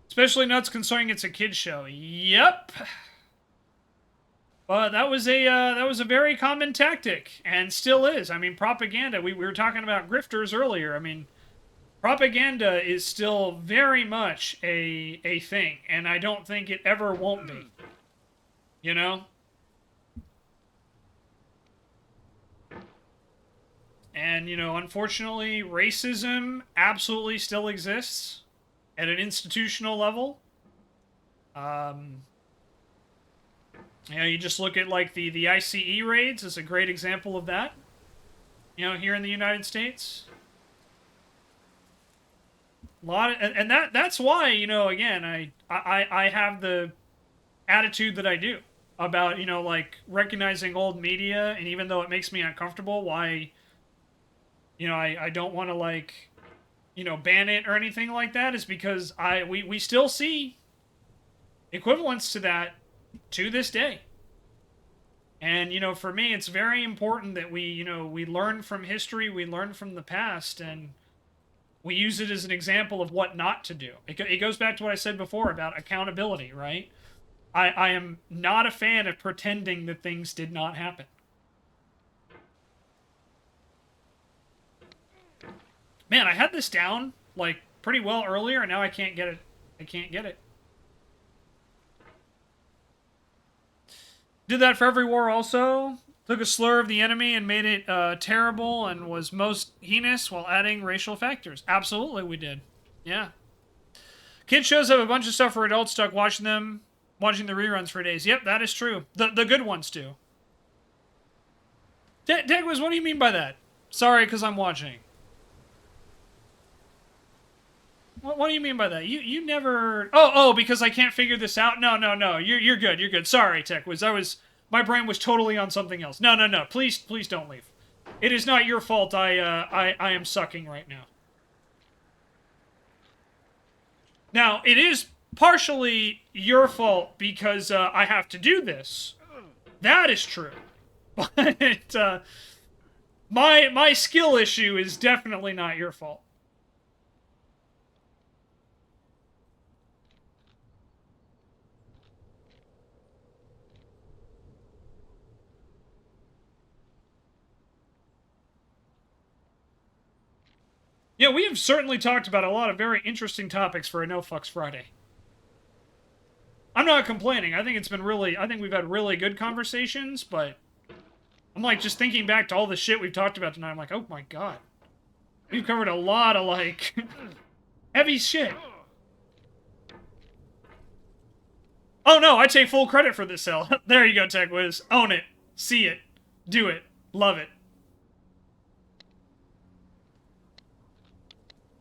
Speaker 1: Especially nuts considering it's a kid's show. Yep. But that was a very common tactic, and still is. I mean, propaganda. We were talking about grifters earlier. I mean, propaganda is still very much a thing, and I don't think it ever won't be. You know? And, you know, unfortunately, racism absolutely still exists at an institutional level. You know, you just look at, like, the ICE raids is a great example of that. You know, here in the United States. And that's why, you know, again, I have the attitude that I do. about, you know, like, recognizing old media, and even though it makes me uncomfortable, why, you know, I don't want to, like, you know, ban it or anything like that, is because we still see equivalents to that to this day. And, you know, for me, it's very important that we, you know, we learn from history, we learn from the past, and we use it as an example of what not to do. It goes back to what I said before about accountability, right? I am not a fan of pretending that things did not happen. Man, I had this down, like, pretty well earlier, and now I can't get it. I can't get it. Did that for every war also. Took a slur of the enemy and made it terrible and was most heinous while adding racial factors. Absolutely, we did. Yeah. Kids shows have a bunch of stuff for adults stuck watching the reruns for days. Yep, that is true. The good ones do. Degwiz, what do you mean by that? Sorry, because I'm watching. What do you mean by that? You never... Oh, because I can't figure this out? No. You're good. You're good. Sorry, TechWiz. My brain was totally on something else. No. Please don't leave. It is not your fault. I am sucking right now. Now, it is partially your fault because I have to do this. That is true. But my skill issue is definitely not your fault. Yeah, we have certainly talked about a lot of very interesting topics for a No Fucks Friday. I'm not complaining. I think we've had really good conversations, but I'm like just thinking back to all the shit we've talked about tonight. I'm like, oh my god. We've covered a lot of, like, heavy shit. Oh no, I take full credit for this cell. There you go, TechWiz. Own it. See it. Do it. Love it.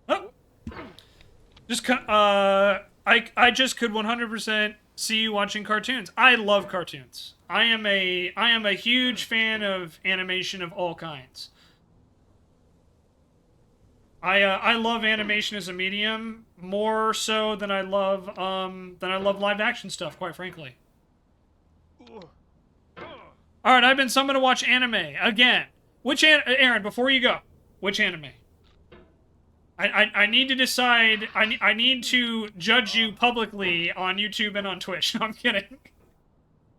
Speaker 1: Oh. I just could 100% see you watching cartoons. I love cartoons. I am a huge fan of animation of all kinds. I love animation as a medium more so than I love live action stuff, quite frankly. All right, I've been summoned to watch anime again. Aaron, before you go, which anime? I need to decide. I need to judge you publicly on YouTube and on Twitch. No, I'm kidding.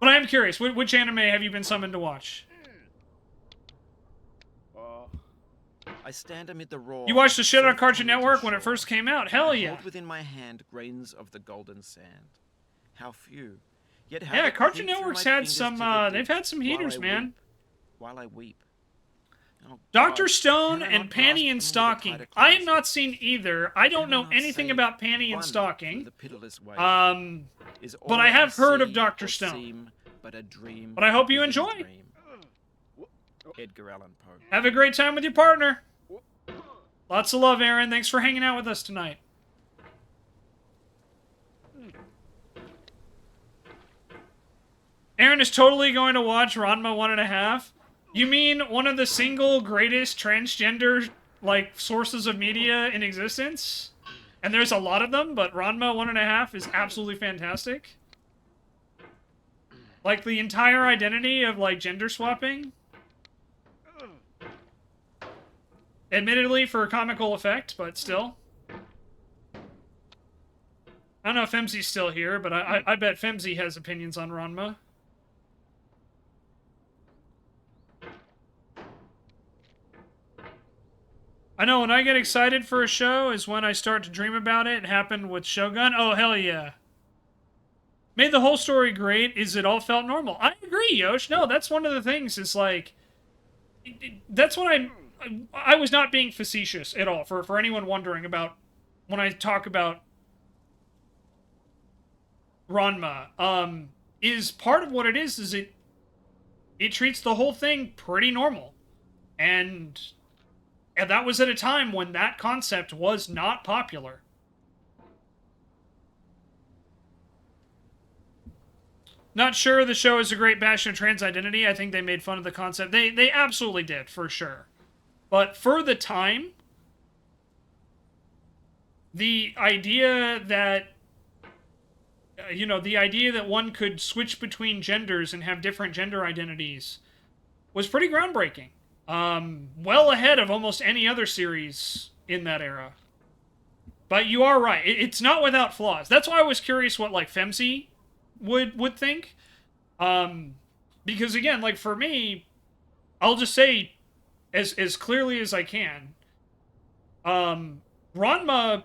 Speaker 1: But I am curious. Which anime have you been summoned to watch?
Speaker 3: I stand amid the roar.
Speaker 1: You watched the shit on Cartoon Network when it first came out. Hell yeah.
Speaker 3: Hold within my hand grains of the golden sand. How few. Yet how
Speaker 1: yeah, Cartoon Network's had some. They've had some heaters, man.
Speaker 3: While I weep. Oh,
Speaker 1: Dr. Stone and Panty and Stocking. I have not seen either. I don't know anything about Panty and Stocking. But I have heard of Dr. Stone. But I hope you enjoy.
Speaker 3: Edgar Allan Poe.
Speaker 1: Have a great time with your partner. Lots of love, Aaron. Thanks for hanging out with us tonight. Aaron is totally going to watch Ranma 1.5. You mean one of the single greatest transgender, like, sources of media in existence? And there's a lot of them, but Ranma 1.5 is absolutely fantastic. Like, the entire identity of, like, gender swapping. Admittedly, for a comical effect, but still. I don't know if Femzi's still here, but I bet Femzi has opinions on Ranma. I know, when I get excited for a show is when I start to dream about it. It happened with Shogun. Oh, hell yeah. Made the whole story great. Is it all felt normal? I agree, Yosh. No, that's one of the things. Is like... That's what I was not being facetious at all. For anyone wondering about... When I talk about... Ranma. Is part of what it is it treats the whole thing pretty normal. And that was at a time when that concept was not popular. Not sure the show is a great bastion of trans identity. I think they made fun of the concept. They absolutely did, for sure. But for the time, the idea that, the idea that one could switch between genders and have different gender identities was pretty groundbreaking. Well ahead of almost any other series in that era. But you are right. It's not without flaws. That's why I was curious what, like, Femzy would think. Because, again, like, for me, I'll just say, as clearly as I can, Ranma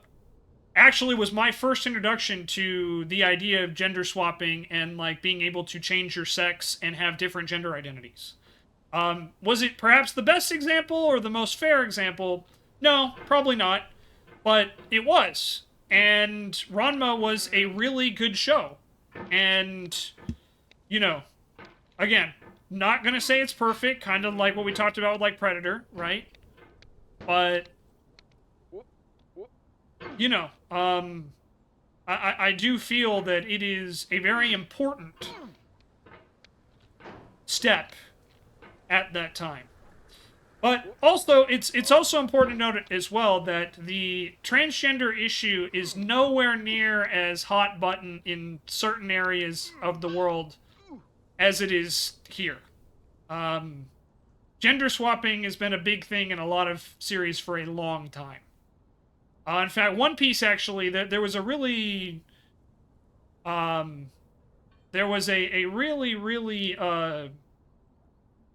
Speaker 1: actually was my first introduction to the idea of gender swapping and, like, being able to change your sex and have different gender identities. Was it perhaps the best example or the most fair example? No, probably not. But it was. And Ranma was a really good show. And, again, not gonna say it's perfect, kind of like what we talked about with, like, Predator, right? But, I do feel that it is a very important step at that time. But also, it's also important to note as well that the transgender issue is nowhere near as hot button in certain areas of the world as it is here. Gender swapping has been a big thing in a lot of series for a long time. In fact, One Piece, actually, there was a really... there was a really, really...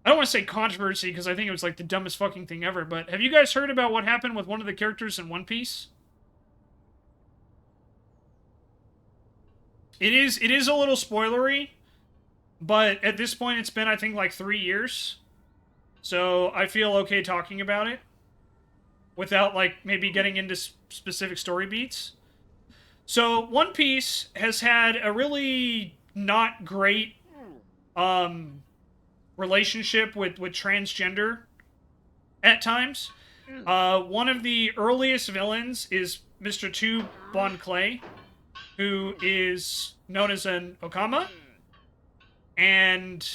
Speaker 1: I don't want to say controversy, because I think it was, like, the dumbest fucking thing ever, but have you guys heard about what happened with one of the characters in One Piece? It is a little spoilery, but at this point it's been, I think, like 3 years. So I feel okay talking about it without, like, maybe getting into specific story beats. So One Piece has had a really not great relationship with transgender at times. One of the earliest villains is Mr. Tu Bon Clay, who is known as an Okama, and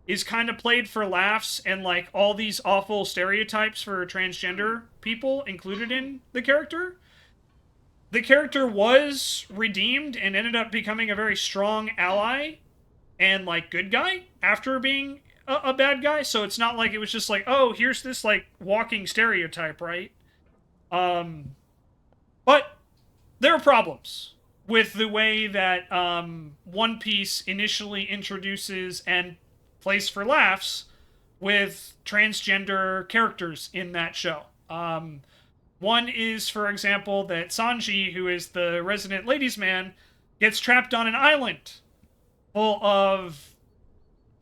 Speaker 1: is kind of played for laughs and, like, all these awful stereotypes for transgender people included in the character. The character was redeemed and ended up becoming a very strong ally and, like, good guy after being a bad guy. So it's not like it was just like, oh, here's this, like, walking stereotype, right? But there are problems with the way that One Piece initially introduces and plays for laughs with transgender characters in that show. One is, for example, that Sanji, who is the resident ladies' man, gets trapped on an island full of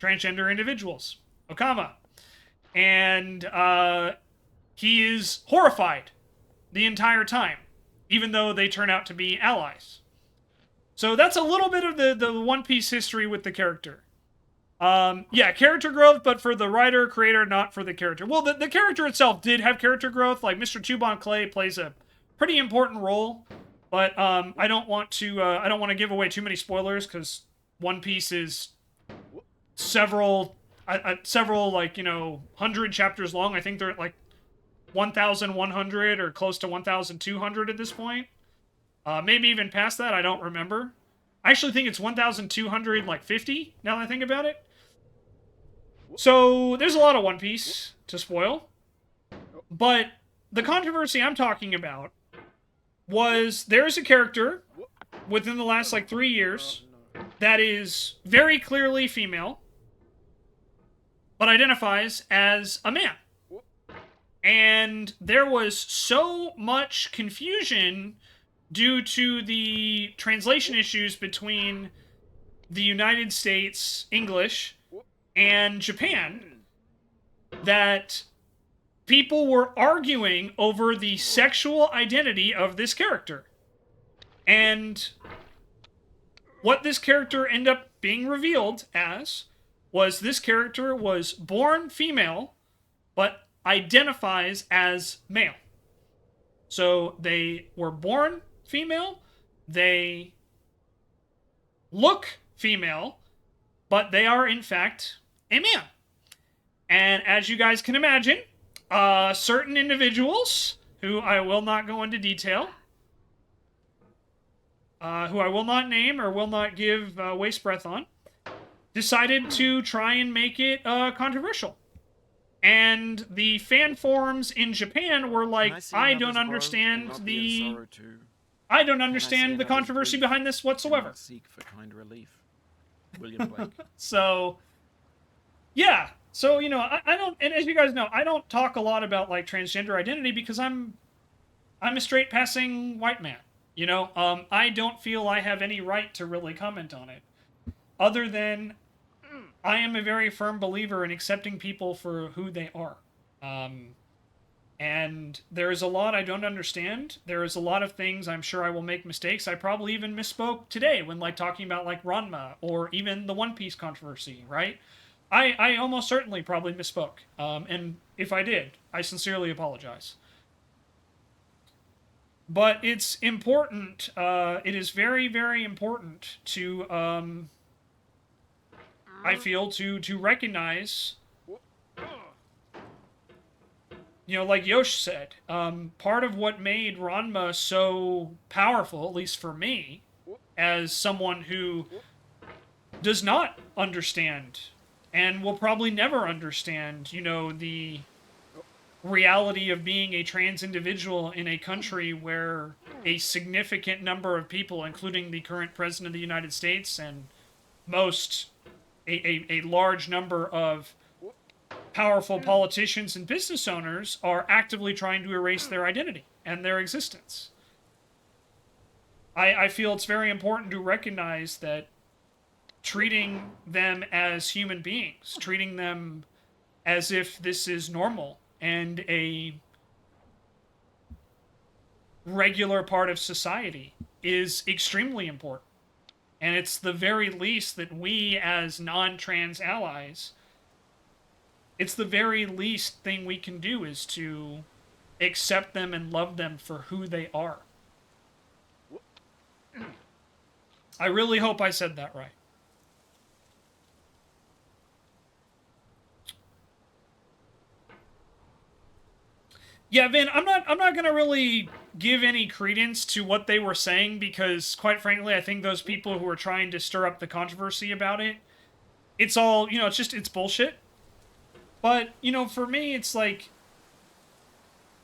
Speaker 1: transgender individuals, Okama. And he is horrified the entire time, even though they turn out to be allies. So that's a little bit of the One Piece history with the character. Yeah, character growth, but for the writer, creator, not for the character. Well, the character itself did have character growth. Like, Mr. Tu Bon Clay plays a pretty important role, but I don't want to give away too many spoilers, because One Piece is several, like, 100 chapters long. I think they're at, like, 1,100 or close to 1,200 at this point. Maybe even past that, I don't remember. I actually think it's 1,250, now that I think about it. So, there's a lot of One Piece to spoil. But the controversy I'm talking about was there's a character within the last, like, 3 years that is very clearly female, but identifies as a man. And there was so much confusion due to the translation issues between the United States English and Japan that people were arguing over the sexual identity of this character. And what this character ended up being revealed as was this character was born female, but identifies as male. So they were born female, they look female, but they are, in fact, a man. And as you guys can imagine, certain individuals, who I will not go into detail, who I will not name or will not give waste breath on, decided to try and make it controversial. And the fan forums in Japan were like, I don't understand the controversy behind this whatsoever.
Speaker 3: Seek for kind relief. William Blake.
Speaker 1: So, yeah. So, you know, I don't, and as you guys know, I don't talk a lot about, like, transgender identity because I'm a straight passing white man. You know, I don't feel I have any right to really comment on it. Other than, I am a very firm believer in accepting people for who they are. And there's a lot I don't understand. There is a lot of things I'm sure I will make mistakes. I probably even misspoke today when, like, talking about, like, Ranma or even the One Piece controversy, right? I almost certainly probably misspoke. And if I did, I sincerely apologize. But it's important, it is very, very important to, I feel, to recognize, you know, like Yosh said, part of what made Ranma so powerful, at least for me, as someone who does not understand, and will probably never understand, you know, the reality of being a trans individual in a country where a significant number of people, including the current president of the United States and a large number of powerful politicians and business owners, are actively trying to erase their identity and their existence. I feel it's very important to recognize that treating them as human beings, treating them as if this is normal and a regular part of society, is extremely important. And it's the very least that we, as non-trans allies, it's the very least thing we can do is to accept them and love them for who they are. I really hope I said that right. Yeah, Vin, I'm not gonna really give any credence to what they were saying because, quite frankly, I think those people who were trying to stir up the controversy about it, it's all, you know, it's bullshit. But, you know, for me, it's like,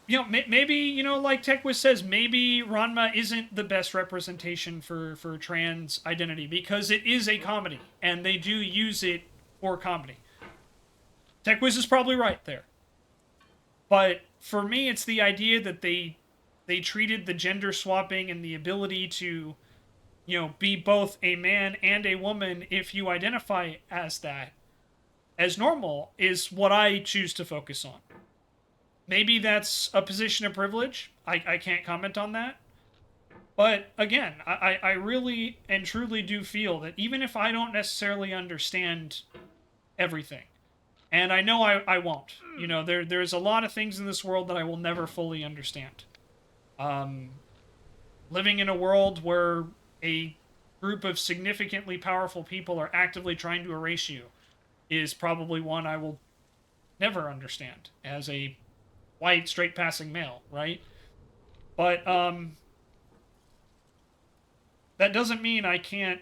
Speaker 1: you know, maybe, you know, like Techwiz says, maybe Ranma isn't the best representation for trans identity because it is a comedy, and they do use it for comedy. Techwiz is probably right there. But for me, it's the idea that they treated the gender swapping and the ability to, you know, be both a man and a woman if you identify as that, as normal, is what I choose to focus on. Maybe that's a position of privilege. I can't comment on that. But again, I really and truly do feel that even if I don't necessarily understand everything, and I know I won't. You know, there's a lot of things in this world that I will never fully understand. Living in a world where a group of significantly powerful people are actively trying to erase you is probably one I will never understand as a white, straight-passing male, right? But, that doesn't mean I can't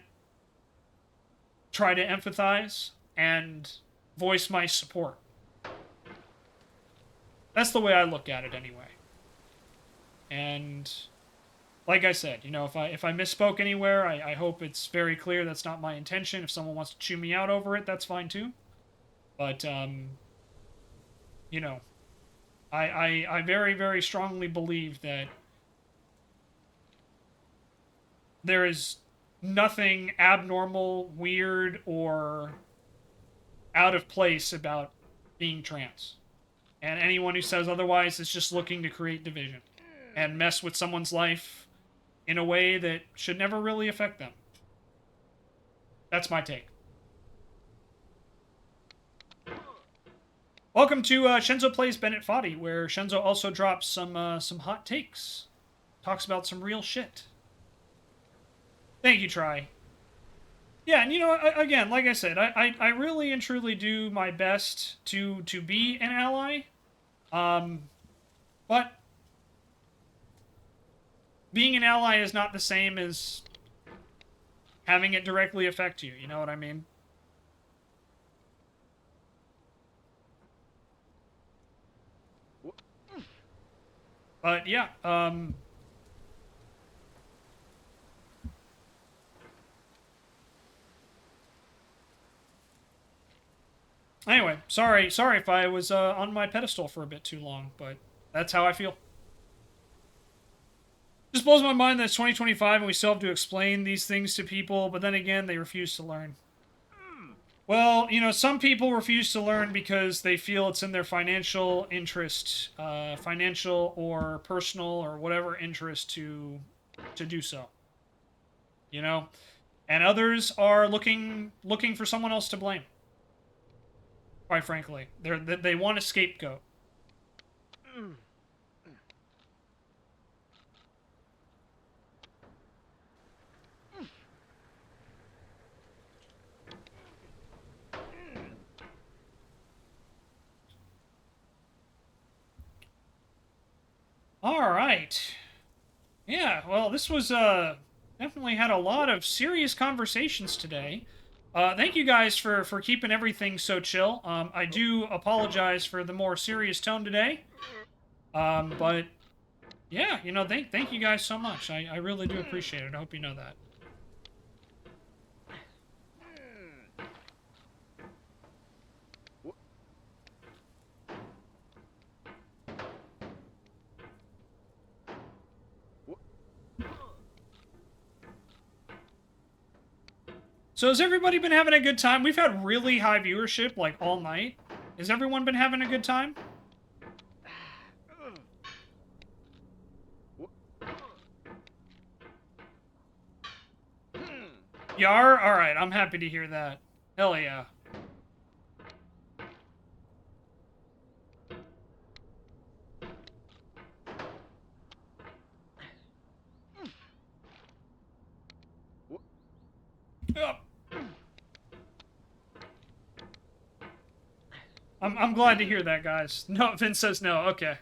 Speaker 1: try to empathize and voice my support. That's the way I look at it anyway. And like I said, you know, if I misspoke anywhere, I hope it's very clear that's not my intention. If someone wants to chew me out over it, that's fine too. But you know, I very, very strongly believe that there is nothing abnormal, weird, or out of place about being trans. And anyone who says otherwise is just looking to create division and mess with someone's life in a way that should never really affect them. That's my take. Welcome to Shenzo Plays Bennet Foddy, where Shenzo also drops some hot takes. Talks about some real shit. Thank you, Try. Yeah, and you know, again, like I said, I really and truly do my best to be an ally. But being an ally is not the same as having it directly affect you. You know what I mean? But yeah, anyway, sorry if I was on my pedestal for a bit too long, but that's how I feel. Just blows my mind that it's 2025 and we still have to explain these things to people, but then again, they refuse to learn. Well, you know, some people refuse to learn because they feel it's in their financial interest, financial or personal or whatever interest to do so. You know, and others are looking for someone else to blame. Quite frankly, they want a scapegoat. All right. Yeah, well, this was, definitely had a lot of serious conversations today. Thank you guys for keeping everything so chill. I do apologize for the more serious tone today. But, yeah, you know, thank you guys so much. I really do appreciate it. I hope you know that. So has everybody been having a good time? We've had really high viewership, like, all night. Has everyone been having a good time? Yar? Alright, I'm happy to hear that. Hell yeah. I'm glad to hear that, guys. No, Vin says no. Okay.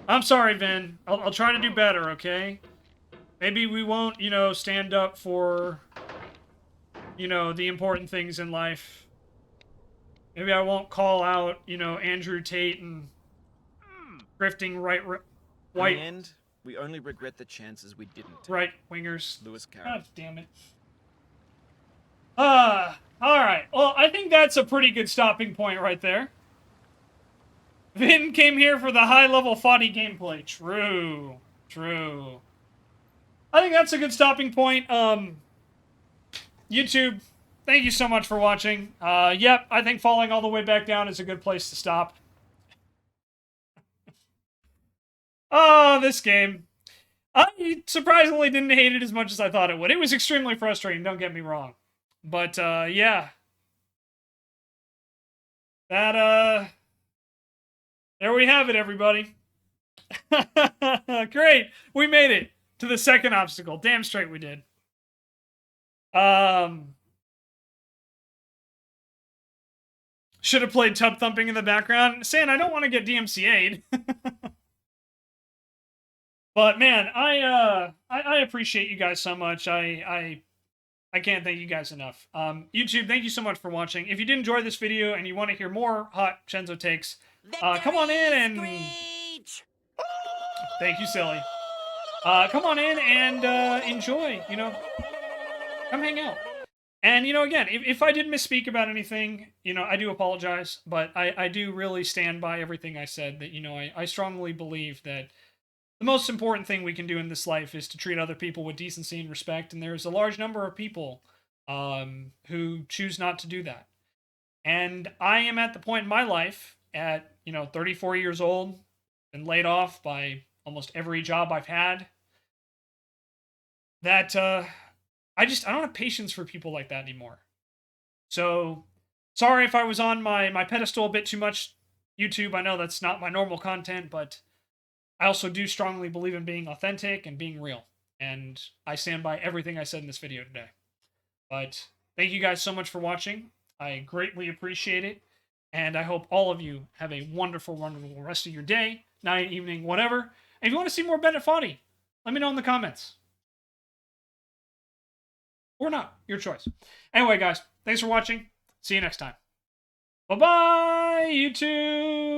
Speaker 1: I'm sorry, Vin. I'll try to do better, okay? Maybe we won't, you know, stand up for, you know, the important things in life. Maybe I won't call out, you know, Andrew Tate and grifting
Speaker 3: In the end, we only regret the chances we didn't take.
Speaker 1: right wingers.
Speaker 3: Lewis Carroll.
Speaker 1: God damn it. Alright. Well, I think that's a pretty good stopping point right there. Vin came here for the high-level Foddy gameplay. True. True. I think that's a good stopping point. YouTube, thank you so much for watching. Yep, I think falling all the way back down is a good place to stop. Oh, this game. I surprisingly didn't hate it as much as I thought it would. It was extremely frustrating, don't get me wrong. But, yeah. That, there we have it, everybody. Great! We made it to the second obstacle. Damn straight we did. Should have played tub thumping in the background. Saying I don't want to get DMCA'd. But man, I appreciate you guys so much. I can't thank you guys enough. YouTube, thank you so much for watching. If you did enjoy this video and you want to hear more hot Shenzo takes, come on in and... Thank you, silly. Come on in and enjoy, you know. Come hang out. And, you know, again, if I did misspeak about anything, you know, I do apologize. But I do really stand by everything I said. That, you know, I strongly believe that the most important thing we can do in this life is to treat other people with decency and respect. And there's a large number of people who choose not to do that. And I am at the point in my life at, you know, 34 years old, been laid off by almost every job I've had, that I don't have patience for people like that anymore. So, sorry if I was on my pedestal a bit too much, YouTube. I know that's not my normal content, but I also do strongly believe in being authentic and being real. And I stand by everything I said in this video today. But Thank you guys so much for watching. I greatly appreciate it. And I hope all of you have a wonderful, wonderful rest of your day, night, evening, whatever. And if you want to see more Bennet Foddy, let me know in the comments. Or not. Your choice. Anyway, guys, thanks for watching. See you next time. Bye-bye, YouTube!